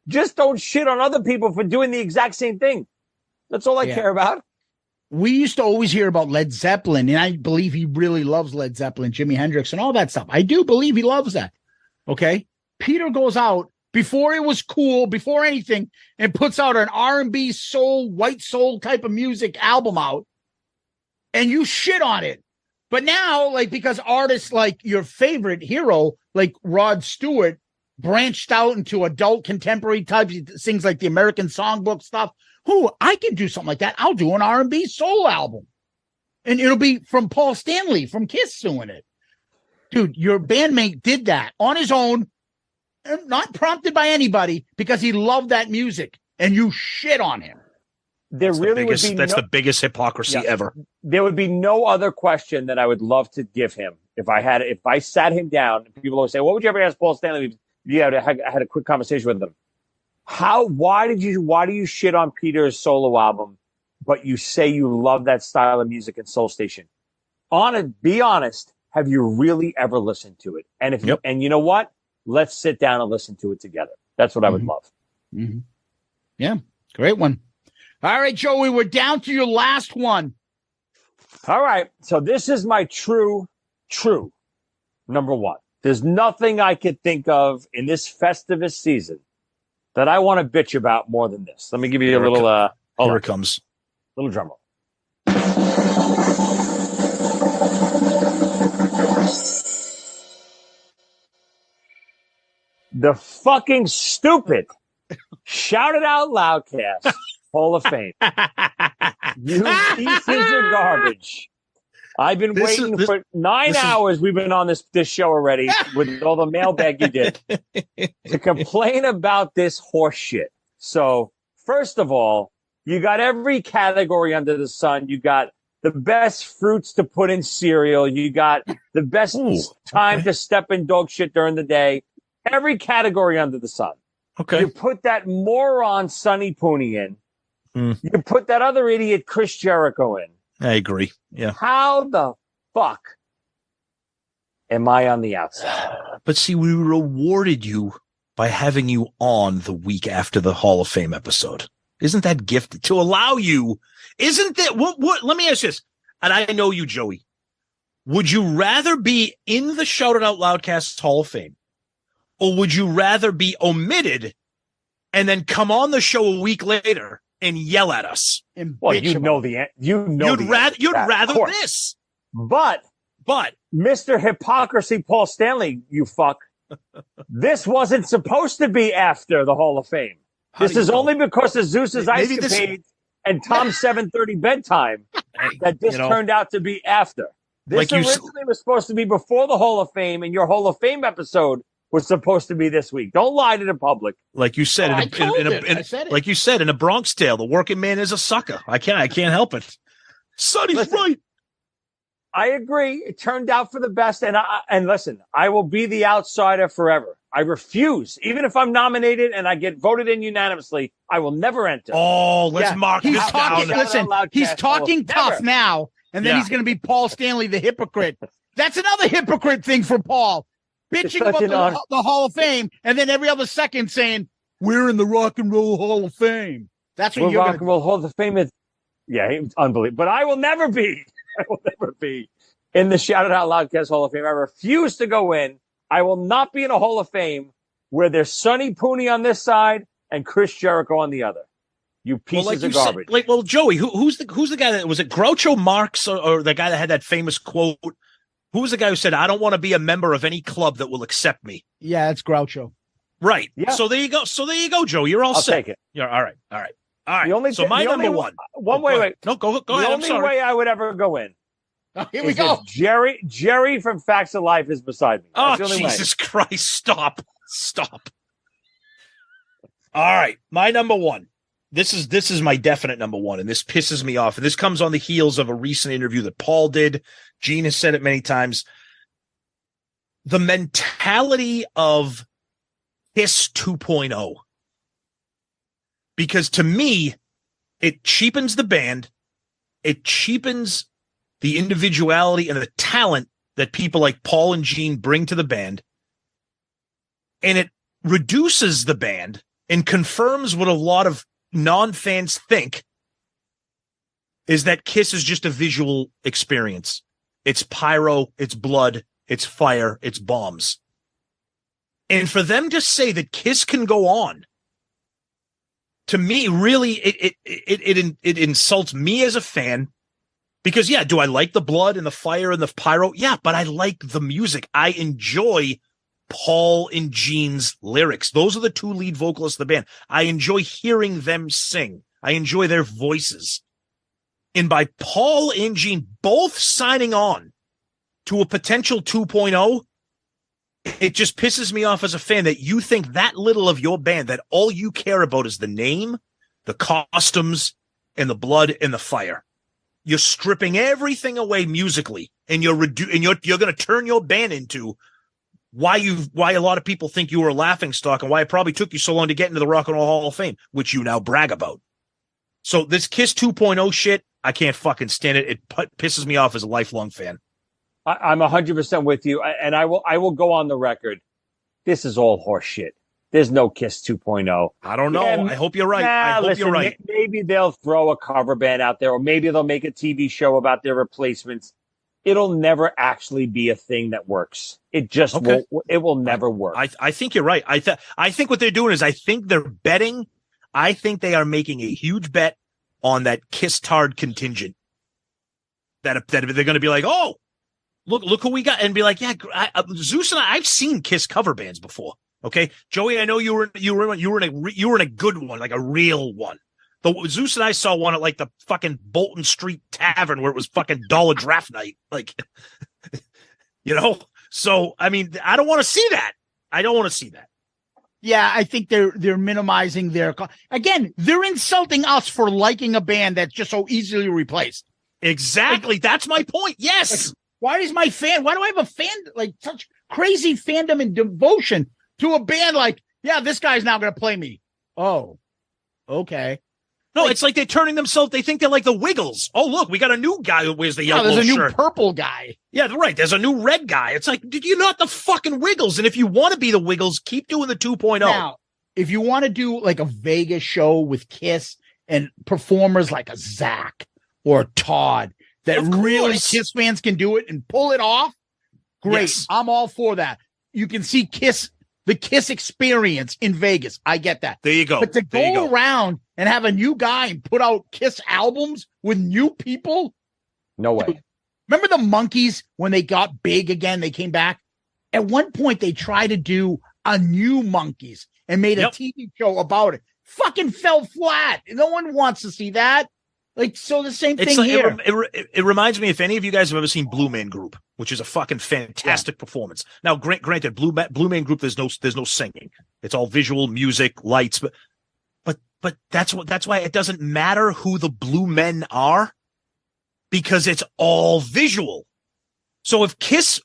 Just don't shit on other people for doing the exact same thing. That's all I care about. We used to always hear about Led Zeppelin, and I believe he really loves Led Zeppelin, Jimi Hendrix, and all that stuff. I do believe he loves that. Okay? Peter goes out before it was cool, before anything, and puts out an R&B soul, white soul type of music album out, and you shit on it. But now, because artists like your favorite hero, like Rod Stewart, branched out into adult contemporary types, things like the American Songbook stuff. I can do something like that. I'll do an R&B soul album. And it'll be from Paul Stanley from KISS doing it. Dude, your bandmate did that on his own, not prompted by anybody, because he loved that music, and you shit on him. That's the biggest hypocrisy ever. There would be no other question that I would love to give him if I sat him down. People always say, "What would you ever ask Paul Stanley?" Yeah, I had a quick conversation with him. Why do you shit on Peter's solo album, but you say you love that style of music in Soul Station? Be honest. Have you really ever listened to it? And and you know what? Let's sit down and listen to it together. That's what I would love. Mm-hmm. Yeah, great one. All right, Joey, we're down to your last one. All right, so this is my true number one. There's nothing I could think of in this Festivus season that I want to bitch about more than this. Let me give you a little. Here it comes. Little drum roll. The fucking stupid Shout It Out Loudcast Hall of Fame. You pieces of garbage. I've been waiting for 9 hours. We've been on this show already with all the mailbag you did to complain about this horse shit. So, first of all, you got every category under the sun. You got the best fruits to put in cereal. You got the best time to step in dog shit during the day. Every category under the sun. Okay. You put that moron Sonny Pooney in. You put that other idiot Chris Jericho in. I agree. Yeah. How the fuck am I on the outside? But see, we rewarded you by having you on the week after the Hall of Fame episode. Isn't that gifted to allow you? Isn't that what? Let me ask you this. And I know you, Joey. Would you rather be in the Shout It Out Loudcast Hall of Fame, or would you rather be omitted and then come on the show a week later and yell at us? Well, you'd rather this. But Mr. Hypocrisy Paul Stanley, you fuck. This wasn't supposed to be after the Hall of Fame. This is only because of Zeus's Ice Capades and Tom's 7:30 bedtime that this turned out to be after. This originally was supposed to be before the Hall of Fame, and your Hall of Fame episode was supposed to be this week. Don't lie to the public. Like you said, like you said in a Bronx Tale, the working man is a sucker. I can't help it. Sonny's right. I agree. It turned out for the best. And listen, I will be the outsider forever. I refuse. Even if I'm nominated and I get voted in unanimously, I will never enter. Oh, let's mark he's this talking, down. Listen, he's talking tough now, and then he's going to be Paul Stanley, the hypocrite. That's another hypocrite thing for Paul. Bitching about the Hall of Fame, and then every other second saying, we're in the Rock and Roll Hall of Fame. That's what you're Rock and Roll Hall of Fame is. Yeah, it's unbelievable. But I will never be in the Shout It Out Loudcast Hall of Fame. I refuse to go in. I will not be in a Hall of Fame where there's Sonny Pooney on this side and Chris Jericho on the other. You pieces of garbage. Joey, who's the guy that was it? Groucho Marx or the guy that had that famous quote? Who was the guy who said, I don't want to be a member of any club that will accept me? Yeah, it's Groucho. Right. Yeah. So there you go. Joe. You're all set. I'll take it. Yeah. All right. My number one. Wait. No, go ahead. The only way I would ever go in. Here we go. Jerry from Facts of Life is beside me. That's Jesus Christ. Stop. All right. My number one. This is my definite number one, and this pisses me off. And this comes on the heels of a recent interview that Paul did. Gene has said it many times. The mentality of KISS 2.0. Because to me, it cheapens the band. It cheapens the individuality and the talent that people like Paul and Gene bring to the band. And it reduces the band and confirms what a lot of non-fans think is that KISS is just a visual experience. It's pyro, it's blood, it's fire, it's bombs. And for them to say that KISS can go on, to me, really, it insults me as a fan. Because, yeah, do I like the blood and the fire and the pyro? Yeah, but I like the music. I enjoy Paul and Gene's lyrics. Those are the two lead vocalists of the band. I enjoy hearing them sing. I enjoy their voices. And by Paul and Gene both signing on to a potential 2.0, it just pisses me off as a fan that you think that little of your band, that all you care about is the name, the costumes, and the blood and the fire. You're stripping everything away musically, and you're going to turn your band into why a lot of people think you were a laughingstock and why it probably took you so long to get into the Rock and Roll Hall of Fame, which you now brag about. So this KISS 2.0 shit, I can't fucking stand it. It pisses me off as a lifelong fan. I'm 100% with you, and I will go on the record. This is all horse shit. There's no KISS 2.0. I don't know. I hope you're right. I hope you're right. Maybe they'll throw a cover band out there, or maybe they'll make a TV show about their replacements. It'll never actually be a thing that works. It just won't. It will never work. I think you're right. I think what they're doing is I think they're betting. I think they are making a huge bet on that KISS Tard contingent. That they're going to be like, oh, look who we got, and be like, yeah, Zeus and I've seen KISS cover bands before. Okay, Joey, I know you were in a good one, like a real one. Zeus and I saw one at like the fucking Bolton Street Tavern where it was fucking dollar draft night. Like, so, I mean, I don't want to see that. I don't want to see that. Yeah, I think they're minimizing again, they're insulting us for liking a band that's just so easily replaced. Exactly. That's my point. Yes. Why do I have a fan, like such crazy fandom and devotion to a band like, yeah, this guy's now going to play me. Oh, okay. No, it's like they're turning themselves. They think they're like the Wiggles. Oh, look, we got a new guy who wears the yellow shirt. There's a new purple guy. Yeah, right. There's a new red guy. It's like, did you not the fucking Wiggles? And if you want to be the Wiggles, keep doing the 2.0. Now, if you want to do like a Vegas show with KISS and performers like a Zach or a Todd that really KISS fans can do it and pull it off, great. Yes. I'm all for that. You can see the KISS experience in Vegas. I get that. There you go. But to go around and have a new guy and put out KISS albums with new people? No way. Remember the Monkees when they got big again? They came back. At one point, they tried to do a new Monkees and made a TV show about it. Fucking fell flat. No one wants to see that. Like, so the same thing here. It reminds me, if any of you guys have ever seen Blue Man Group, which is a fucking fantastic performance. Now, granted, Blue Man Group, there's no singing. It's all visual, music, lights, but that's why it doesn't matter who the Blue Men are, because it's all visual. So if KISS,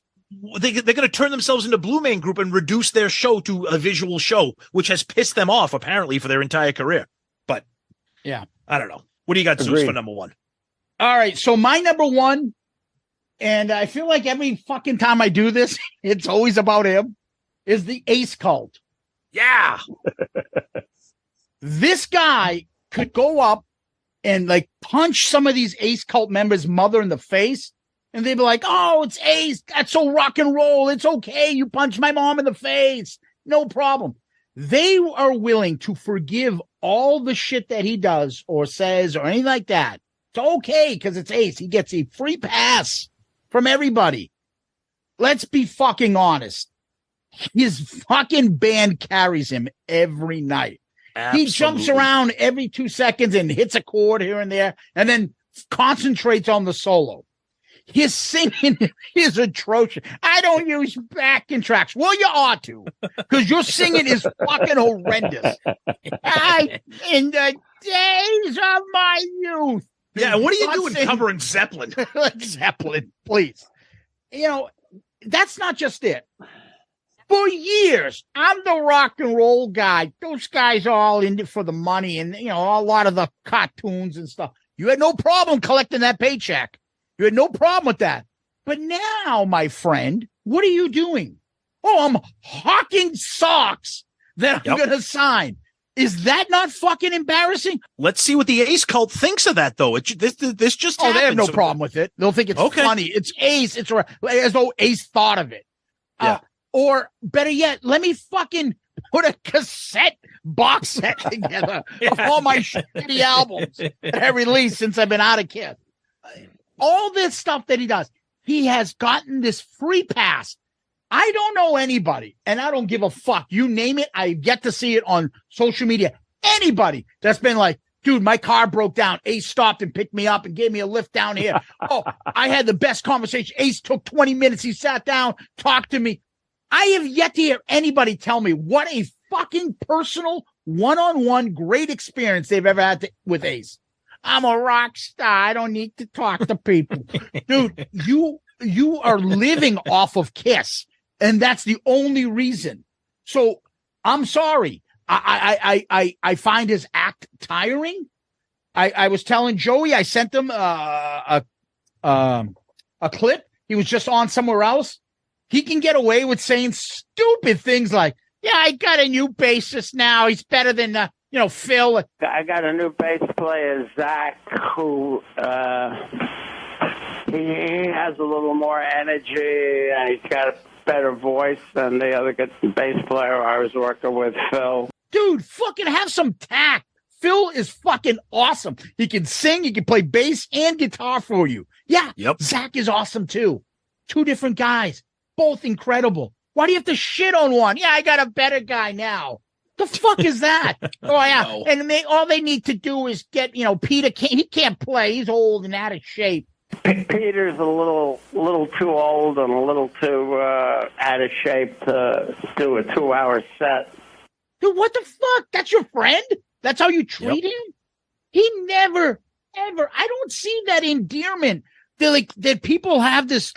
they're going to turn themselves into Blue Man Group and reduce their show to a visual show, which has pissed them off apparently for their entire career. But yeah, I don't know. What do you got, Zeus, for number one? All right. So my number one, and I feel like every fucking time I do this, it's always about him, is the Ace Cult. Yeah. This guy could go up and like punch some of these Ace Cult members' mother in the face, and they'd be like, oh, it's Ace. That's so rock and roll. It's okay. You punch my mom in the face. No problem. They are willing to forgive all the shit that he does or says or anything like that. It's okay because it's Ace. He gets a free pass from everybody. Let's be fucking honest. His fucking band carries him every night. Absolutely. He jumps around every 2 seconds and hits a chord here and there and then concentrates on the solo. His singing is atrocious. I don't use backing tracks. Well, you ought to, because your singing is fucking horrendous. In the days of my youth. Yeah, what are you doing covering Zeppelin? Zeppelin, please. That's not just it. For years, I'm the rock and roll guy. Those guys are all in it for the money and, a lot of the cartoons and stuff. You had no problem collecting that paycheck. You had no problem with that. But now, my friend, what are you doing? Oh, I'm hawking socks that I'm going to sign. Is that not fucking embarrassing? Let's see what the Ace Cult thinks of that, though. This just happened. They have no problem with it. They'll think it's funny. It's Ace. It's as though Ace thought of it. Yeah. Or better yet, let me fucking put a cassette box set together of all my shitty albums that I released since I've been out of KISS. All this stuff that he does, he has gotten this free pass. I don't know anybody, and I don't give a fuck. You name it, I get to see it on social media. Anybody that's been like, dude, my car broke down. Ace stopped and picked me up and gave me a lift down here. Oh, I had the best conversation. Ace took 20 minutes. He sat down, talked to me. I have yet to hear anybody tell me what a fucking personal one-on-one great experience they've ever had with Ace. I'm a rock star. I don't need to talk to people. Dude, you are living off of KISS. And that's the only reason. So I'm sorry. I find his act tiring. I was telling Joey, I sent him a clip. He was just on somewhere else. He can get away with saying stupid things like, yeah, I got a new bassist now. He's better than, Phil. I got a new bass player, Zach, who he has a little more energy, and he's got a better voice than the other bass player I was working with, Phil. Dude, fucking have some tact. Phil is fucking awesome. He can sing, he can play bass and guitar for you. Yeah, Yep. Zach is awesome too. Two different guys, both incredible. Why do you have to shit on one? Yeah, I got a better guy now. The fuck is that? Oh, yeah. No. And all they need to do is get, Peter, he can't play. He's old and out of shape. Peter's a little too old and a little too out of shape to do a 2-hour set. Dude, what the fuck? That's your friend? That's how you treat him? He never, ever, I don't see that endearment. That people have this,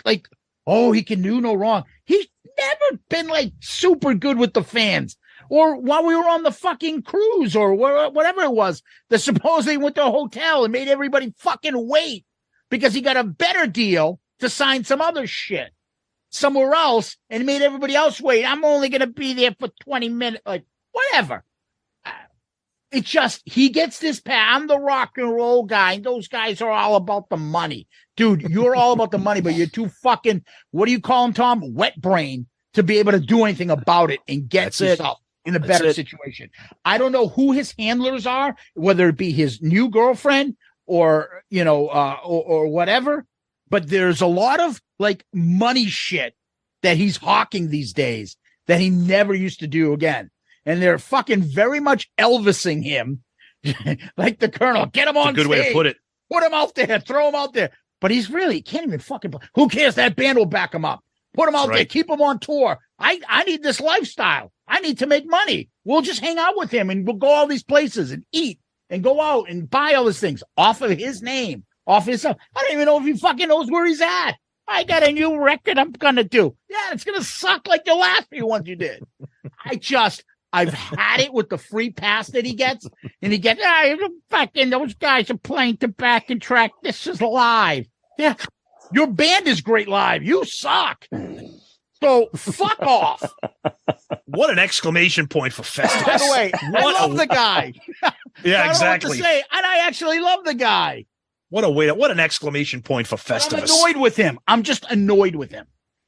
oh, he can do no wrong. He's never been, super good with the fans. Or while we were on the fucking cruise or whatever it was, that supposedly went to a hotel and made everybody fucking wait because he got a better deal to sign some other shit somewhere else and made everybody else wait. I'm only going to be there for 20 minutes. Whatever. It's just, he gets this I'm the rock and roll guy, and those guys are all about the money. Dude, you're all about the money, but you're too fucking, what do you call him, Tom? Wet brain to be able to do anything about it and get yourself in a better situation. I don't know who his handlers are, whether it be his new girlfriend or, or whatever, but there's a lot of money shit that he's hawking these days that he never used to do again. And they're fucking very much Elvising him, like the Colonel. Get him on That's a good way to put it. Put him out there. Throw him out there. But he can't even fucking play. Who cares? That band will back him up. Put him out there. Keep him on tour. I need this lifestyle. I need to make money. We'll just hang out with him and we'll go all these places and eat and go out and buy all these things off of his name, off his stuff. I don't even know if he fucking knows where he's at. I got a new record I'm going to do. Yeah, it's going to suck like the last few ones you did. I've had it with the free pass that he gets, and he gets, fucking those guys are playing the backing track. This is live. Yeah, your band is great live. You suck. So fuck off. What an exclamation point for Festivus. By the way, I love the guy. Yeah, I don't know exactly. what to say, and I actually love the guy. What an exclamation point for Festivus. I'm annoyed with him. I'm just annoyed with him.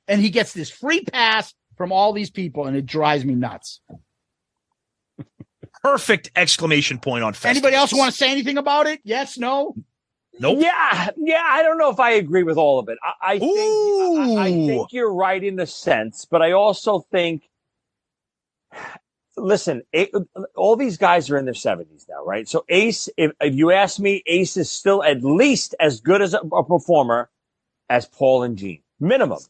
And he gets this free pass from all these people, and it drives me nuts. Perfect exclamation point on Festivus. Anybody else want to say anything about it? Yes, no? Nope. Yeah. I don't know if I agree with all of it. I think you're right in a sense, but I also think, listen, all these guys are in their 70s now, right? So Ace, if you ask me, Ace is still at least as good as a performer as Paul and Gene, minimum.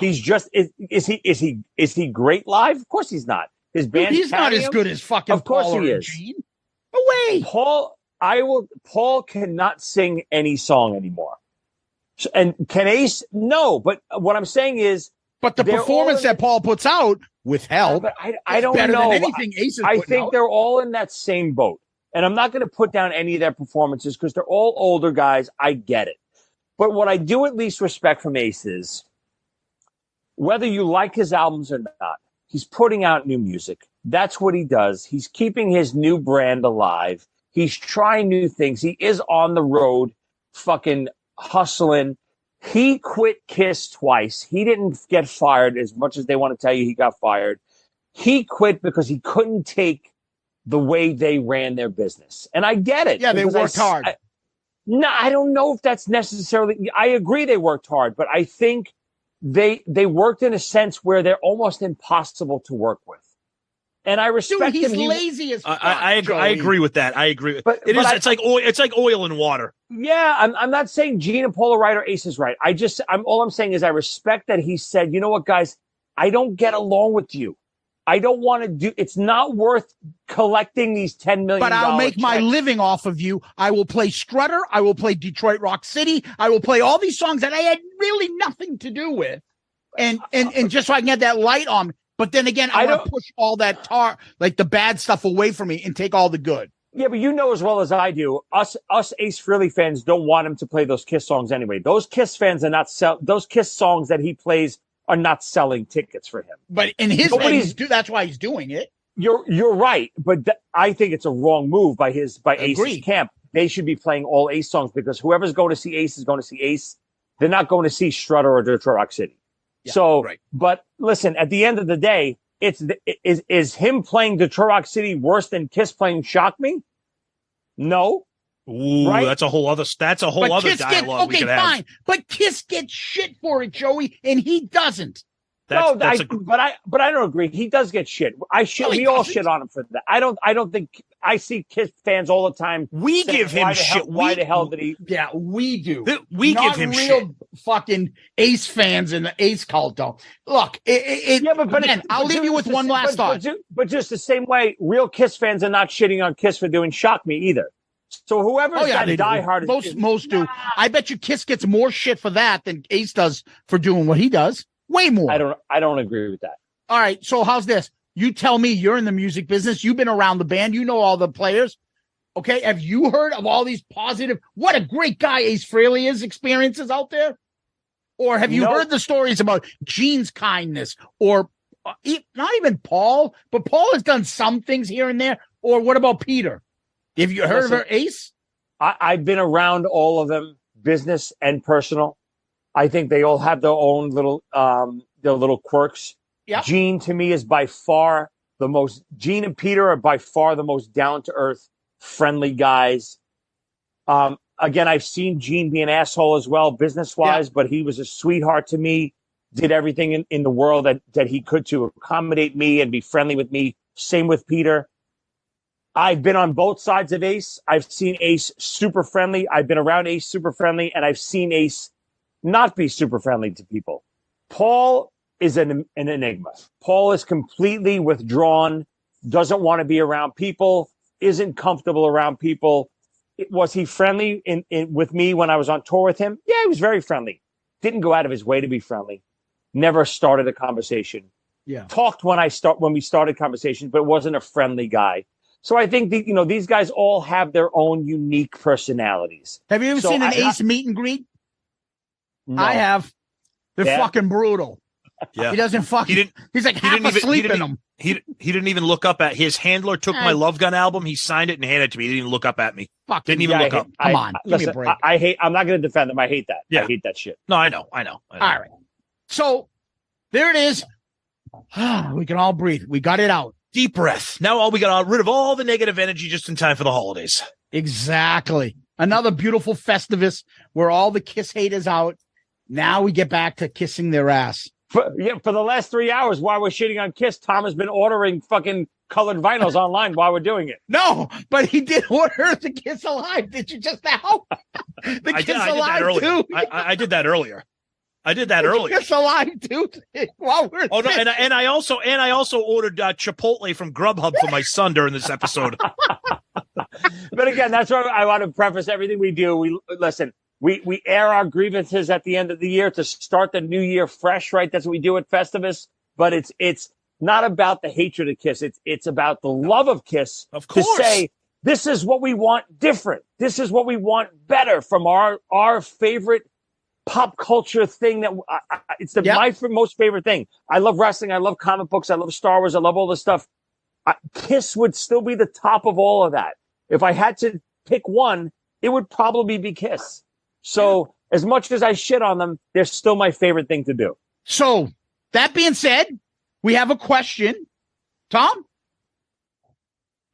He's just is he great live? Of course he's not. His band, he's not as good as fucking. Of course Paul he is. Gene. No way. Paul cannot sing any song anymore. And can Ace? No, but what I'm saying is, but the performance that Paul puts out with help, but I don't better know. Than anything Ace is I think out. they're all in that same boat, and I'm not going to put down any of their performances because they're all older guys. I get it, but what I do at least respect from Ace is, whether you like his albums or not, he's putting out new music. That's what he does. He's keeping his new brand alive. He's trying new things. He is on the road, fucking hustling. He quit KISS twice. He didn't get fired as much as they want to tell you he got fired. He quit because he couldn't take the way they ran their business. And I get it. Yeah, they worked hard. I don't know if that's necessarily, I agree they worked hard, but I think they worked in a sense where they're almost impossible to work with. And I respect Dude, he's him. Lazy as fuck. I agree with that. I agree. But It's like oil. It's like oil and water. Yeah, I'm not saying Gene and Paul are right or Ace is right. All I'm saying is I respect that he said, you know what, guys, I don't get along with you. I don't want to do. It's not worth collecting these $10 million. But I'll make my living off of you. I will play Strutter. I will play Detroit Rock City. I will play all these songs that I had really nothing to do with. and just so I can get that light on me. But then again, I want to push all that like the bad stuff away from me and take all the good. Yeah, but you know as well as I do, us Ace Frehley fans don't want him to play those Kiss songs anyway. Those Kiss fans are not those Kiss songs that he plays are not selling tickets for him. But in his that's why he's doing it. You're right, but I think it's a wrong move by Ace's camp. They should be playing all Ace songs because whoever's going to see Ace is going to see Ace. They're not going to see Strutter or Detroit Rock City. Yeah, but listen, at the end of the day, is him playing Detroit Rock City worse than Kiss playing Shock Me? No. Ooh, right? That's a whole other dialogue okay, we could have. Fine. But Kiss gets shit for it, Joey, and he doesn't. But I don't agree. He does get shit. We all shit on him for that. I don't think I see Kiss fans all the time. We give him shit. Why the hell did he? Yeah, we do. We Not give him real shit. Fucking Ace fans in the Ace cult, though. Look, I'll leave you with one last thought. But just the same way, real Kiss fans are not shitting on Kiss for doing Shock Me either. So whoever's that diehard, most do. I bet you Kiss gets more shit for that than Ace does for doing what he does. Way more. I don't agree with that. All right. So how's this? You tell me, you're in the music business. You've been around the band. You know all the players. Okay. Have you heard of all these positive, what a great guy Ace Frehley is, experiences out there? Or have you heard the stories about Gene's kindness or not even Paul, but Paul has done some things here and there. Or what about Peter? Have you heard of her Ace? I've been around all of them, business and personal. I think they all have their own little quirks. Yeah. Gene to me is by far Gene and Peter are by far the most down to earth, friendly guys. Again, I've seen Gene be an asshole as well, business wise, but he was a sweetheart to me, did everything in the world that he could to accommodate me and be friendly with me. Same with Peter. I've been on both sides of Ace. I've seen Ace super friendly. I've been around Ace super friendly, and I've seen Ace not be super friendly to people. Paul is an enigma. Paul is completely withdrawn, doesn't want to be around people, isn't comfortable around people. Was he friendly with me when I was on tour with him? Yeah, he was very friendly. Didn't go out of his way to be friendly. Never started a conversation. Yeah. Talked when we started conversations, but wasn't a friendly guy. So I think these guys all have their own unique personalities. Have you ever seen an Ace meet and greet? No. I have. They're fucking brutal. Yeah. He doesn't fucking. He's like half asleep in them. He didn't even look up at his handler. Took my Love Gun album. He signed it and handed it to me. He didn't even look up at me. Didn't even look up. Come on, give me a break. I'm not going to defend them. I hate that. Yeah. I hate that shit. No, I know. All right. So there it is. We can all breathe. We got it out. Deep breath. Now we got rid of all the negative energy just in time for the holidays. Exactly. Another beautiful Festivus where all the Kiss haters out. Now we get back to kissing their ass. For the last 3 hours while we're shitting on Kiss, Tom has been ordering fucking colored vinyls online while we're doing it. No, but he did order the Kiss Alive. Did you just now? The Kiss Alive too. I did that earlier. Kiss Alive too. While we're and I also ordered Chipotle from Grubhub for my son during this episode. But again, that's why I want to preface everything we do. We air our grievances at the end of the year to start the new year fresh, right? That's what we do at Festivus. But it's not about the hatred of Kiss. It's about the love of Kiss. Of course. To say, this is what we want different. This is what we want better from our favorite pop culture thing it's my most favorite thing. I love wrestling. I love comic books. I love Star Wars. I love all this stuff. Kiss would still be the top of all of that. If I had to pick one, it would probably be Kiss. So as much as I shit on them, they're still my favorite thing to do. So that being said, we have a question. Tom?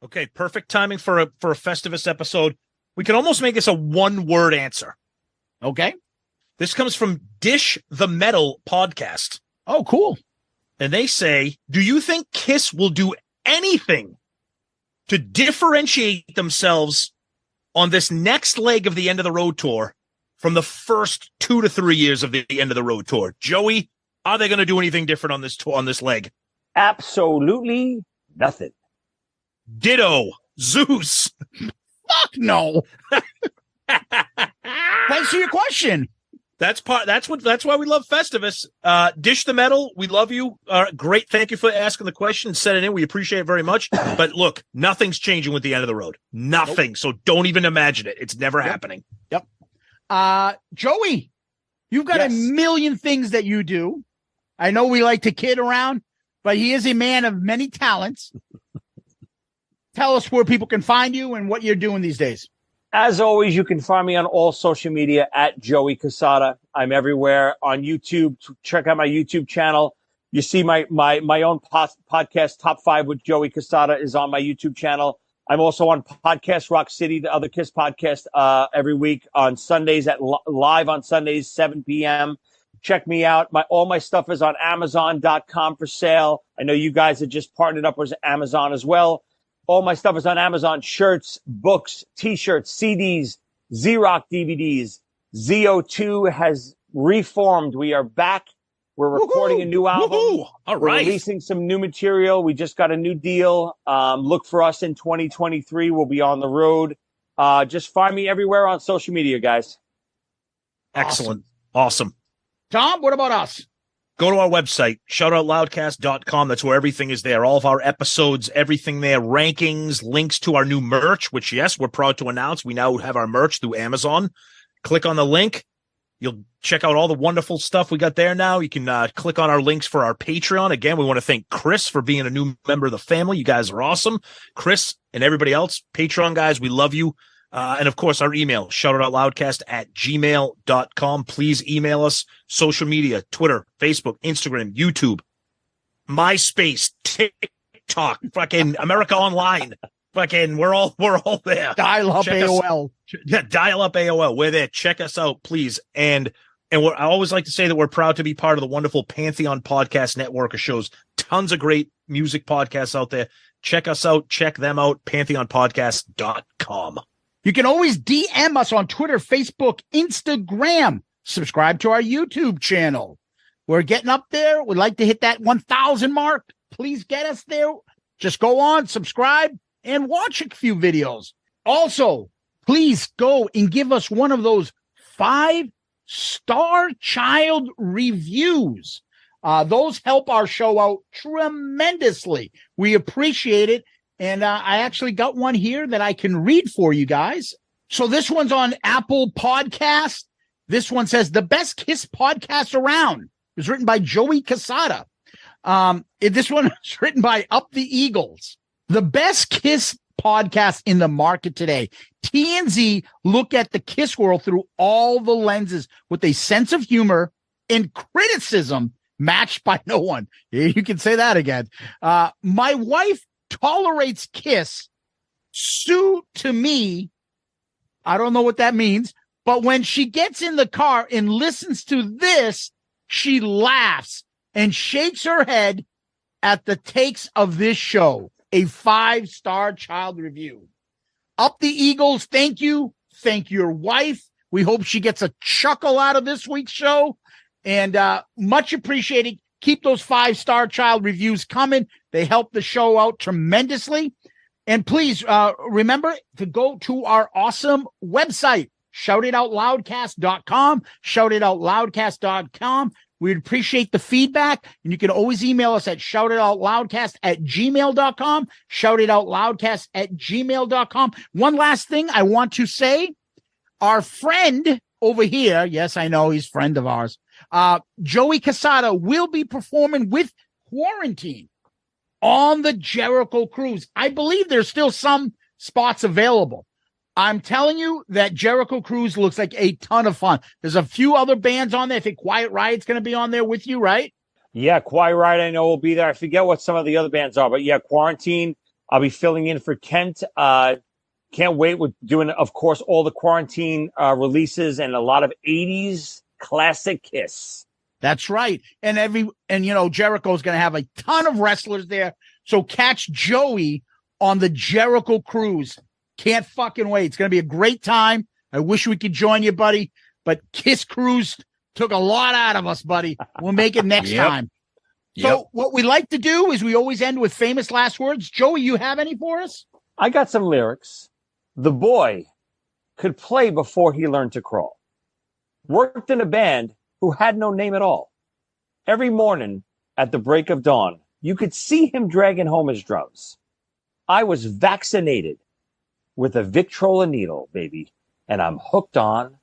Okay, perfect timing for a Festivus episode. We can almost make this a one-word answer. Okay. This comes from Dish the Metal podcast. Oh, cool. And they say, do you think Kiss will do anything to differentiate themselves on this next leg of the End of the Road tour from the first 2 to 3 years of the End of the Road tour? Joey, are they going to do anything different on this tour, on this leg? Absolutely nothing. Ditto. Zeus. Fuck no. Thanks for your question. That's why we love Festivus. Dish the Metal, we love you. Great. Thank you for asking the question and sending it in. We appreciate it very much. But look, nothing's changing with the end of the road. Nothing. Nope. So don't even imagine it. It's never happening. Yep. Joey, you've got a million things that you do. I know we like to kid around, but he is a man of many talents. Tell us where people can find you and what you're doing these days. As always, you can find me on all social media at Joey Cassata. I'm everywhere on YouTube. Check out my YouTube channel. You see my own podcast, Top 5 with Joey Cassata, is on my YouTube channel. I'm also on Podcast Rock City, the other KISS podcast, every week on Sundays live on Sundays, 7 p.m. Check me out. All my stuff is on Amazon.com for sale. I know you guys have just partnered up with Amazon as well. All my stuff is on Amazon: shirts, books, T-shirts, CDs, Xerox DVDs. ZO2 has reformed. We are back. We're recording a new album. All right. We're releasing some new material. We just got a new deal. Look for us in 2023. We'll be on the road. Just find me everywhere on social media, guys. Excellent. Awesome. Tom, what about us? Go to our website, shoutoutloudcast.com. That's where everything is there. All of our episodes, everything there, rankings, links to our new merch, which, yes, we're proud to announce. We now have our merch through Amazon. Click on the link. You'll check out all the wonderful stuff we got there now. You can click on our links for our Patreon. Again, we want to thank Chris for being a new member of the family. You guys are awesome. Chris and everybody else, Patreon guys, we love you. And of course, our email, shoutoutloudcast@gmail.com. Please email us. Social media, Twitter, Facebook, Instagram, YouTube, MySpace, TikTok, fucking America Online. Fucking, we're all there. Dial up AOL. Dial up AOL. We're there. Check us out, please. And I always like to say that we're proud to be part of the wonderful Pantheon Podcast Network of shows. Tons of great music podcasts out there. Check us out. Check them out. PantheonPodcast.com. You can always DM us on Twitter, Facebook, Instagram. Subscribe to our YouTube channel. We're getting up there. We'd like to hit that 1,000 mark. Please get us there. Just go on, subscribe, and watch a few videos. Also, please go and give us one of those 5-star child reviews. Those help our show out tremendously. We appreciate it. And I actually got one here that I can read for you guys. So this one's on Apple Podcast. This one says, the best KISS podcast around. It was written by Joey Cassata. This one is written by Up the Eagles. The best KISS podcast in the market today. TNZ look at the KISS world through all the lenses with a sense of humor and criticism matched by no one. You can say that again. My wife tolerates KISS. Sue to me, I don't know what that means, but when she gets in the car and listens to this, she laughs and shakes her head at the takes of this show. A 5-star child review. Up the Eagles, thank you. Thank your wife. We hope she gets a chuckle out of this week's show. And much appreciated. Keep those 5-star child reviews coming. They help the show out tremendously. And please remember to go to our awesome website, shoutitoutloudcast.com, shoutitoutloudcast.com. We'd appreciate the feedback, and you can always email us at shoutitoutloudcast@gmail.com, shoutitoutloudcast@gmail.com. One last thing I want to say, our friend over here, yes, I know he's a friend of ours, Joey Cassata will be performing with Quarantine on the Jericho Cruise. I believe there's still some spots available. I'm telling you that Jericho Cruise looks like a ton of fun. There's a few other bands on there. I think Quiet Riot's going to be on there with you, right? Yeah, Quiet Riot I know will be there. I forget what some of the other bands are, but yeah, Quarantine. I'll be filling in for Kent. Can't wait. We're doing, of course, all the Quarantine releases and a lot of 80s classic KISS. That's right. And Jericho's going to have a ton of wrestlers there. So catch Joey on the Jericho Cruise. Can't fucking wait. It's going to be a great time. I wish we could join you, buddy. But KISS Cruise took a lot out of us, buddy. We'll make it next time. So what we like to do is we always end with famous last words. Joey, you have any for us? I got some lyrics. The boy could play before he learned to crawl. worked in a band who had no name at all. Every morning at the break of dawn, you could see him dragging home his drums. I was vaccinated with a Victrola needle, baby, and I'm hooked on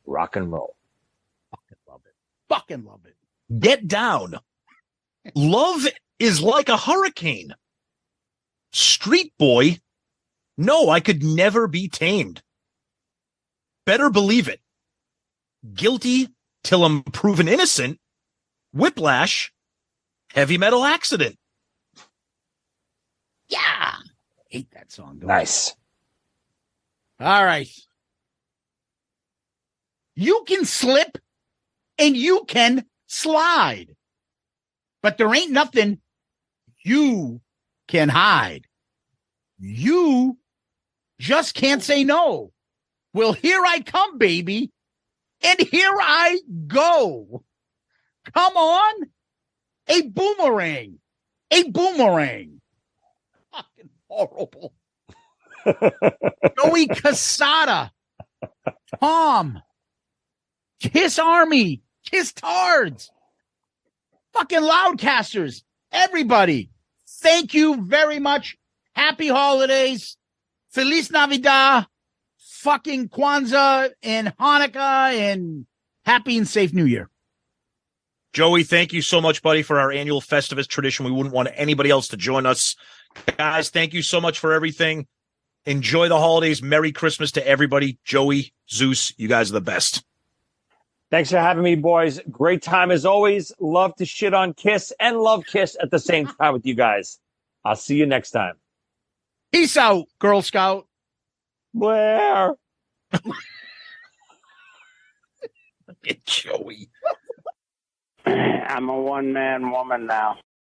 rock and roll. Fucking love it. Fucking love it. Get down. Love is like a hurricane. Street boy. No, I could never be tamed. Better believe it. Guilty till I'm proven innocent. Whiplash. Heavy metal accident. Yeah. Hate that song. Nice. All right. You can slip and you can slide, but there ain't nothing you can hide. You just can't say no. Well, here I come, baby, and here I go. Come on. A boomerang. A boomerang. Fucking horrible. Joey Cassata. Tom. KISS Army. KISS Tards. Fucking Loudcasters. Everybody. Thank you very much. Happy holidays. Feliz Navidad. Fucking Kwanzaa and Hanukkah and happy and safe New Year. Joey, thank you so much, buddy, for our annual Festivus tradition. We wouldn't want anybody else to join us. Guys, thank you so much for everything. Enjoy the holidays. Merry Christmas to everybody. Joey, Zeus, you guys are the best. Thanks for having me, boys. Great time as always. Love to shit on KISS and love KISS at the same time with you guys. I'll see you next time. Peace out, Girl Scout. Where? Joey. I'm a one-man woman now.